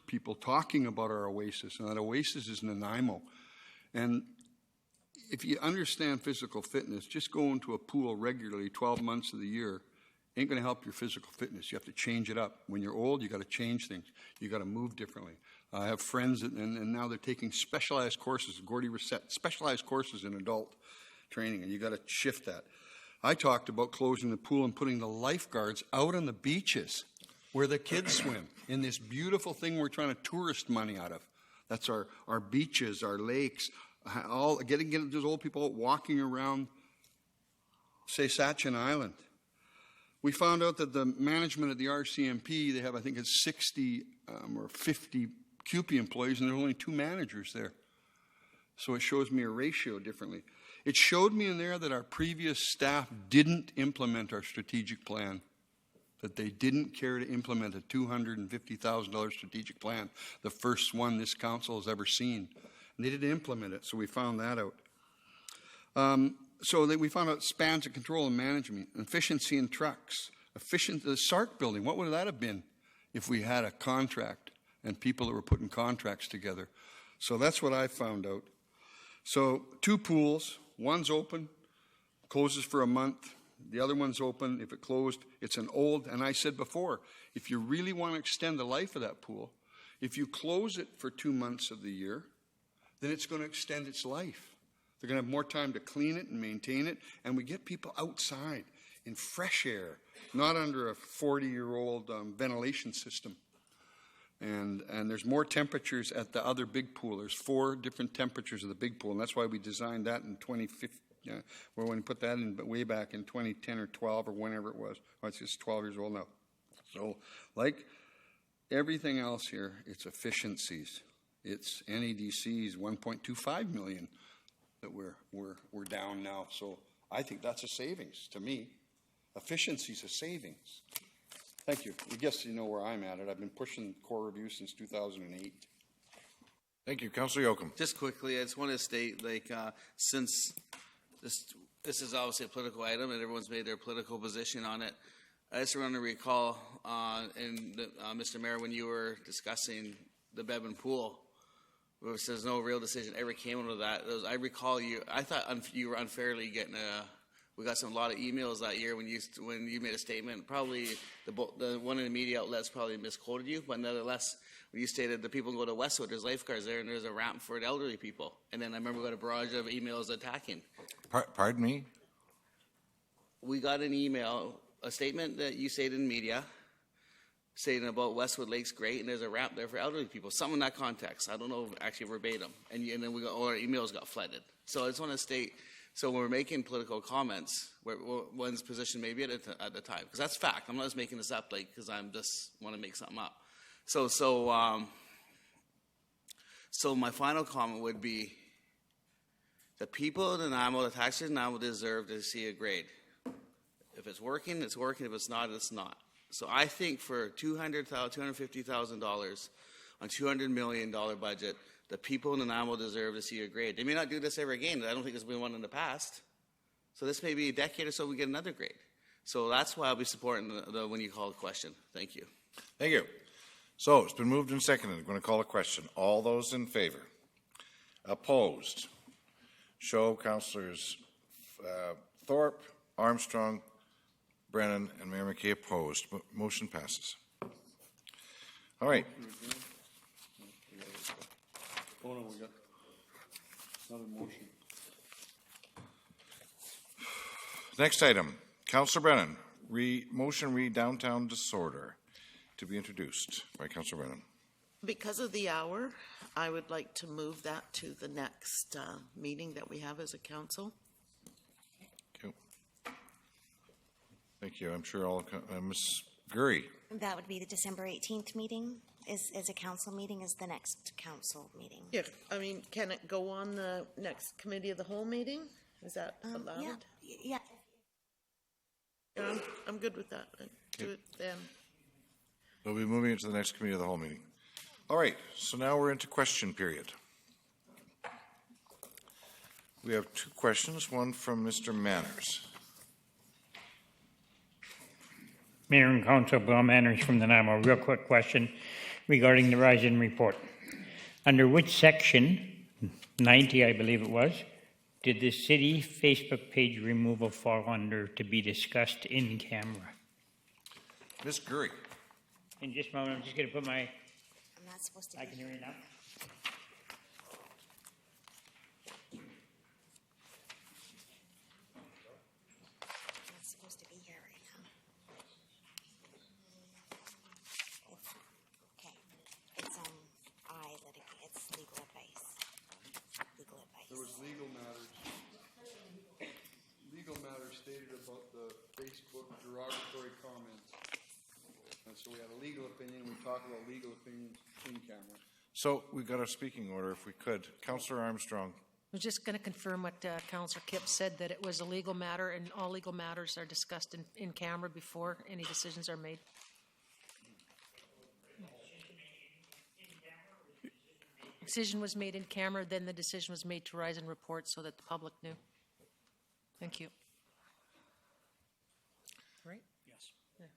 people talking about our Oasis. And that Oasis is Nanaimo. And if you understand physical fitness, just going to a pool regularly 12 months of the year ain't going to help your physical fitness. You have to change it up. When you're old, you got to change things. You got to move differently. I have friends, and now they're taking specialized courses, Gordy Reset, specialized courses in adult training, and you got to shift that. I talked about closing the pool and putting the lifeguards out on the beaches where the kids swim in this beautiful thing we're trying to tourist money out of. That's our beaches, our lakes, all getting those old people out walking around, say, Sachin Island. We found out that the management at the RCMP, they have, I think it's 60 or 50 CUPE employees, and there are only 2 managers there. So it shows me a ratio differently. It showed me in there that our previous staff didn't implement our strategic plan, that they didn't care to implement a $250,000 strategic plan, the first one this council has ever seen. And they didn't implement it, so we found that out. So that we found out spans of control and management, efficiency in trucks, the SARC building. What would that have been if we had a contract and people that were putting contracts together? So that's what I found out. So 2 pools, one's open, closes for a month. The other one's open. If it closed, it's an old, and I said before, if you really want to extend the life of that pool, if you close it for 2 months of the year, then it's going to extend its life. They're going to have more time to clean it and maintain it, and we get people outside in fresh air, not under a 40-year-old ventilation system. And there's more temperatures at the other big pool. There's 4 different temperatures of the big pool, and that's why we designed that in 2015. Well, when we put that in way back in 2010 or 12 or whenever it was. Oh, it's just 12 years old now. So, like everything else here, it's efficiencies. It's NEDC's 1.25 million that we're down now. So I think that's a savings to me. Efficiency's a savings. Thank you. I guess you know where I'm at. I've been pushing core review since 2008. Thank you. Councillor Yoakum. Just quickly, I just want to state, since this is obviously a political item and everyone's made their political position on it, I just want to recall, Mr. Mayor, when you were discussing the Bevan Pool, which there's no real decision ever came out of that. I recall I thought you were unfairly getting we got a lot of emails that year when you made a statement. Probably the one in the media outlets probably misquoted you, but nonetheless, when you stated the people go to Westwood, there's lifeguards there, and there's a ramp for the elderly people. And then I remember we got a barrage of emails attacking. Pardon me? We got an email, a statement that you stated in media, saying about Westwood Lake's great, and there's a ramp there for elderly people. Something in that context. I don't know actually verbatim. And then all our emails got flooded. So I just want to state, so when we're making political comments, one's position may be at the time, because that's fact. I'm not just making this up because I'm just want to make something up. So my final comment would be the people in Nanaimo, the taxpayers in Nanaimo deserve to see a grade. If it's working, it's working. If it's not, it's not. So I think for $250,000 on $200 million budget, the people in Nanaimo deserve to see a grade. They may not do this ever again. I don't think there's been one in the past. So this may be a decade or so we get another grade. So that's why I'll be supporting the when you call a question. Thank you. Thank you. So it's been moved and seconded. I'm going to call a question. All those in favor? Opposed? Show Councillors Thorpe, Armstrong, Brennan, and Mayor McKay opposed. Motion passes. All right. Oh, no, we got another motion. Next item, Councillor Brennan, motion re downtown disorder, to be introduced by Councillor Brennan. Because of the hour, I would like to move that to the next meeting that we have as a council. Thank you. I'm sure all, Ms. Gurry. That would be the December 18th meeting, is a council meeting, is the next council meeting. Yeah, I mean, can it go on the next committee of the whole meeting? Is that allowed? Yeah. Yeah, I'm good with that. Do it then. We'll be moving it to the next committee of the whole meeting. All right, so now we're into question period. We have two questions, one from Mr. Manners. Mayor and Council, Bill Manners from the Nanaimo. Real quick question regarding the Rising Report. Under which section, 90 I believe it was, did the city Facebook page removal fall under to be discussed in camera? Ms. Gurry. In just a moment, I'm just going to put my... I'm not supposed to. I can hear you now. I'm not supposed to be here right now. Okay. It's it's legal advice. Legal advice. There was legal matters stated about the Facebook derogatory comments. And so we had a legal opinion, we talked about legal opinions in camera. So we've got our speaking order, if we could. Councillor Armstrong. I was just going to confirm what Councillor Kipp said, that it was a legal matter and all legal matters are discussed in camera before any decisions are made. Decision was made in camera, then the decision was made to rise and report so that the public knew. Thank you. Right? Yes. Yeah.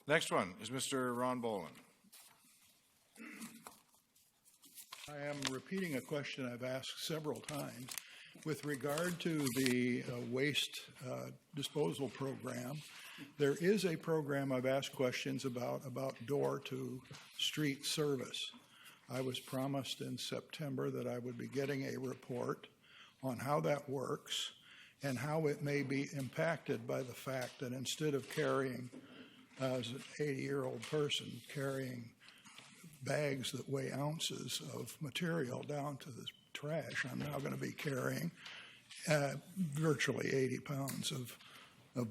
Next one is Mr. Ron Boland. I am repeating a question I've asked several times. With regard to the waste disposal program, there is a program I've asked questions about door-to-street service. I was promised in September that I would be getting a report on how that works and how it may be impacted by the fact that instead of carrying, as an 80-year-old person, carrying bags that weigh ounces of material down to the trash, I'm now going to be carrying virtually 80 pounds of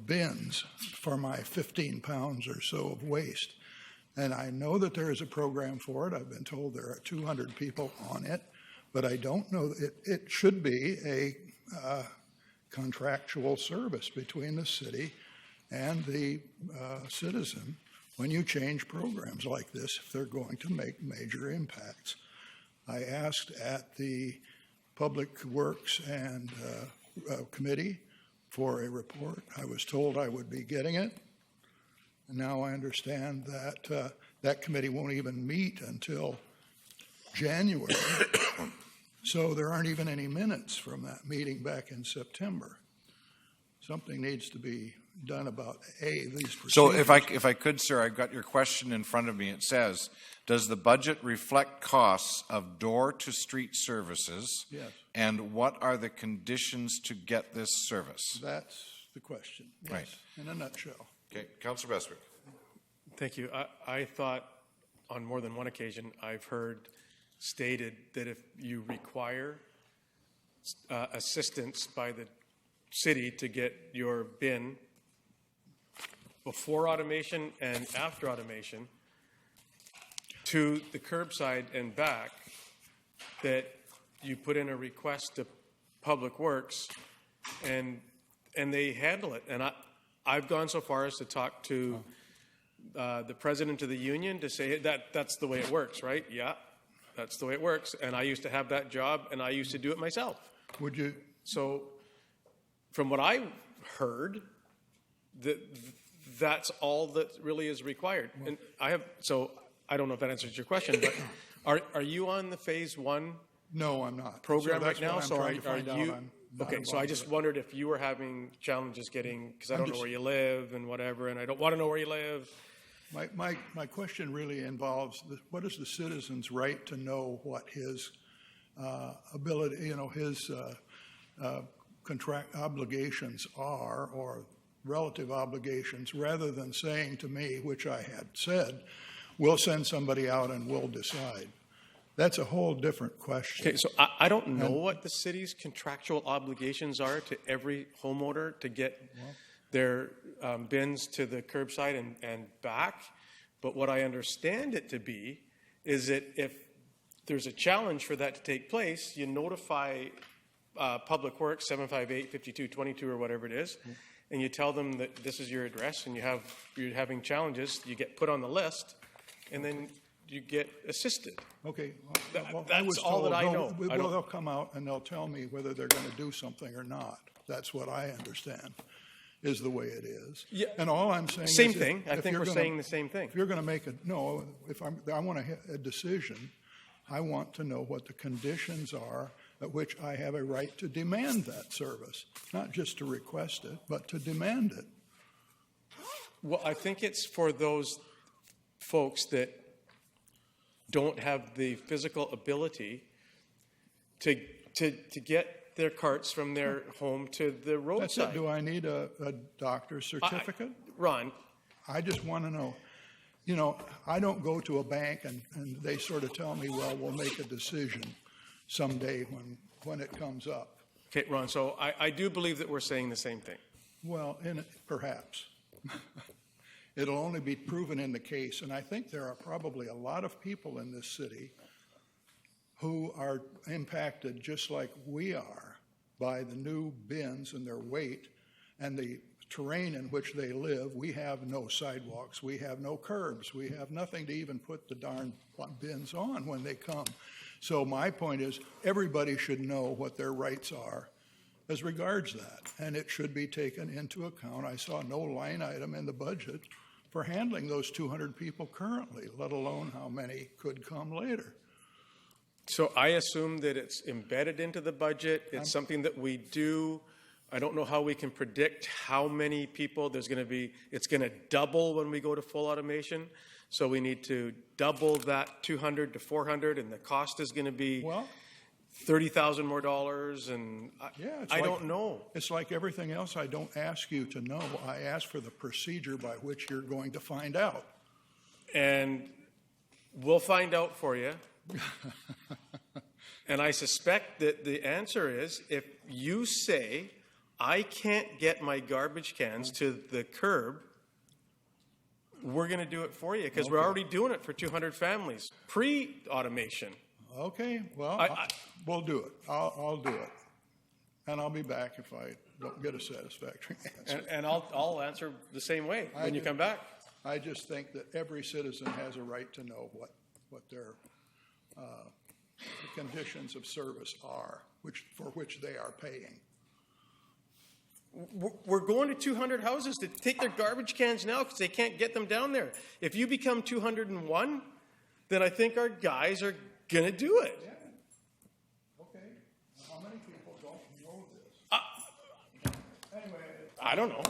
bins for my 15 pounds or so of waste. And I know that there is a program for it. I've been told there are 200 people on it, but I don't know. It should be a contractual service between the city and the citizen when you change programs like this, if they're going to make major impacts. I asked at the Public Works and Committee for a report. I was told I would be getting it. And now I understand that that committee won't even meet until January. So there aren't even any minutes from that meeting back in September. Something needs to be done about these procedures. So if I could, sir, I've got your question in front of me. It says, does the budget reflect costs of door-to-street services? Yes. And what are the conditions to get this service? That's the question. Yes, right. In a nutshell. Okay, Councillor Bestwick. Thank you. I thought on more than one occasion I've heard stated that if you require assistance by the city to get your bin before automation and after automation to the curbside and back, that you put in a request to Public Works and they handle it. And I've gone so far as to talk to the president of the union to say that's the way it works, right? Yeah, that's the way it works. And I used to have that job and I used to do it myself. Would you? So from what I heard, that's all that really is required. And I don't know if that answers your question, but are you on the phase one? No, I'm not. Program so right now. So are you? Okay, so I just wondered if you were having challenges getting, because I don't know where you live and whatever, and I don't want to know where you live. My question really involves what is the citizen's right to know what his ability, his contract obligations are, or relative obligations, rather than saying to me, which I had said, we'll send somebody out and we'll decide. That's a whole different question. Okay, so I don't know what the city's contractual obligations are to every homeowner to get their bins to the curbside and back. But what I understand it to be is that if there's a challenge for that to take place, you notify Public Works 758-5222 or whatever it is, and you tell them that this is your address and you're having challenges, you get put on the list, and then you get assisted. Okay, That's all that I know. Well, they'll come out and they'll tell me whether they're going to do something or not. That's what I understand is the way it is. Yeah. And all I'm saying Same is thing. I think we're saying the same thing. If you're going to make I want a decision, I want to know what the conditions are at which I have a right to demand that service, not just to request it, but to demand it. Well, I think it's for those folks that don't have the physical ability to get their carts from their home to the roadside. That's it. Do I need a doctor's certificate? Ron. I just want to know. You know, I don't go to a bank and they sort of tell me, well, we'll make a decision someday when it comes up. Okay, Ron, so I do believe that we're saying the same thing. Well, perhaps. It'll only be proven in the case, and I think there are probably a lot of people in this city who are impacted just like we are by the new bins and their weight and the terrain in which they live. We have no sidewalks, we have no curbs, we have nothing to even put the darn bins on when they come. So my point is, everybody should know what their rights are as regards that, and it should be taken into account. I saw no line item in the budget for handling those 200 people currently, let alone how many could come later. So I assume that it's embedded into the budget. It's something that we do. I don't know how we can predict how many people there's going to be. It's going to double when we go to full automation. So we need to double that 200 to 400, and the cost is going to be $30,000 more dollars. And I don't know. It's like everything else. I don't ask you to know. I ask for the procedure by which you're going to find out. And we'll find out for you. And I suspect that the answer is, if you say, I can't get my garbage cans to the curb, we're going to do it for you, because we're already doing it for 200 families, pre-automation. Okay, well, we'll do it. I'll do it. And I'll be back if I don't get a satisfactory answer. And I'll answer the same way when you come back. I just think that every citizen has a right to know what their the conditions of service are, for which they are paying. We're going to 200 houses to take their garbage cans now because they can't get them down there. If you become 201, then I think our guys are going to do it. Yeah. Okay. How many people don't know this? Anyway, I don't know.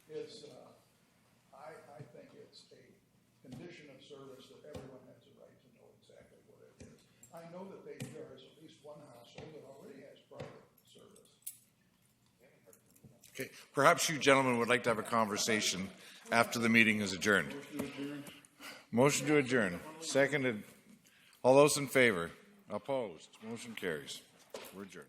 It's, I think it's a condition of service that everyone has a right to know exactly what it is. I know that there is at least one household that already has private service. Okay, perhaps you gentlemen would like to have a conversation after the meeting is adjourned. Motion to adjourn. Seconded. All those in favor? Opposed? Motion carries. We're adjourned.